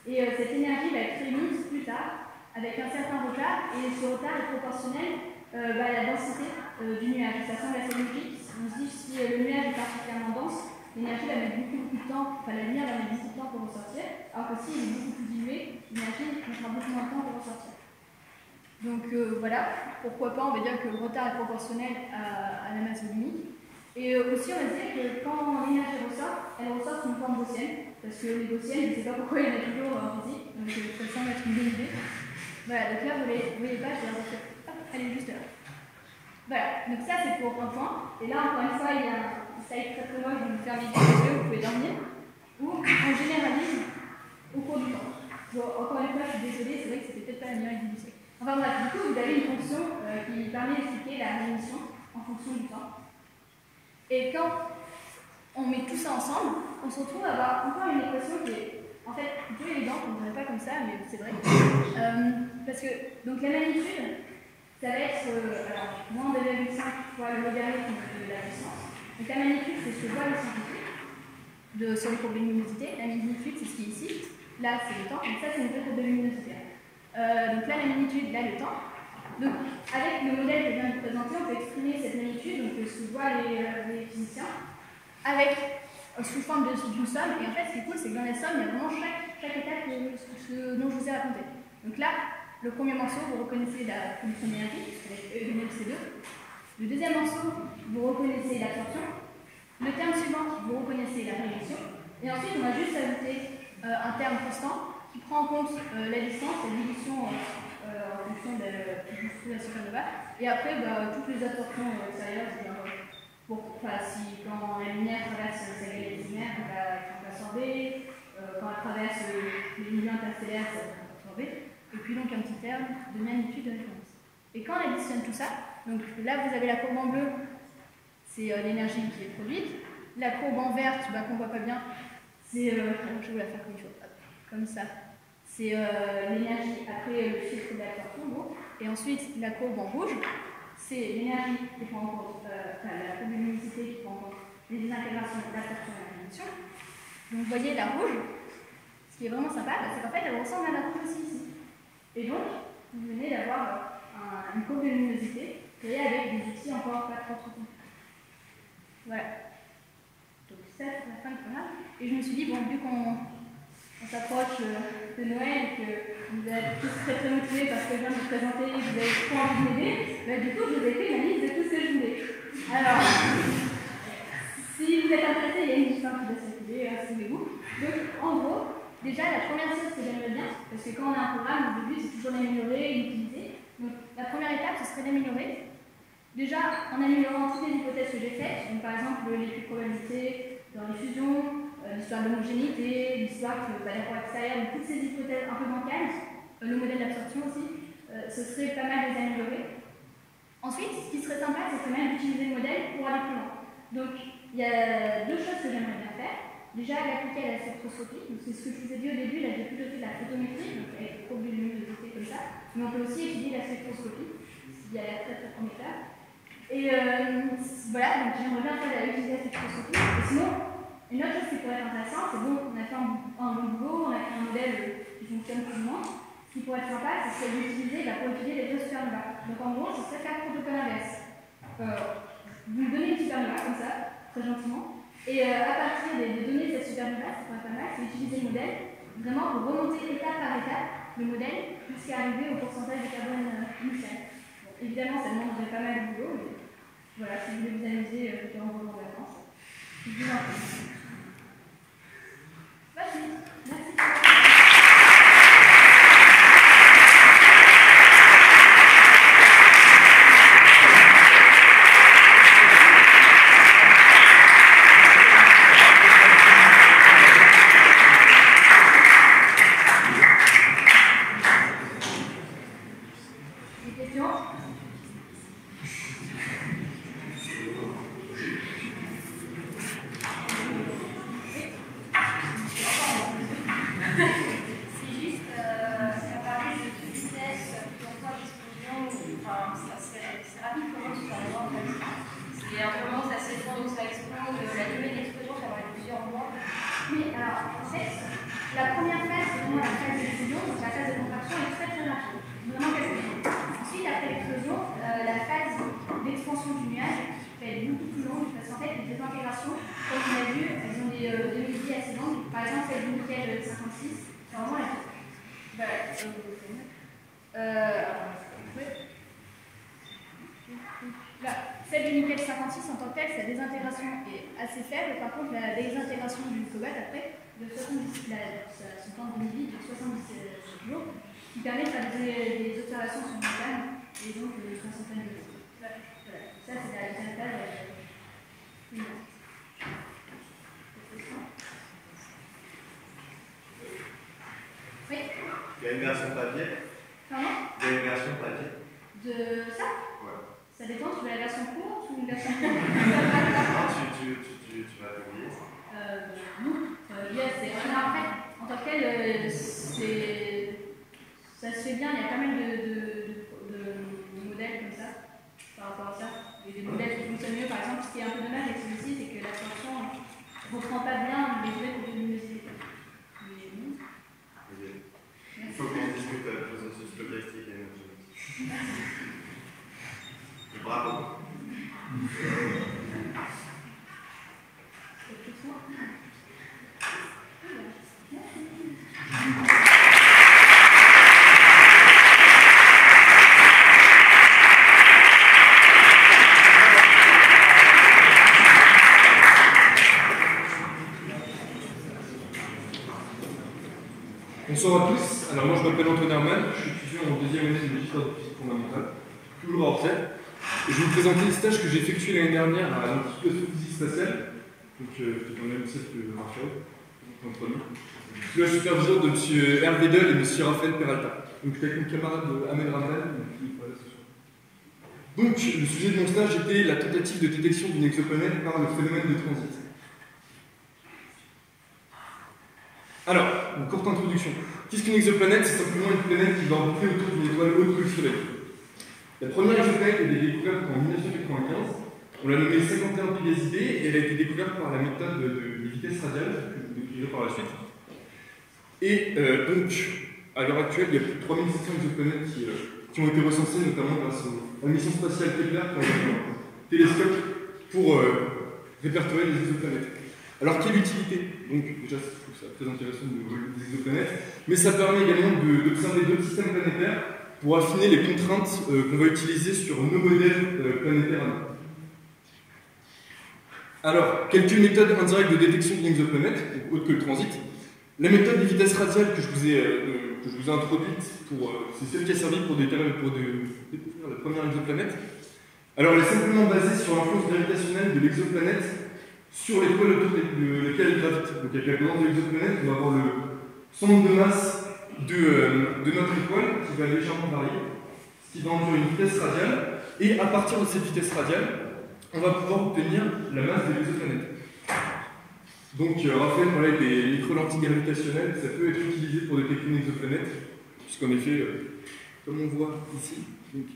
Et cette énergie va être émise plus tard, avec un certain retard, et ce retard est proportionnel à la densité du nuage. Ça semble assez logique. On se dit que si le nuage est particulièrement dense, l'énergie va mettre beaucoup de temps, enfin la lumière va mettre beaucoup de temps pour ressortir, alors que s'il est beaucoup plus dilué, l'énergie mettra beaucoup moins de temps pour ressortir. Donc voilà, pourquoi pas, on va dire que le retard est proportionnel à la masse volumique. Et aussi, on va dire que quand l'énergie ressort, elle ressort sous une forme gaussienne. parce que les dossiers, je ne sais pas pourquoi il y en a toujours en physique, donc ça semble être une bonne idée. Voilà, donc là, vous ne voyez pas, je vais refaire. Hop, elle est juste là. Voilà, donc ça c'est pour un point. Et là, encore une fois, il y a un slide très moche, je vais vous fermer les yeux, vous pouvez dormir, où on généralise au cours du temps. Bon, encore une fois, je suis désolée, c'est vrai que c'était peut-être pas la meilleure idée du siècle. Enfin bref, du coup, vous avez une fonction qui permet d'expliquer la rémission en fonction du temps. Et quand on met tout ça ensemble, on se retrouve à avoir encore une équation qui est en fait plutôt évidente, on ne dirait pas comme ça, mais c'est vrai. Parce que donc la magnitude, ça va être alors, moins 2,5 fois le logarithme de la puissance. Donc la magnitude, c'est ce que voit le scientifique sur les courbes de luminosité. La magnitude, c'est ce qui est ici. Là, c'est le temps. Donc ça, c'est une vraie courbe de luminosité. Donc là, la magnitude, là, le temps. Donc avec le modèle que je viens de vous présenter, on peut exprimer cette magnitude, donc ce que voient les physiciens, avec sous forme d'une somme. Et en fait, ce qui est cool, c'est que dans la somme, il y a vraiment chaque étape dont je vous ai raconté. Donc là, le premier morceau, vous reconnaissez la production d'énergie, avec E égale C2. Le deuxième morceau, vous reconnaissez l'absorption. Le terme suivant, vous reconnaissez la réduction. Et ensuite, on va juste ajouter un terme constant qui prend en compte la distance, la dilution en fonction de la supernova. Et après, toutes les absorptions extérieures, si quand la lumière traverse sa galaxie mère, elle va être absorbée. Quand elle traverse les milieux interstellaires, ça va être absorbé. Et puis donc un petit terme de magnitude de référence. Et quand on additionne tout ça, donc là vous avez la courbe en bleu, c'est l'énergie qui est produite. La courbe en verte, qu'on ne voit pas bien, c'est, je vais vous la faire comme il faut, comme ça. C'est l'énergie après le filtre d'absorption. Et ensuite la courbe en rouge, c'est l'énergie qui prend en compte, la courbe de luminosité qui prend en compte les désintégrations de l'absorption et la réduction. Donc vous voyez la rouge, ce qui est vraiment sympa, c'est qu'en fait elle ressemble à la rouge aussi ici. Et donc, vous venez d'avoir une courbe de luminosité créée avec des outils encore pas trop compliqués. Voilà. Donc ça, c'est la fin du programme. Et je me suis dit, bon, vu qu'on s'approche de Noël et que vous êtes tous très motivés parce que je viens de vous présenter et que vous avez trop envie de m'aider, du coup, je vous ai fait la liste de tout ce que je voulais. Alors, si vous êtes intéressés, il y a une liste qui va circuler, suivez-vous. Donc, en gros, déjà, la première chose que j'aimerais bien, parce que quand on a un programme, le but c'est toujours d'améliorer et d'utiliser. Donc la première étape, ce serait d'améliorer. Déjà, en améliorant toutes les hypothèses que j'ai faites, donc par exemple l'étude probabilité dans les fusions, l'histoire d'homogénéité, l'histoire que l'apport extérieur, donc toutes ces hypothèses un peu bancales, le modèle d'absorption aussi, ce serait pas mal de les améliorer. Ensuite, ce qui serait sympa, c'est même d'utiliser le modèle pour aller plus loin. Donc, il y a deux choses que j'aimerais bien faire. Déjà, l'appliquer à la spectroscopie, c'est ce que je vous ai dit au début, là j'ai plutôt fait de la photométrie, donc avec des courbes de luminosité comme ça, mais on peut aussi étudier la spectroscopie, il y a la très prometteur. Et voilà, donc j'aimerais bien faire utiliser la spectroscopie. Et sinon, une autre chose qui pourrait être intéressante, c'est bon, on a fait un bon boulot, on a fait un modèle qui fonctionne plus ou moins. Ce qui pourrait être sympa, c'est d'utiliser pour étudier les deux supernovas. Donc en gros, ce serait faire protocole inverse. Vous me donnez une supernova comme ça, très gentiment. Et à partir des données de cette supernova, ce qui pourrait être pas mal, c'est utiliser le modèle vraiment pour remonter étape par étape le modèle jusqu'à arriver au pourcentage de carbone initial. Bon, évidemment, ça demanderait pas mal de boulot, mais voilà, si vous voulez vous amuser durant vos vacances, je vous en prie. Vas-y, merci. Celle du nickel 56 en tant que telle, sa désintégration est assez faible. Par contre, la désintégration du cobalt après son temps de vie de 77 jours, qui permet de faire des observations sur montagne et donc une centaine de jours. Voilà. Ça, c'est la deuxième page. Oui. Il y a une version papier. Pardon? Il y a une version papier. De ça? Ouais. Ça dépend, tu veux la version courte ou une version courte? Non, tu vas publier ça. Non. Après, en tant que tel, ça se fait bien, il y a pas mal de modèles comme ça, par rapport à ça. Il y a des modèles qui fonctionnent mieux, par exemple, ce qui est un peu dommage avec celui-ci, c'est que l'absorption ne reprend pas bien les données de luminosité. Il faut qu'on discute la présence stochastique et énergétique. Bravo. Bonsoir à tous. Alors moi je m'appelle Antoine Herman, je suis étudiant en deuxième année de l'histoire de physique fondamentale, toujours à Orsay. Et je vais vous présenter le stage que j'ai effectué l'année dernière à l'Institut de physique spatiale, donc c'est dans le même set que Raphaël, entre nous. Je suis la supervision de M. Hervé Del et M. Raphaël Peralta. Donc j'étais avec mon camarade Ahmed Ramdan, qui est pas là ce soir. Donc le sujet de mon stage était la tentative de détection d'une exoplanète par le phénomène de transit. Alors, une courte introduction. Qu'est-ce qu'une exoplanète? C'est simplement une planète qui va orbiter autour d'une étoile haute que le Soleil. La première exoplanète a été découverte en 1995. On l'a nommée 51 Pégasi B et elle a été découverte par la méthode des vitesses radiales, que je vous décrirai par la suite. Et donc, à l'heure actuelle, il y a plus de 3600 exoplanètes qui ont été recensées, notamment grâce à la mission spatiale Kepler, qui a un télescope pour répertorier les exoplanètes. Alors, quelle utilité? Donc, déjà, je trouve ça très intéressant de voir des exoplanètes, mais ça permet également d'observer d'autres systèmes planétaires pour affiner les contraintes qu'on va utiliser sur nos modèles planétaires à nous. Alors, quelques méthodes indirectes de détection d'une exoplanète, autre que le transit. La méthode des vitesses radiales que je vous ai introduite, c'est celle qui a servi pour découvrir la première exoplanète. Alors, elle est simplement basée sur l'influence gravitationnelle de l'exoplanète sur l'étoile autour de laquelle elle gravite. Donc avec la présence de l'exoplanète, on va avoir le centre de masse de notre étoile qui va légèrement varier, ce qui va endurer une vitesse radiale, et à partir de cette vitesse radiale, on va pouvoir obtenir la masse de l'exoplanète. Donc Raphaël parlait des micro-lentilles gravitationnelles, ça peut être utilisé pour détecter une exoplanète, puisqu'en effet, comme on voit ici,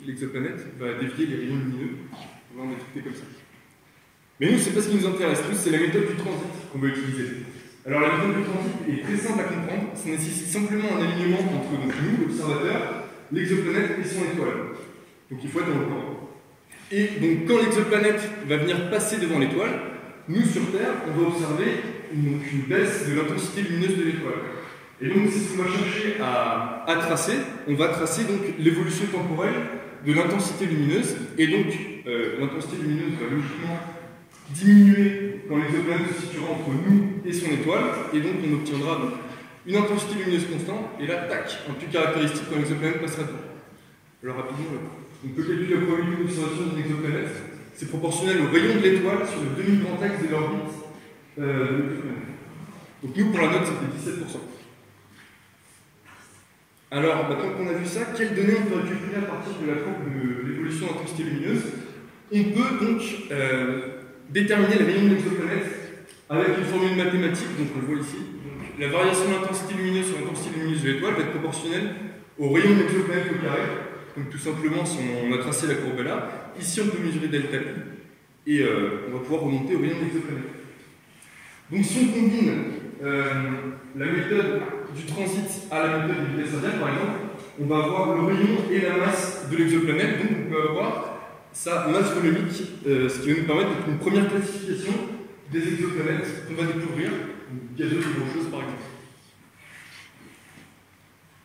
l'exoplanète va dévier les rayons lumineux, on va en détecter comme ça. Mais nous, c'est pas ce qui nous intéresse, nous, c'est la méthode du transit qu'on va utiliser. Alors la méthode du transit est très simple à comprendre, ça nécessite simplement un alignement entre nous, l'observateur, l'exoplanète et son étoile. Donc il faut être dans le temps. Et donc quand l'exoplanète va venir passer devant l'étoile, nous sur Terre, on va observer une baisse de l'intensité lumineuse de l'étoile. Et donc c'est ce qu'on va chercher à tracer, on va tracer donc l'évolution temporelle de l'intensité lumineuse, et donc l'intensité lumineuse va logiquement diminuer quand l'exoplanète se situera entre nous et son étoile, et donc on obtiendra donc une intensité lumineuse constante, et là, tac, un truc caractéristique quand l'exoplanète passera devant. Alors rapidement, on peut calculer la probabilité d'observation d'une exoplanète, c'est proportionnel au rayon de l'étoile sur le demi-grand axe de l'orbite de l'exoplanète. Donc nous, pour la note, c'était 17%. Alors, maintenant qu'on a vu ça, quelles données on peut récupérer à partir de la courbe de l'évolution de l'intensité lumineuse? On peut donc déterminer la rayon de l'exoplanète avec une formule mathématique, donc on le voit ici. Donc, la variation de l'intensité lumineuse sur l'intensité lumineuse de l'étoile va être proportionnelle au rayon de l'exoplanète au carré. Donc tout simplement, si on a tracé la courbe là, ici on peut mesurer delta I, et on va pouvoir remonter au rayon de l'exoplanète. Donc si on combine la méthode du transit à la méthode des vitesses radiales, par exemple, on va avoir le rayon et la masse de l'exoplanète, donc on peut avoir sa masse volumique, ce qui va nous permettre une première classification des exoplanètes qu'on va découvrir, gazeuses ou rocheuses par exemple.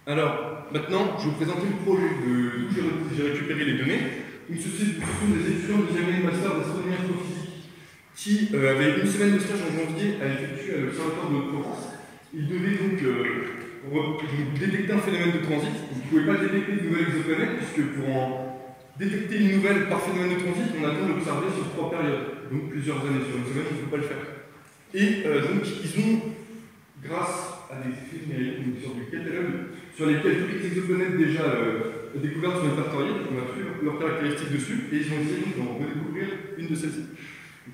Alors, maintenant, je vais vous présenter le projet d'où j'ai récupéré les données. Donc, ce sont des étudiants de deuxième année de master d'astronomie astrophysique qui, avec une semaine de stage en janvier, a effectué à l'Observatoire de Haute-Provence il devait donc détecter un phénomène de transit. Vous ne pouvez pas détecter de nouvelles exoplanètes, puisque pour en détecter une nouvelle par phénomène de transit, on attend d'observer sur 3 périodes, donc plusieurs années. Sur une semaine, on ne peut pas le faire. Et donc, ils ont, grâce à des effets numériques, sur du catalogue, sur lesquels toutes les exoplanètes déjà découvertes sont répertoriées, on a pris leurs caractéristiques dessus, et ils ont essayé d'en redécouvrir une de celles-ci.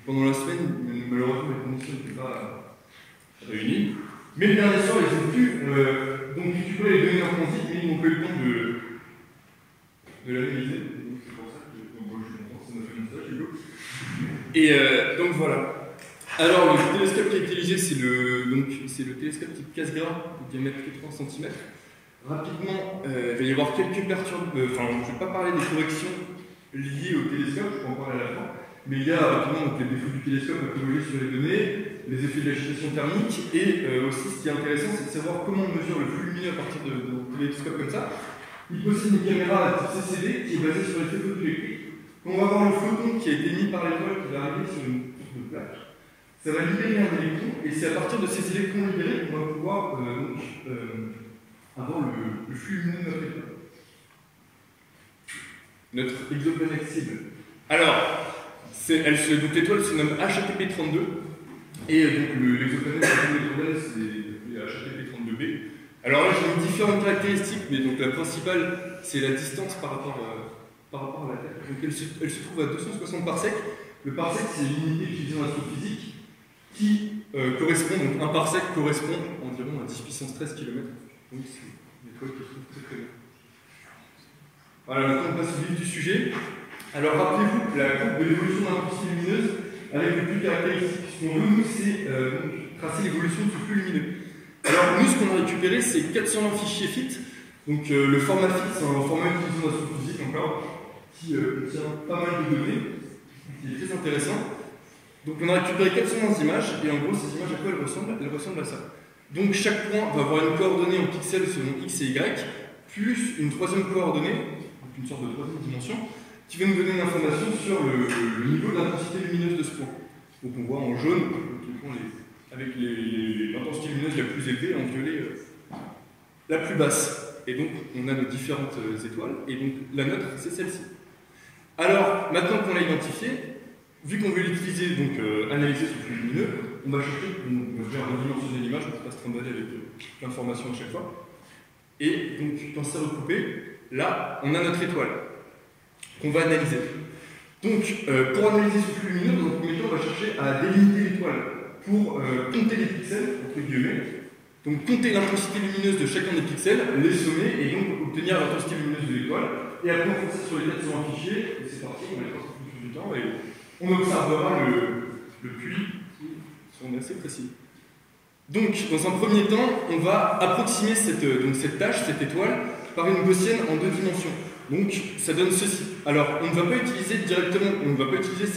Pendant la semaine, malheureusement, les conditions n'étaient pas réunies. Mais bien sûr, ils ont pu donc récupérer les données en transit, mais ils n'ont pas eu le temps de l'analyser. C'est pour ça que ça m'a fait un stage, et donc voilà. Alors, le télescope qui a été utilisé, c'est le télescope type Cassegrain, de diamètre 80 cm. Rapidement, il va y avoir quelques perturbations. Je ne vais pas parler des corrections liées au télescope, je peux en parler à la fin. Mais il y a rapidement donc, les défauts du télescope à corriger sur les données, les effets de l'agitation thermique, et aussi ce qui est intéressant, c'est de savoir comment on mesure le flux lumineux à partir de télescopes comme ça. Il possède une caméra à type CCD qui est basée sur l'effet photoélectrique. Quand on va voir le photon qui a été émis par l'étoile qui va arriver sur une plaque, ça va libérer un électron, et c'est à partir de ces électrons libérés qu'on va pouvoir avoir le flux lumineux de notre étoile. Notre exoplanète cible. Alors, donc l'étoile se nomme HATP32, et donc l'exoplanète c'est HATP32b. Alors là, j'ai mis différentes caractéristiques, mais donc la principale, c'est la distance par rapport à la Terre. Donc elle se trouve à 260 parsecs. Le parsec, c'est l'unité utilisée en astrophysique, qui correspond, donc un parsec correspond environ à 10 puissance 13 km. Donc c'est une étoile qui se trouve très très bien. Voilà, maintenant on passe au vif du sujet. Alors rappelez-vous la courbe de l'évolution de l'intensité lumineuse avec le plus caractéristique. Ce qu'on veut, nous, c'est tracer l'évolution de ce flux lumineux. Alors nous, ce qu'on a récupéré, c'est 420 fichiers FIT. Donc le format FIT, c'est un format utilisé dans l'astrophysique encore, qui contient pas mal de données, qui est très intéressant. Donc on a récupéré 420 images, et en gros, ces images, à quoi elles ressemblent à ça. Donc chaque point va avoir une coordonnée en pixels selon X et Y, plus une troisième coordonnée, donc une sorte de troisième dimension, qui va nous donner une information sur le niveau de l'intensité lumineuse de ce point. Donc on voit en jaune, avec l'intensité lumineuse la plus élevée, en violet la plus basse. Et donc on a nos différentes étoiles, et donc la nôtre, c'est celle-ci. Alors, maintenant qu'on l'a identifié, vu qu'on veut l'utiliser, donc analyser ce flux lumineux, on va chercher, on va faire redimensionner l'image pour ne pas se trimballer avec l'information à chaque fois. Et donc, quand c'est recoupé, là, on a notre étoile qu'on va analyser. Donc, pour analyser ce flux lumineux, dans un premier temps, on va chercher à délimiter l'étoile pour compter les pixels, entre guillemets. Donc, compter l'intensité lumineuse de chacun des pixels, les sommer, et donc obtenir l'intensité lumineuse de l'étoile. Et après, on fait ça sur les 400 fichiers, et c'est parti, on les passe en fonction du temps, et on observera le puits qui sont assez précis. Donc, dans un premier temps, on va approximer cette tâche, cette étoile, par une gaussienne en 2 dimensions. Donc, ça donne ceci. Alors, on ne va pas utiliser directement, on ne va pas utiliser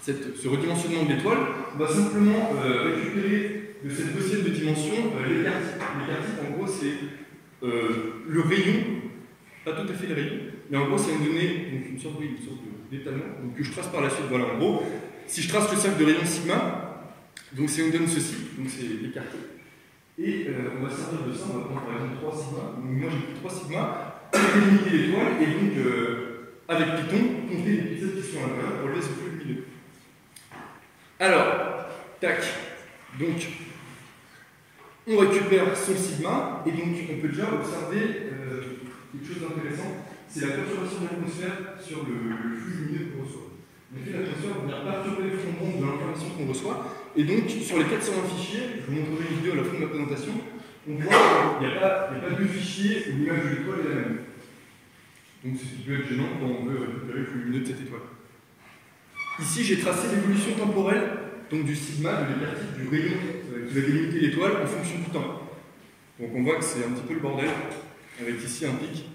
ce redimensionnement de l'étoile, on va simplement récupérer de cette gaussienne de dimension l'écart-type. L'écart-type, en gros, c'est le rayon, pas tout à fait le rayon, mais en gros, c'est une donnée, donc une sorte d'étalement, que je trace par la suite. Voilà, en gros, si je trace le cercle de rayon sigma, donc ça nous donne ceci, donc c'est l'écart-type. Et on va servir de ça, on va prendre par exemple 3 sigma. Donc moi j'ai pris 3 sigma, délimiter l'étoile, et donc avec Python, compter les pixels qui sont à l'intérieur pour lever ce flux lumineux. Alors, tac, donc on récupère son sigma, et donc on peut déjà observer quelque chose d'intéressant, c'est la perturbation de l'atmosphère sur le flux lumineux qu'on reçoit. En effet, l'atmosphère va venir perturber le fond de ronde de l'information qu'on reçoit, et donc sur les 420 fichiers, je vous montrerai une vidéo à la fin de ma présentation, on voit qu'il n'y a pas deux fichiers où l'image de l'étoile est la même. Donc c'est ce qui peut être gênant quand on veut récupérer le flux lumineux de cette étoile. Ici, j'ai tracé l'évolution temporelle, donc du sigma, de l'écart-type, du rayon qui va délimiter l'étoile en fonction du temps. Donc on voit que c'est un petit peu le bordel, avec ici un pic.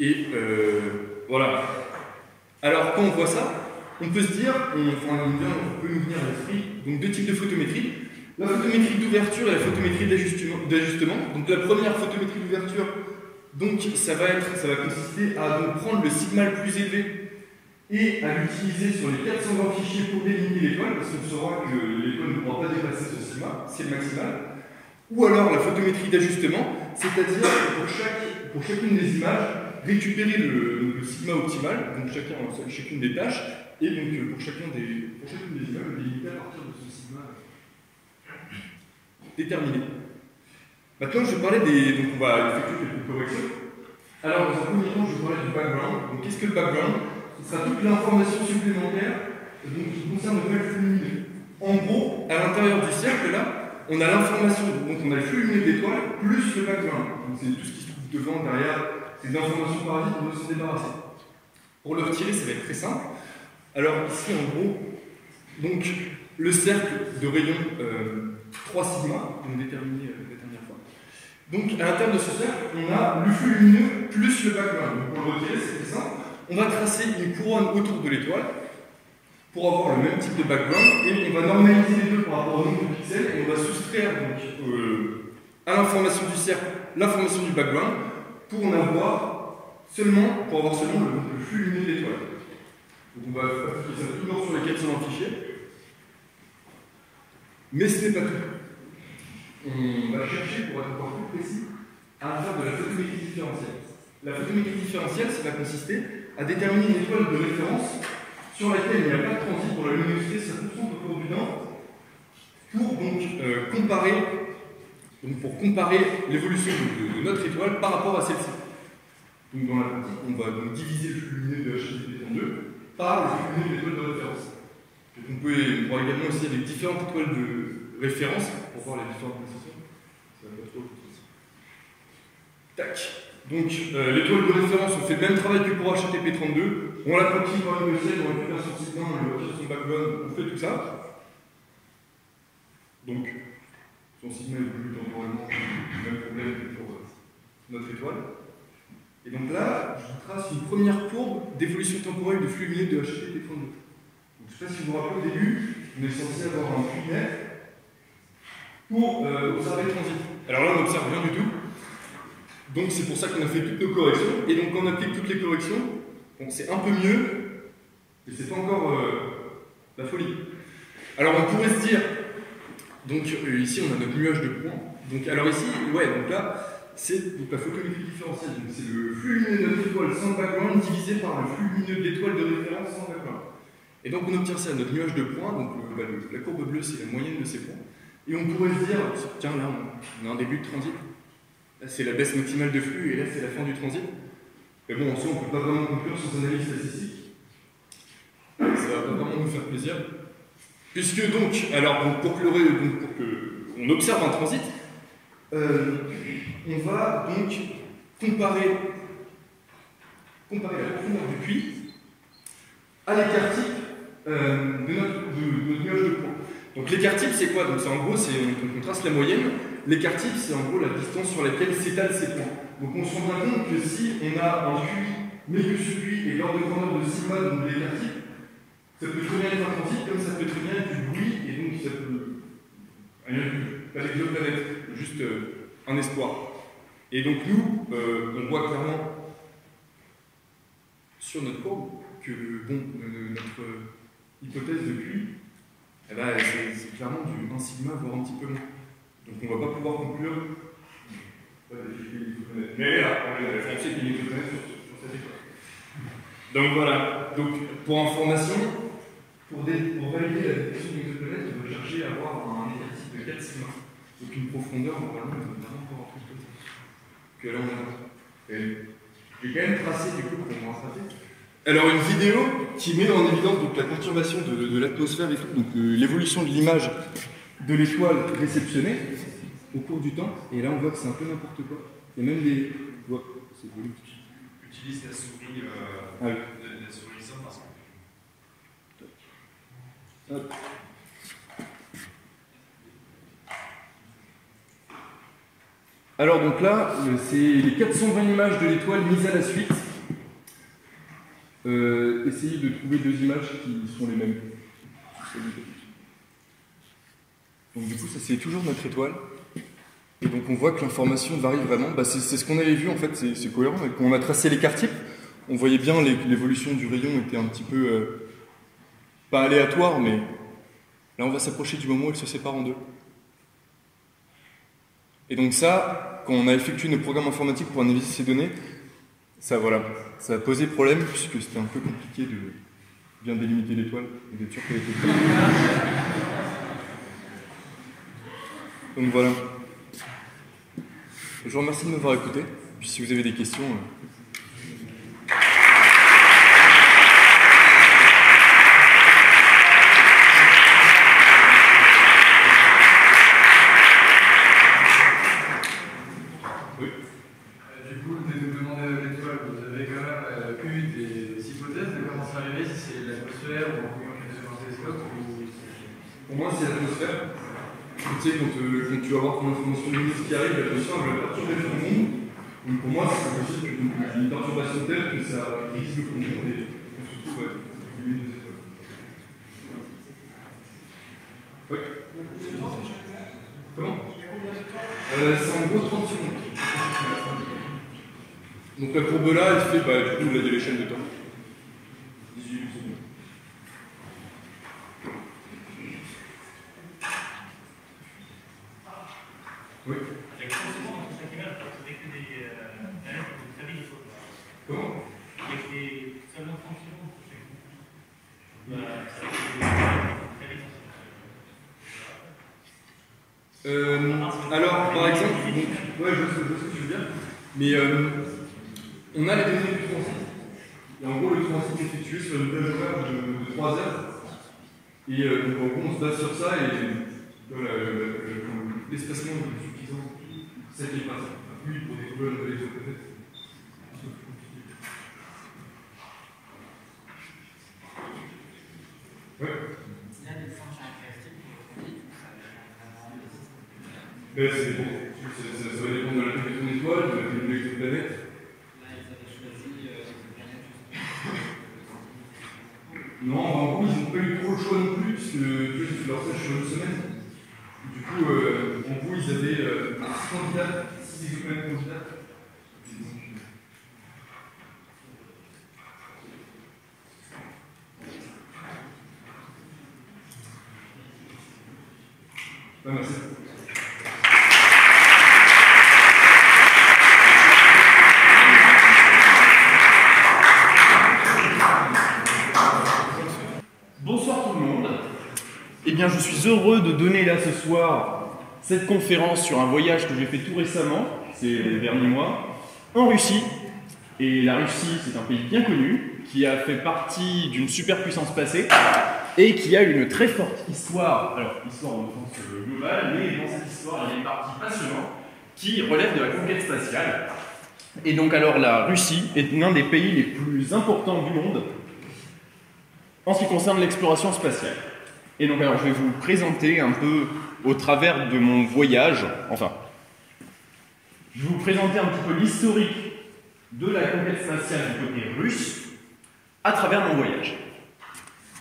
Et voilà. Alors quand on voit ça, on peut se dire, on peut nous venir à l'esprit, donc 2 types de photométrie. La photométrie d'ouverture et la photométrie d'ajustement. Donc la première photométrie d'ouverture, donc ça va consister à donc, prendre le sigma le plus élevé, et à l'utiliser sur les 420 fichiers pour délimiter l'étoile, parce qu'on saura que l'étoile ne pourra pas dépasser ce sigma, c'est le maximal. Ou alors la photométrie d'ajustement, c'est-à-dire pour chacune des images, récupérer le sigma optimal, donc chacune des tâches, et donc pour chacune des images, le délimiter à partir de ce sigma déterminé. Maintenant, je vais parler donc on va effectuer quelques corrections. Alors, dans un premier temps, je vais parler du background. Donc, qu'est-ce que le background? Ce sera toute l'information supplémentaire qui concerne le flux lumineux. En gros, à l'intérieur du cercle, là, on a l'information, donc on a le flux lumineux d'étoiles plus le background. Donc, c'est tout ce qui se trouve devant, derrière, ces informations parasites, on doit s'en débarrasser. Pour le retirer, ça va être très simple. Alors, ici, en gros, donc, le cercle de rayon 3 sigma, donc déterminé la dernière fois. Donc, à l'intérieur de ce cercle, on a le flux lumineux plus le background. Donc, pour le retirer, c'est très simple. On va tracer une couronne autour de l'étoile pour avoir le même type de background et on va normaliser les deux par rapport au nombre de pixels et on va soustraire donc, à l'information du cercle l'information du background pour avoir seulement le flux lumineux de l'étoile. Donc, on va appliquer ça toujours sur les 420 fichiers. Mais ce n'est pas tout. On va chercher, pour être encore plus précis, à faire de la photométrie différentielle. La photométrie différentielle, ça va consister à déterminer une étoile de référence sur laquelle il n'y a pas de transit pour la luminosité, ça concentre au cours du temps, pour donc comparer l'évolution de notre étoile par rapport à celle-ci. Donc dans la pratique, on va donc diviser le flux lumineux de HTTP en deux par le flux lumineux de l'étoile de référence. Donc on pourra également aussi avec différentes étoiles de référence pour voir les différentes positions. Ça va pas trop. Tac. Donc l'étoile de référence, on fait le même travail que pour HTTP32. On l'approxime par une ciel, on récupère son sigma, on retire son background, on fait tout ça. Donc son sigma évolue temporellement, le même problème que pour notre étoile. Et donc là, je vous trace une première courbe d'évolution temporelle du flux lumineux de HTTP32. Je ne sais pas si vous vous rappelez au début, on est censé avoir un flux net pour observer le transit. Alors là, on n'observe rien du tout. Donc c'est pour ça qu'on a fait toutes nos corrections. Et donc quand on applique toutes les corrections, bon, c'est un peu mieux, mais c'est pas encore la folie. Alors on pourrait se dire, donc ici on a notre nuage de points. Donc alors ici, ouais, donc là, c'est la photométrie différentielle. Donc c'est le flux lumineux de notre étoile sans background divisé par le flux lumineux de l'étoile de référence sans background. Et donc on obtient ça à notre nuage de points, donc la courbe bleue c'est la moyenne de ces points. Et on pourrait se dire, tiens là on a un début de transit, là c'est la baisse maximale de flux et là c'est la fin du transit. Mais bon en soi on ne peut pas vraiment conclure sans analyse statistique. Ça va pas vraiment nous faire plaisir. Puisque donc, alors pour qu'on observe un transit, on va donc comparer la profondeur du puits à l'écart type de notre nuage de points. Donc l'écart type c'est quoi? Donc c'est en gros, on trace la moyenne. L'écart type c'est en gros la distance sur laquelle s'étalent ces points. Donc on se rend bien compte que si on a un puits, mais que ce puits est l'ordre de grandeur de sigma, donc l'écart type, ça peut très bien être un transit, comme ça peut très bien être du bruit, et donc ça peut rien du tout, pas d'exoplanète, juste un espoir. Et donc nous, on voit clairement sur notre courbe que bon, notre hypothèse de puits, eh ben, c'est clairement du 1 sigma, voire un petit peu moins. Donc on ne va pas pouvoir conclure. Mais là, on sait qu'il y a une exoplanète sur cette étoile. Donc voilà, donc pour information, pour valider la détection d'une exoplanète, on va chercher à avoir un écart type de 4 sigma. Donc une profondeur, normalement, on va vraiment pouvoir trouver ça. Que là, on a. J'ai quand même tracé du coup pour qu'on rattraper. Alors une vidéo qui met en évidence donc, la perturbation de l'atmosphère et tout, donc l'évolution de l'image de l'étoile réceptionnée au cours du temps. Et là, on voit que c'est un peu n'importe quoi. Il y a même des. Ouais, c'est joli. Utilise la souris, la souris sans parce que. Hop. Alors donc là, c'est les 420 images de l'étoile mises à la suite. Essayez de trouver deux images qui sont les mêmes. Donc du coup, ça c'est toujours notre étoile. Et donc on voit que l'information varie vraiment. Bah, c'est ce qu'on avait vu en fait, c'est cohérent. On a tracé l'écart type, on voyait bien l'évolution du rayon était un petit peu, pas aléatoire, mais là on va s'approcher du moment où elle se sépare en deux. Et donc ça, quand on a effectué nos programmes informatiques pour analyser ces données, ça a posé problème puisque c'était un peu compliqué de bien délimiter l'étoile et d'être sûr qu'elle était bonne. Donc voilà. Je vous remercie de m'avoir écouté. Puis si vous avez des questions... Oui. Du coup, dès que vous demandez à l'étoile, vous avez quand même eu des hypothèses de comment c'est arrivé, si c'est l'atmosphère ou un bouillon qui est sur un télescope ou... Pour moi, c'est l'atmosphère. Tu sais, quand tu vas voir ton information lumineuse qui arrive, l'atmosphère va perturber ton monde. Donc pour moi, c'est possible que une perturbation telle que ça risque le monde et qu'on se trouve lumineuse. Oui. Comment c'est en gros 30 secondes. Donc la courbe là, elle fait du coup de l'échelle de temps. 18 secondes. Oui. Avec 30 secondes, on peut calculer avec des planètes très vite. Comment? Avec des seulement 30 secondes. Alors, par exemple, ouais, je vois ce que tu veux dire, mais on a les données du transit. Et en gros, le transit est effectué sur une plage horaire de 3 heures. Et donc, en gros, on se base sur ça et l'espacement est suffisant. C'est ça qui est pas oui, pour des problèmes de l'exoplanète. Ouais. Il y a des formes caractéristiques pour le transit, ça Ben, ça va dépendre de la taille de ton étoile, de la taille de l'exoplanète. là, ils avaient choisi l'exoplanète juste. Non, en gros, ils n'ont pas eu trop le choix non plus, puisque tu leur stage sur une semaine. Du coup, en gros, ils avaient 6 candidats, 6 exoplanètes candidats. Merci. Bonsoir tout le monde. Eh bien, je suis heureux de donner là ce soir cette conférence sur un voyage que j'ai fait tout récemment, c'est les derniers mois, en Russie. Et la Russie, c'est un pays bien connu, qui a fait partie d'une superpuissance passée et qui a une très forte histoire, alors histoire en sens global, mais dans cette histoire, il y a une partie passionnante qui relève de la conquête spatiale. Et donc alors la Russie est l'un des pays les plus importants du monde en ce qui concerne l'exploration spatiale. Et donc alors je vais vous présenter un peu au travers de mon voyage, enfin, je vais vous présenter un petit peu l'historique de la conquête spatiale du côté russe à travers mon voyage.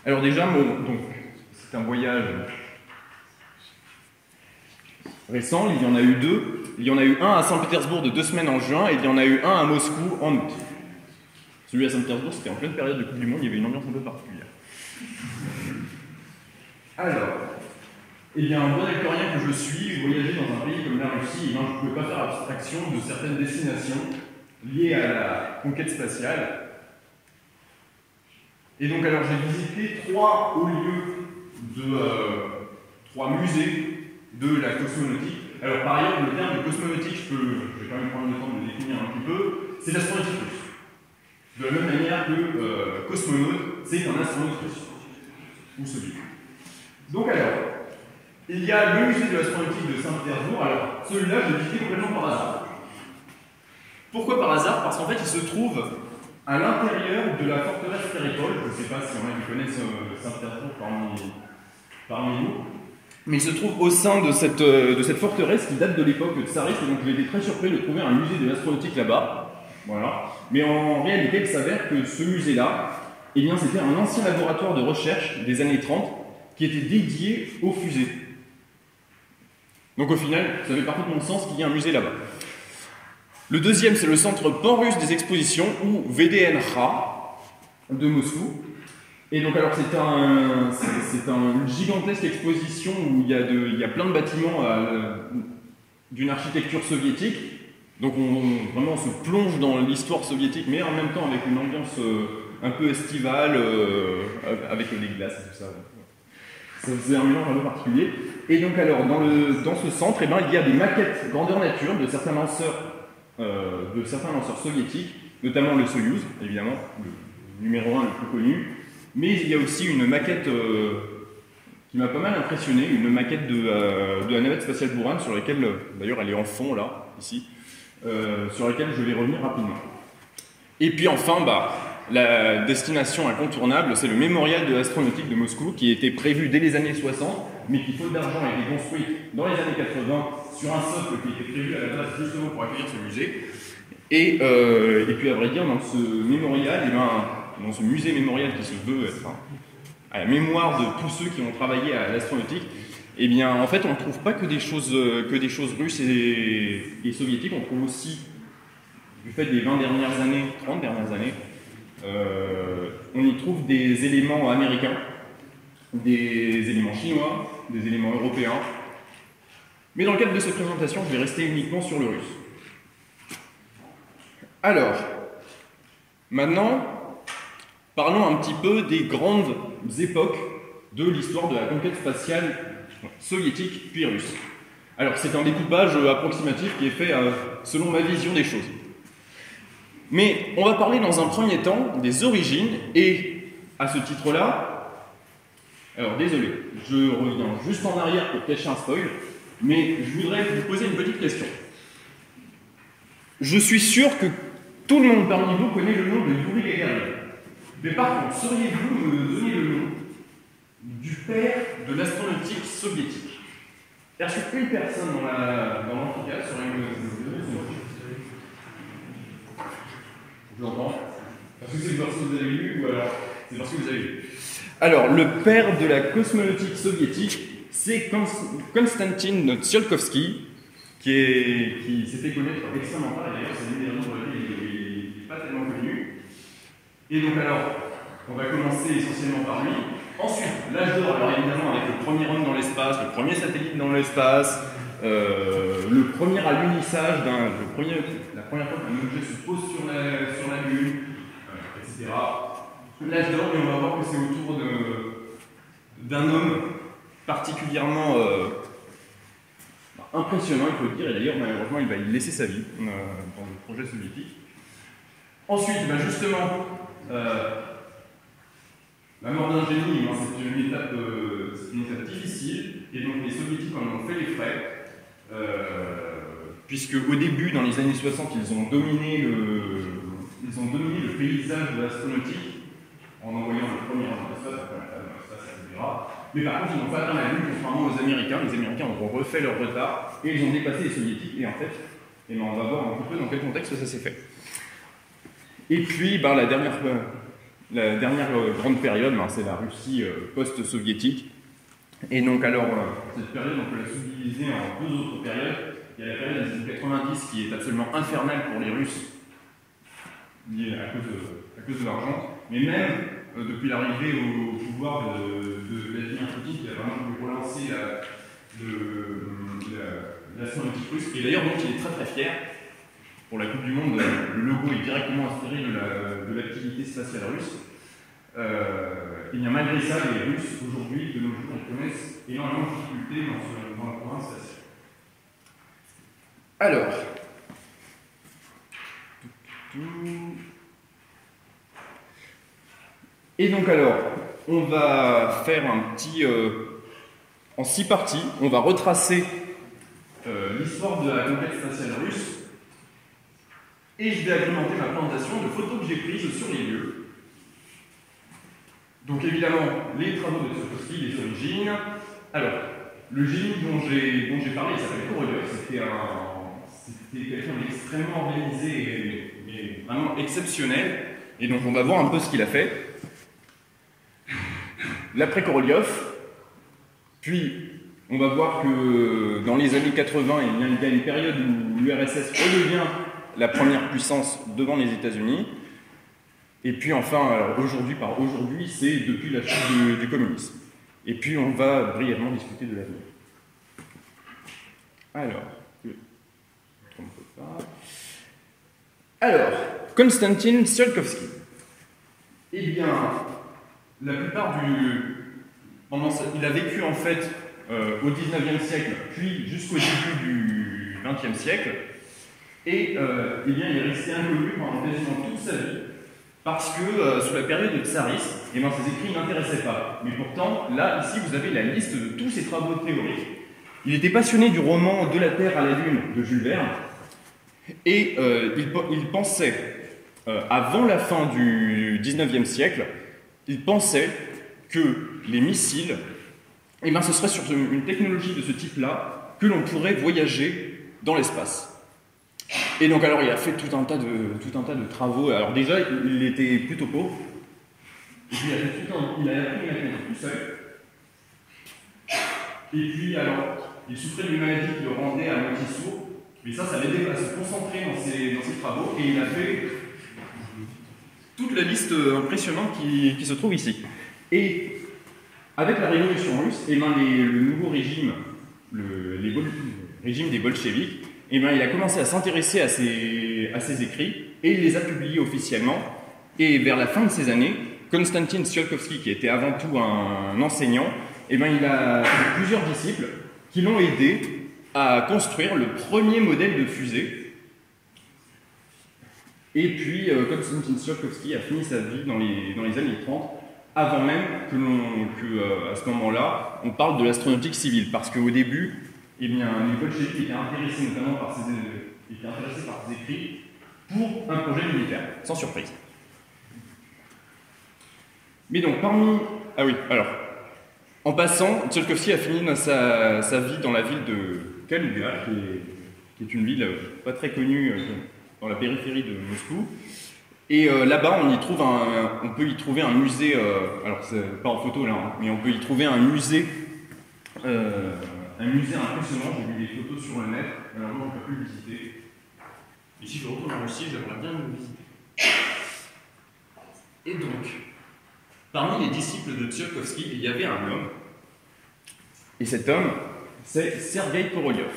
Alors déjà, donc, c'est un voyage récent, il y en a eu deux. Il y en a eu un à Saint-Pétersbourg de 2 semaines en juin et il y en a eu un à Moscou en août. Celui à Saint-Pétersbourg, c'était en pleine période de Coupe du Monde, il y avait une ambiance un peu particulière. Alors, eh bien, un bon actorien que je suis, voyager dans un pays comme la Russie, eh bien, je ne pouvais pas faire abstraction de certaines destinations liées à la conquête spatiale. Et donc, alors, j'ai visité 3 hauts lieux de 3 musées de la cosmonautique. Alors, par ailleurs, le terme de cosmonautique, je vais quand même prendre le temps de le définir un petit peu, c'est l'astronautique russe. De la même manière que cosmonaute, c'est un astronaute russe. Ou celui. Donc, alors, il y a le musée de l'astronautique de Saint-Pétersbourg. Alors, celui-là, je l'ai visité complètement par hasard. Pourquoi par hasard? Parce qu'en fait, il se trouve à l'intérieur de la forteresse Péricole. Je ne sais pas s'il y en a qui connaissent Saint-Pétersbourg parmi nous. Mais il se trouve au sein de cette forteresse qui date de l'époque tsariste. Et donc j'ai été très surpris de trouver un musée de l'astronautique là-bas. Voilà. Mais en réalité, il s'avère que ce musée-là, eh bien, c'était un ancien laboratoire de recherche des années 30 qui était dédié aux fusées. Donc au final, ça fait parfaitement sens qu'il y ait un musée là-bas. Le deuxième, c'est le centre pan-russe des expositions, ou VDNRA, de Moscou. Et donc, alors, c'est une gigantesque exposition où il y a plein de bâtiments d'une architecture soviétique. Donc, vraiment, on se plonge dans l'histoire soviétique, mais en même temps avec une ambiance un peu estivale, avec des glaces et tout ça. Ça faisait un mélange un peu particulier. Et donc, alors, dans ce centre, eh ben, il y a des maquettes grandeur nature de certains lanceurs soviétiques, notamment le Soyouz, évidemment, le numéro 1 le plus connu. Mais il y a aussi une maquette qui m'a pas mal impressionné, une maquette de la navette spatiale Buran, sur laquelle, d'ailleurs elle est en fond là, ici, sur laquelle je vais revenir rapidement. Et puis enfin, la destination incontournable, c'est le mémorial de l'astronautique de Moscou, qui était prévu dès les années 60, mais qui, faute d'argent, a été construit dans les années 80 sur un socle qui était prévu à la base justement pour accueillir ce musée. Et puis à vrai dire, dans ce mémorial, dans ce musée mémorial qui se veut être à la mémoire de tous ceux qui ont travaillé à l'astronautique, eh bien, en fait, on ne trouve pas que des choses russes et soviétiques, on trouve aussi, du fait des 20 dernières années, 30 dernières années, on y trouve des éléments américains, des éléments chinois, des éléments européens. Mais dans le cadre de cette présentation, je vais rester uniquement sur le russe. Alors, maintenant, parlons un petit peu des grandes époques de l'histoire de la conquête spatiale soviétique puis russe. Alors, c'est un découpage approximatif qui est fait selon ma vision des choses. Mais on va parler dans un premier temps des origines, et à ce titre-là, alors désolé, je reviens juste en arrière pour cacher un spoil, mais je voudrais vous poser une petite question. Je suis sûr que tout le monde parmi vous connaît le nom de Yuri Gagarin. Mais par contre, sauriez-vous me donner le nom du père de l'astronautique soviétique? Est-ce qu'une personne dans l'amphithéâtre saurait me donner son nom? Je l'entends. Parce que c'est parce que vous avez lu, ou alors c'est parce que vous avez lu? Alors, le père de la cosmonautique soviétique, c'est Konstantin Tsiolkovsky, qui s'est fait connaître extrêmement tard, et d'ailleurs c'est l'une des raisons pour lesquelles il n'est pas tellement connu. Et donc alors, on va commencer essentiellement par lui. Ensuite, l'âge d'or, alors évidemment avec le premier homme dans l'espace, le premier satellite dans l'espace, le premier alunissage, la première fois qu'un objet se pose sur la Lune, etc. L'âge d'or, et on va voir que c'est autour d'un homme particulièrement impressionnant, il faut le dire, et d'ailleurs malheureusement il va y laisser sa vie dans le projet soviétique. Ensuite, justement, la mort d'un génie, c'est une étape difficile, et donc les soviétiques en ont fait les frais, puisque au début, dans les années 60, ils ont dominé le paysage de l'astronautique, en envoyant le premier homme dans l'espace, après la femme dans l'espace, etc. Mais par contre, ils n'ont pas atteint la Lune, contrairement aux Américains. Les Américains ont refait leur retard, et ils ont dépassé les Soviétiques, et en fait, on va voir un peu dans quel contexte ça s'est fait. Et puis, la dernière grande période, c'est la Russie post-soviétique. Et donc, alors, cette période, on peut la subdiviser en deux autres périodes. Il y a la période des années 90 qui est absolument infernale pour les Russes, liée à cause de l'argent. Mais même depuis l'arrivée au pouvoir de Vladimir Poutine, qui a vraiment voulu relancer l'astronautique russe. Et d'ailleurs, donc, il est très très fier. Pour la Coupe du Monde, le logo est directement inspiré de l'activité spatiale russe. Et bien malgré ça, les Russes, aujourd'hui, de nos jours, ils connaissent énormément de difficultés dans le programme spatial. Alors, et donc alors, on va faire un petit... en 6 parties, on va retracer l'histoire de la conquête spatiale russe, et je vais agrémenter ma présentation de photos que j'ai prises sur les lieux. Donc évidemment, les travaux de Tsiolkovsky, les origines. Alors, le génie dont j'ai parlé, il s'appelle Korolev, c'était quelqu'un d'extrêmement organisé et vraiment exceptionnel. Et donc on va voir un peu ce qu'il a fait. L'après Korolev, puis on va voir que dans les années 80, il y a une période où l'URSS redevient la première puissance devant les États-Unis. Et puis enfin, aujourd'hui, c'est depuis la chute du communisme. Et puis on va brièvement discuter de l'avenir. Alors, Konstantin Tsiolkovsky. Eh bien, la plupart il a vécu en fait au 19e siècle, puis jusqu'au début du 20e siècle, et eh bien, il est resté inconnu pendant quasiment toute sa vie, parce que sous la période de tsarisme, eh bien, ses écrits n'intéressaient pas. Mais pourtant, là, ici, vous avez la liste de tous ses travaux théoriques. Il était passionné du roman De la Terre à la Lune de Jules Verne, et il pensait, avant la fin du 19e siècle, il pensait que les missiles, eh bien, ce serait sur une technologie de ce type-là que l'on pourrait voyager dans l'espace. Et donc alors il a fait tout un tas de travaux. Alors déjà il était plutôt pauvre. Et puis il a appris à mettre tout seul. Et puis alors il souffrait d'une maladie qui le rendait à moitié sourd. Mais ça l'aidait à se concentrer dans ses travaux. Et il a fait toute la liste impressionnante qui se trouve ici. Et avec la révolution russe, eh ben, le nouveau régime, le régime des bolcheviks, eh ben, il a commencé à s'intéresser à ses écrits et il les a publiés officiellement. Et vers la fin de ces années, Konstantin Tsiolkovsky, qui était avant tout un enseignant, eh ben, il a plusieurs disciples qui l'ont aidé à construire le premier modèle de fusée. Et puis, Konstantin Tsiolkovsky a fini sa vie dans les années 30, avant même à ce moment-là, on parle de l'astronautique civile, parce qu'au début, eh bien, les bolcheviks étaient intéressés notamment par ses écrits pour un projet militaire, sans surprise. Mais donc, en passant, Tsiolkovsky a fini sa vie dans la ville de Kaluga, qui est une ville pas très connue dans la périphérie de Moscou. Et là-bas, on peut y trouver un musée, alors c'est pas en photo là, hein, mais on peut y trouver un musée impressionnant. J'ai vu des photos sur le net, malheureusement on ne peut plus le visiter. Et si je retourne en Russie, j'aimerais bien le visiter. Et donc, parmi les disciples de Tsiolkovsky, il y avait un homme, et cet homme, c'est Sergueï Korolev.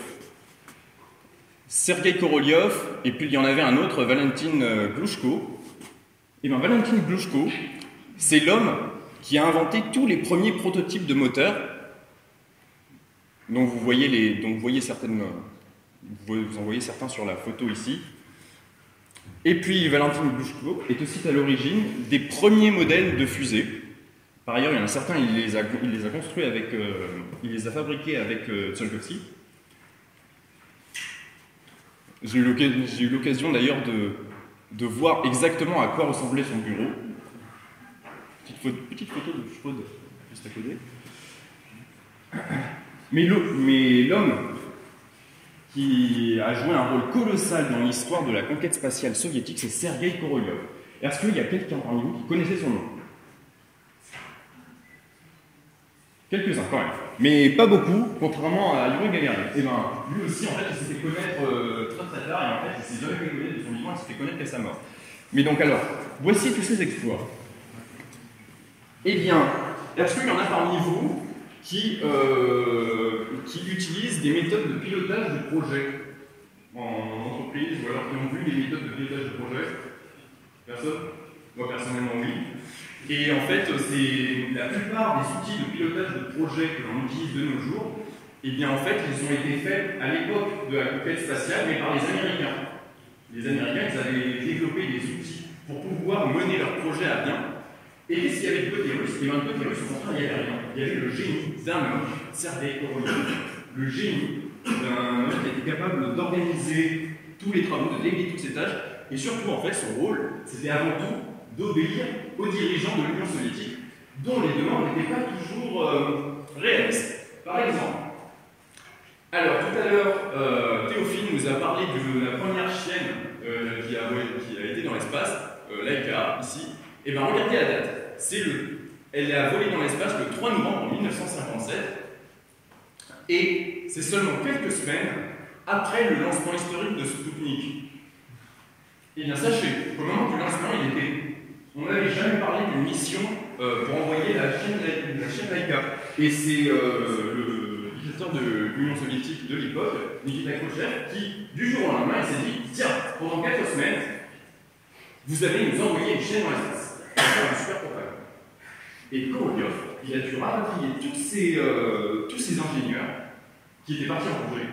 Sergueï Korolev, et puis il y en avait un autre, Valentin Glushko. Et bien Valentin Glushko, c'est l'homme qui a inventé tous les premiers prototypes de moteurs. Donc vous en voyez certains sur la photo ici. Et puis Valentin Glushko est aussi à l'origine des premiers modèles de fusées. Par ailleurs, il y en a certains, il les a construits il les a fabriqués avec Tsiolkovsky. J'ai eu l'occasion d'ailleurs de voir exactement à quoi ressemblait son bureau. Petite photo de Freud juste à côté. Mais l'homme qui a joué un rôle colossal dans l'histoire de la conquête spatiale soviétique, c'est Sergueï Korolev. Est-ce qu'il y a quelqu'un parmi vous qui connaissait son nom? Quelques-uns quand même, mais pas beaucoup, contrairement à Yuri Gagarin. Et ben, lui aussi, en fait, il s'est fait connaître très tard, et en fait, il s'est jamais fait connaître de son vivant, il s'est fait connaître qu'à sa mort. Mais donc alors, voici tous ses exploits. Eh bien, est-ce qu'il y en a parmi vous qui utilisent des méthodes de pilotage de projet en entreprise, ou alors qui ont vu les méthodes de pilotage de projet? Personne? Moi, personnellement, oui. Et en fait, c'est la plupart des outils de pilotage de projet que l'on utilise de nos jours, eh bien en fait, ils ont été faits à l'époque de la conquête spatiale, mais par les Américains. Les Américains, ils avaient développé des outils pour pouvoir mener leur projet à bien. Et qu'est-ce qu'il y avait de côté russe? Et bien de côté russe, au contraire, il n'y avait rien. Il y avait le génie d'un homme, Sergueï Korolev, le génie d'un homme qui était capable d'organiser tous les travaux, de déléguer toutes ses tâches, et surtout, en fait, son rôle, c'était avant tout d'obéir aux dirigeants de l'Union soviétique, dont les demandes n'étaient pas toujours réalistes. Par exemple, alors tout à l'heure, Théophile nous a parlé de la première chienne qui a été dans l'espace, Laika, ici. Et bien regardez la date, elle a volé dans l'espace le 3 novembre 1957, et c'est seulement quelques semaines après le lancement historique de Sputnik. Eh bien, sachez qu'au moment du lancement, on n'avait jamais parlé d'une mission pour envoyer la chaîne Laika. Et c'est le dictateur de l'Union soviétique de l'époque, Nikita Khrouchtchev, qui, du jour au lendemain, il s'est dit tiens, pendant 4 semaines, vous allez nous envoyer une chaîne dans l'espace. C'est un super programme. Et Korolev, il a dû rapatrier tous ces ingénieurs qui étaient partis en congé.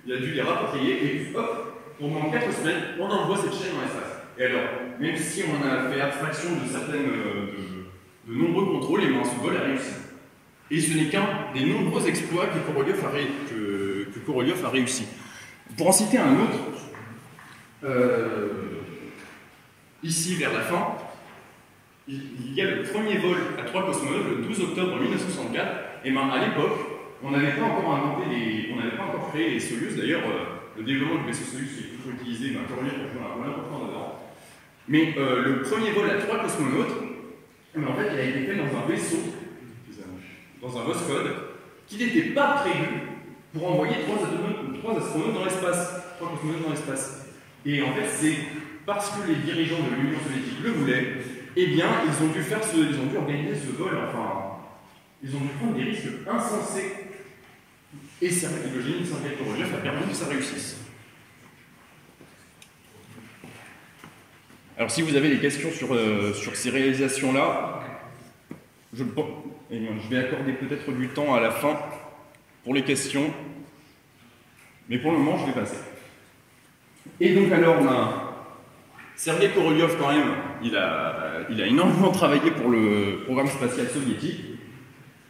Il a dû les rapatrier et hop, pendant 4 semaines, on envoie cette chaîne dans l'espace. Et alors, même si on a fait abstraction de nombreux contrôles, et bien ce vol a réussi. Et ce n'est qu'un des nombreux exploits que Korolev a réussi. Pour en citer un autre, ici vers la fin, il y a le premier vol à 3 cosmonautes le 12 octobre 1964. Et bien à l'époque, on n'avait pas encore créé les Soyuz. D'ailleurs, le développement du vaisseau Soyuz qui est toujours utilisé, Korolev a joué un rôle important dedans. Mais le premier vol à 3 cosmonautes, en fait, il a été fait dans un vaisseau, dans un Voskhod, qui n'était pas prévu pour envoyer 3 astronautes dans l'espace, 3 cosmonautes dans l'espace. Et en fait, c'est parce que les dirigeants de l'Union soviétique le voulaient, eh bien, ils ont dû organiser ce vol, enfin, ils ont dû prendre des risques insensés. Et le génie de Sergei Korolev a permis que ça réussisse. Alors si vous avez des questions sur ces réalisations-là, je vais accorder peut-être du temps à la fin pour les questions, mais pour le moment je vais passer. Et donc alors, Sergei Korolev quand même, il a énormément travaillé pour le programme spatial soviétique,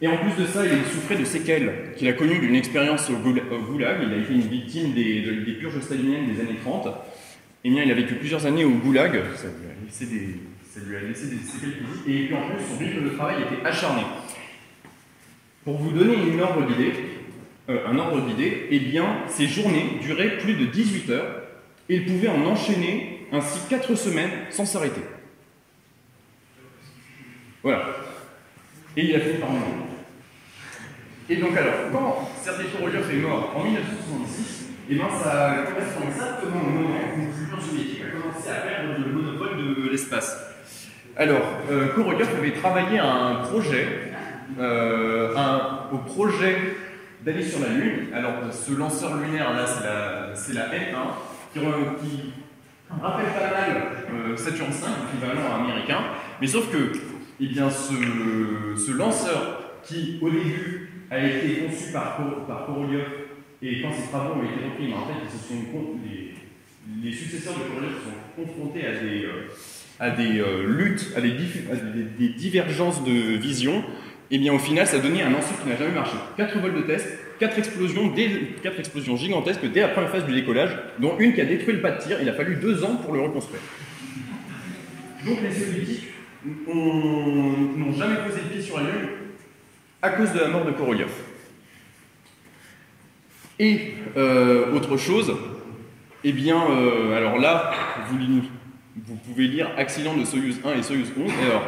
et en plus de ça, il souffrait de séquelles qu'il a connues d'une expérience au Goulag. Il a été une victime des purges staliniennes des années 30. Eh bien, il a vécu plusieurs années au Goulag, ça lui a laissé des séquelles physiques, et puis en plus, son rythme de travail était acharné. Pour vous donner un ordre d'idée, eh bien, ses journées duraient plus de 18 heures, et il pouvait en enchaîner ainsi 4 semaines sans s'arrêter. Voilà. Et il a fini par mourir. Et donc alors, quand Sergei Korolev est mort en 1966, et bien ça correspond exactement au moment où l'Union soviétique a commencé à perdre le monopole de l'espace. Alors, Korolev avait travaillé à un projet, au projet d'aller sur la Lune. Alors, ce lanceur lunaire là, c'est la M1, qui rappelle pas mal Saturn V, l'équivalent américain, mais sauf que, eh bien, ce lanceur qui, au début, a été conçu par Korolev, et quand ses travaux ont été repris, en fait, les successeurs de Korolev se sont confrontés à des luttes, à des divergences de vision, et bien au final, ça a donné un ensemble qui n'a jamais marché. 4 vols de test, 4 explosions gigantesques dès la première phase du décollage, dont une qui a détruit le pas de tir. Il a fallu 2 ans pour le reconstruire. Donc les soviétiques n'ont jamais posé le pied sur la Lune à cause de la mort de Korolev. Et autre chose, eh bien, alors là, vous pouvez lire accident de Soyuz 1 et Soyuz 11. Et alors,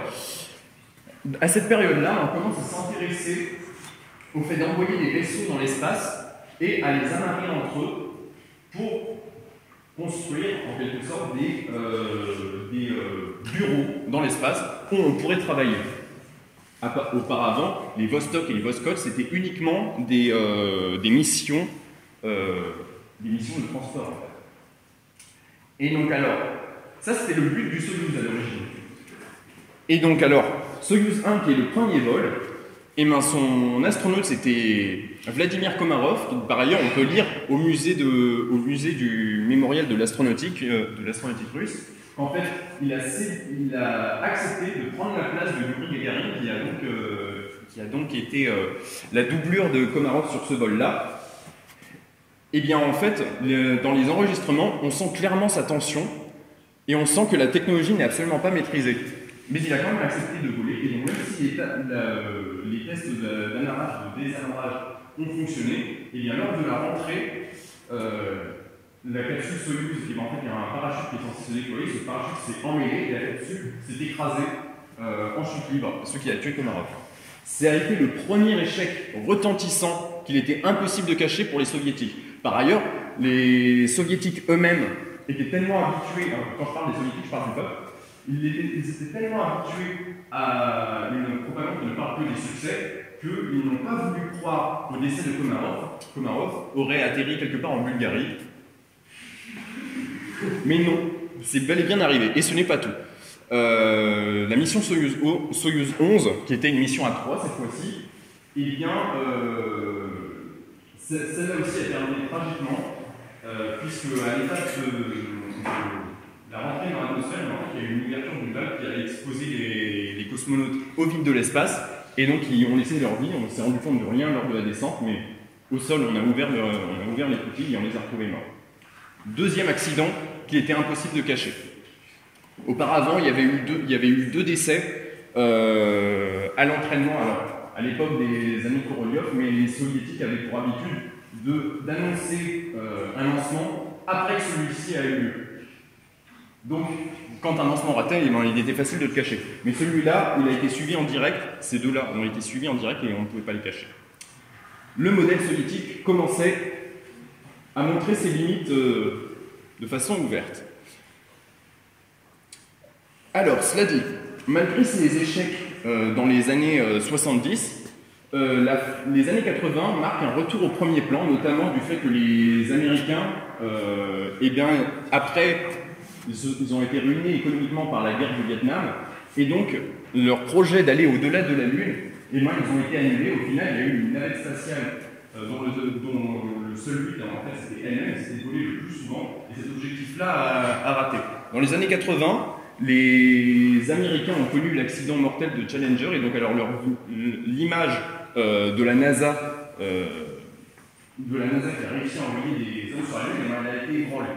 à cette période-là, on commence à s'intéresser au fait d'envoyer des vaisseaux dans l'espace et à les amarrer entre eux pour construire en quelque sorte des bureaux dans l'espace où on pourrait travailler. Auparavant, les Vostok et les Voskhod, c'était uniquement des missions de transport. En fait. Et donc alors, ça c'était le but du Soyuz à l'origine. Et donc alors, Soyuz 1 qui est le premier vol, et ben son astronaute c'était Vladimir Komarov, qui par ailleurs on peut lire au musée du mémorial de l'astronautique russe. En fait, il a accepté de prendre la place de Yuri Gagarin, qui a donc été la doublure de Komarov sur ce vol-là. Et bien en fait, dans les enregistrements, on sent clairement sa tension, et on sent que la technologie n'est absolument pas maîtrisée. Mais il a quand même accepté de voler, et donc même si les tests d'amarrage, de désamarrage ont fonctionné, et bien lors de la rentrée, la capsule Soyuz, qui en fait il y a un parachute qui est censé se déployer, ce parachute s'est emmêlé et la capsule s'est écrasée en chute libre, ce qui a tué Komarov. Ça a été le premier échec retentissant qu'il était impossible de cacher pour les soviétiques. Par ailleurs, les soviétiques eux-mêmes étaient tellement habitués, quand je parle des soviétiques, je parle du peuple, ils étaient tellement habitués à une propagande qui ne parle que des succès qu'ils n'ont pas voulu croire au décès de Komarov. Komarov aurait atterri quelque part en Bulgarie. Mais non, c'est bel et bien arrivé. Et ce n'est pas tout. La mission Soyuz 11, qui était une mission à 3 cette fois-ci, eh bien, celle-là aussi a terminé tragiquement, puisque à l'état de la rentrée dans l'atmosphère, il y a eu une ouverture d'une valve qui a exposé les cosmonautes au vide de l'espace, et donc ils ont laissé leur vie. On s'est rendu compte de rien lors de la descente, mais au sol, on a ouvert les coquilles et on les a retrouvés morts. Deuxième accident qu'il était impossible de cacher. Auparavant, il y avait eu deux décès à l'entraînement, alors à l'époque des années Korolev, mais les soviétiques avaient pour habitude d'annoncer un lancement après que celui-ci a eu lieu. Donc, quand un lancement ratait, il était facile de le cacher. Mais celui-là, il a été suivi en direct, ces deux-là ont été suivis en direct et on ne pouvait pas les cacher. Le modèle soviétique commençait à montrer ses limites de façon ouverte. Alors, cela dit, malgré ces échecs dans les années 70, les années 80 marquent un retour au premier plan, notamment du fait que les Américains, eh bien, après, ils ont été ruinés économiquement par la guerre du Vietnam, et donc leur projet d'aller au-delà de la Lune, eh bien, ils ont été annulés. Au final, il y a eu une navette spatiale dont le seul but, en fait, c'était elle-même, c'était volé le plus souvent, et cet objectif-là a raté. Dans les années 80, les Américains ont connu l'accident mortel de Challenger, et donc alors l'image de la NASA qui a réussi à envoyer des hommes sur la Lune, elle a été ébranlée.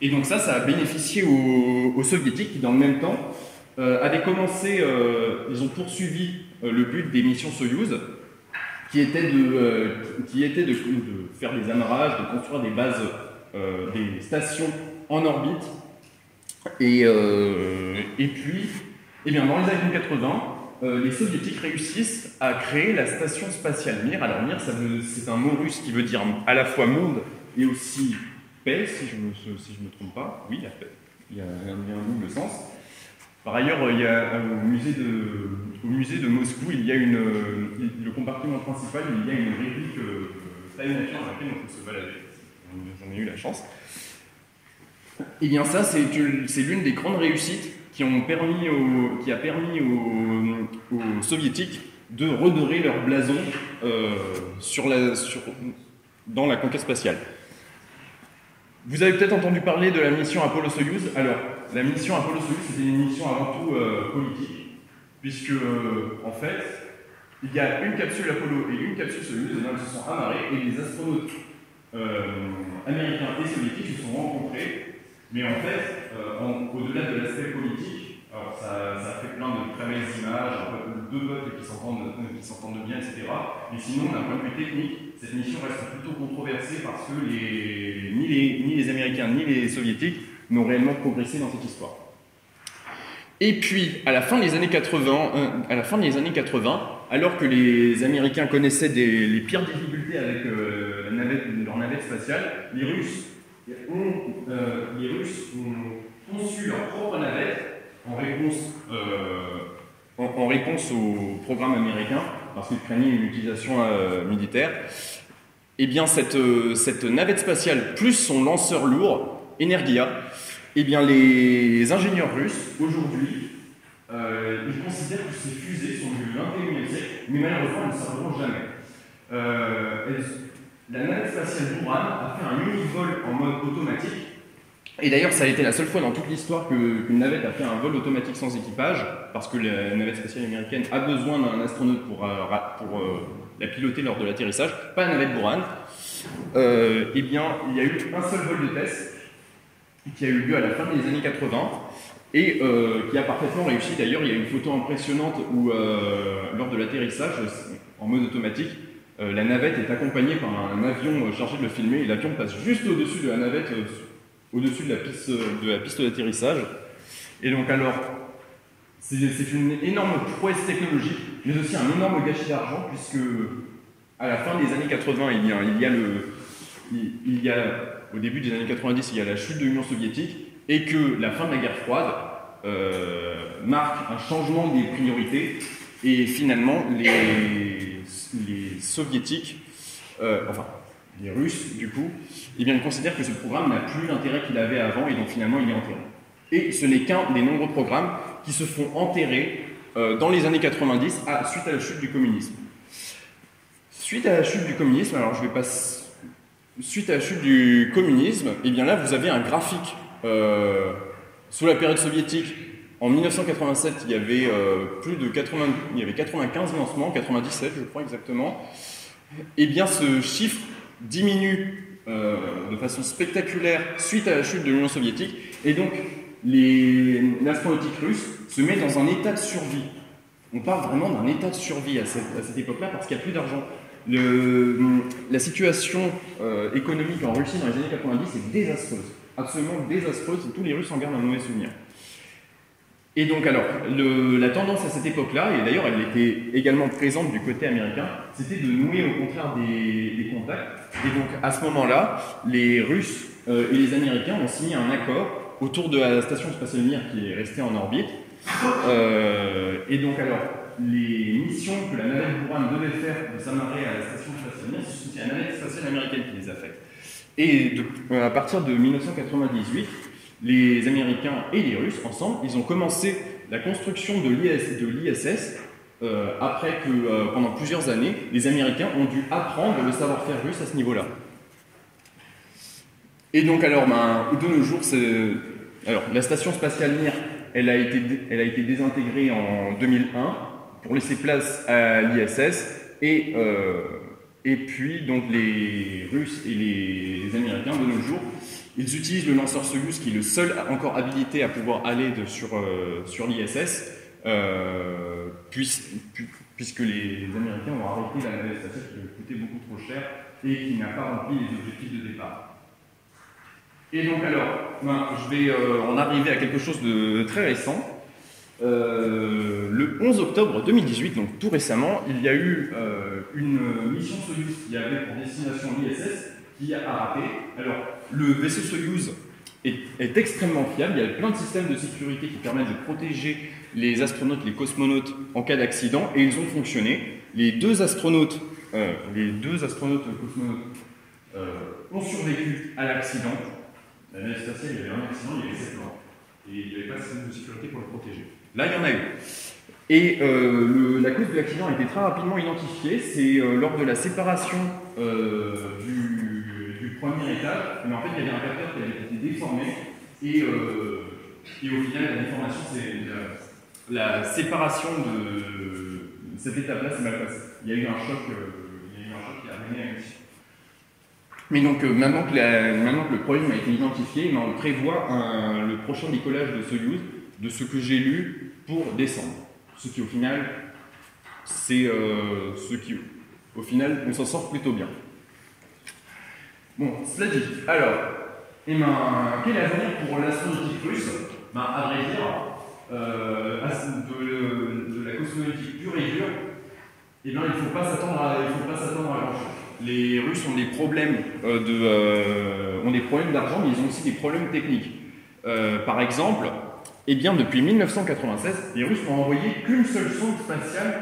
Et donc ça a bénéficié aux Soviétiques qui, dans le même temps, avaient commencé, ils ont poursuivi le but des missions Soyouz, qui était de faire des amarrages, de construire des bases, des stations en orbite. Et puis, eh bien, dans les années 80, les Soviétiques réussissent à créer la station spatiale Mir. Alors Mir, c'est un mot russe qui veut dire à la fois monde et aussi paix, si je me trompe pas. Oui, la paix. Il y a un double sens. Par ailleurs, il y a, au musée de Moscou, il y a le compartiment principal, il y a une réplique taille nature dans laquelle on peut se balader. J'en ai eu la chance. Et bien ça, c'est l'une des grandes réussites qui a permis aux Soviétiques de redorer leur blason dans la conquête spatiale. Vous avez peut-être entendu parler de la mission Apollo-Soyouz. Alors, la mission Apollo-Soyouz, c'était une mission avant tout politique, puisque, en fait, il y a une capsule Apollo et une capsule Soyouz, et elles se sont amarrées, et les astronautes américains et soviétiques se sont rencontrés. Mais en fait, au-delà de l'aspect politique, alors ça fait plein de très belles images, deux peuples qui s'entendent bien, etc. Mais sinon, d'un point de vue technique, cette mission reste plutôt controversée parce que ni les Américains ni les Soviétiques n'ont réellement progressé dans cette histoire. Et puis, à la fin des années 80, alors que les Américains connaissaient les pires difficultés avec leur navette spatiale, les Russes ont conçu leur propre navette en réponse au programme américain, parce qu'ils craignaient une utilisation militaire. Et bien cette navette spatiale plus son lanceur lourd, Energia, et bien les ingénieurs russes aujourd'hui, ils considèrent que ces fusées sont du 21e siècle, mais malheureusement elles ne serviront jamais. La navette spatiale Buran a fait un univol en mode automatique. Et d'ailleurs, ça a été la seule fois dans toute l'histoire qu'une navette a fait un vol automatique sans équipage, parce que la navette spatiale américaine a besoin d'un astronaute pour la piloter lors de l'atterrissage, pas la navette Buran. Eh bien, il y a eu un seul vol de test qui a eu lieu à la fin des années 80 et qui a parfaitement réussi. D'ailleurs, il y a une photo impressionnante où, lors de l'atterrissage en mode automatique, la navette est accompagnée par un avion chargé de le filmer et l'avion passe juste au-dessus de la navette, au-dessus de la piste d'atterrissage. Et donc alors, c'est une énorme prouesse technologique, mais aussi un énorme gâchis d'argent, puisque à la fin des années 80, il y a au début des années 90, il y a la chute de l'Union soviétique, et que la fin de la guerre froide marque un changement des priorités, et finalement, les soviétiques, enfin, les Russes, du coup, eh bien, ils considèrent que ce programme n'a plus l'intérêt qu'il avait avant, et donc finalement, il est enterré. Et ce n'est qu'un des nombreux programmes qui se font enterrer dans les années 90 suite à la chute du communisme. Suite à la chute du communisme, alors je vais passer. Suite à la chute du communisme, et bien là, vous avez un graphique sous la période soviétique. En 1987, il y avait il y avait 95 lancements, 97 je crois exactement. Et bien ce chiffre diminue de façon spectaculaire suite à la chute de l'Union soviétique, et donc l'astronautique russe se met dans un état de survie. On parle vraiment d'un état de survie à cette époque-là parce qu'il n'y a plus d'argent. La situation économique en Russie dans les années 90 est désastreuse, absolument désastreuse, et tous les Russes en gardent un mauvais souvenir. Et donc alors, la tendance à cette époque-là, et d'ailleurs elle était également présente du côté américain, c'était de nouer au contraire des contacts. Et donc à ce moment-là, les Russes et les Américains ont signé un accord autour de la station spatiale Mir qui est restée en orbite. Et donc alors, les missions que la navette Buran devait faire de s'amarrer à la station spatiale Mir, c'est la navette spatiale américaine qui les a faites. Et à partir de 1998, les Américains et les Russes, ensemble, ils ont commencé la construction de l'ISS, après que, pendant plusieurs années, les Américains ont dû apprendre le savoir-faire russe à ce niveau-là. Et donc, alors, de nos jours, la station spatiale Mir, elle a été désintégrée en 2001 pour laisser place à l'ISS, et puis, donc, les Russes et les Américains, de nos jours, ils utilisent le lanceur Soyouz, qui est le seul encore habilité à pouvoir aller sur l'ISS, puisque les Américains ont arrêté la navette spatiale qui coûtait beaucoup trop cher et qui n'a pas rempli les objectifs de départ. Et donc alors, je vais en arriver à quelque chose de très récent. Le 11 octobre 2018, donc tout récemment, il y a eu une mission Soyouz qui avait pour destination l'ISS qui a raté. Alors, le vaisseau Soyouz est extrêmement fiable, il y a plein de systèmes de sécurité qui permettent de protéger les astronautes, les cosmonautes en cas d'accident, et ils ont fonctionné. Les deux astronautes cosmonautes ont survécu à l'accident. La navette spatiale, il y avait un accident, il y avait 7 morts. Et il n'y avait pas de système de sécurité pour le protéger. Là, il y en a eu. Et la cause de l'accident a été très rapidement identifiée. C'est lors de la séparation du premier étage. Mais en fait, il y avait un capteur qui avait été déformé. Et au final, la déformation, c'est la séparation de cette étape-là, c'est mal passé. Il y a eu un choc qui a amené à une mission. Mais donc, maintenant que le problème a été identifié, on prévoit le prochain décollage de Soyouz, de ce que j'ai lu, pour décembre. Ce qui, au final, on s'en sort plutôt bien. Bon, cela dit, alors, quel est l'avenir pour l'astronautique russe? À vrai dire, de la cosmonautique pure et dure, il ne faut pas s'attendre à grand-chose. Les Russes ont des problèmes d'argent, mais ils ont aussi des problèmes techniques. Par exemple, depuis 1996, les Russes n'ont envoyé qu'une seule sonde spatiale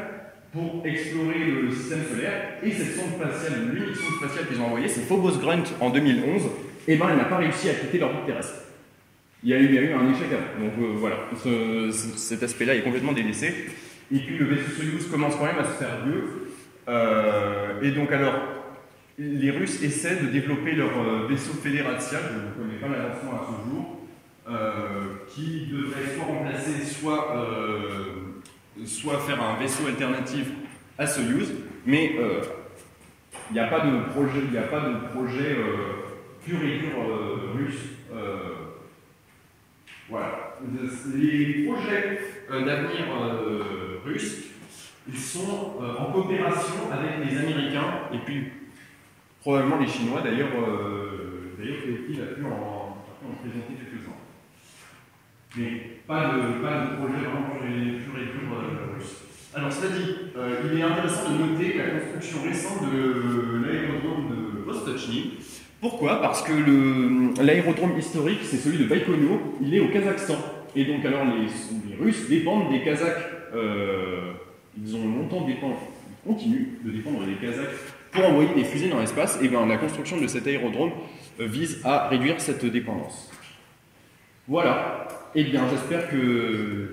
pour explorer le système solaire, et cette sonde spatiale, l'unique sonde spatiale qu'ils ont envoyée, c'est Phobos Grunt en 2011, elle n'a pas réussi à quitter l'orbite terrestre. Il y a eu un échec avant. Donc voilà, cet aspect-là est complètement délaissé. Et puis le vaisseau Soyouz commence quand même à se faire vieux. Et donc alors, les Russes essaient de développer leur vaisseau fédération, je ne connais pas l'avancement à ce jour, qui devrait soit remplacer, soit faire un vaisseau alternatif à Soyouz, mais il n'y a pas de projet pur et dur russe. Voilà. Les projets d'avenir russes, ils sont en coopération avec les Américains et puis probablement les Chinois. D'ailleurs, Théophile a pu en présenter quelques-uns. Mais pas de projet vraiment pur et dur russe. Alors, cela dit, il est intéressant de noter la construction récente de l'aérodrome de Vostochny, Pourquoi? Parce que l'aérodrome historique, c'est celui de Baïkonour, il est au Kazakhstan. Et donc alors les Russes dépendent des Kazakhs, ils ont longtemps dépendu, ils continuent de dépendre des Kazakhs pour envoyer des fusées dans l'espace. Et bien la construction de cet aérodrome vise à réduire cette dépendance. Voilà. Eh bien j'espère que...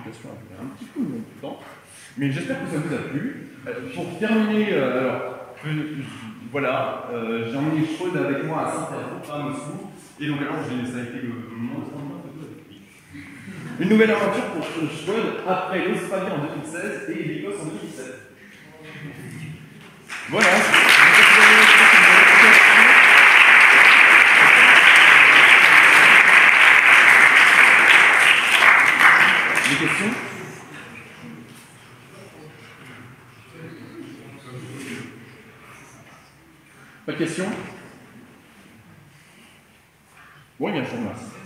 J'ai un petit peu de temps, mais j'espère que ça vous a plu. Pour terminer, voilà, j'ai emmené Freud avec moi à Saint-Pétersbourg, à Moscou, et donc alors ça a été le moment de prendre un peu avec lui. Une nouvelle aventure pour Freud après l'Australie en 2016 et l'Écosse en 2017. Voilà. Des questions? Pas de questions? Bon, bien, je vous remercie.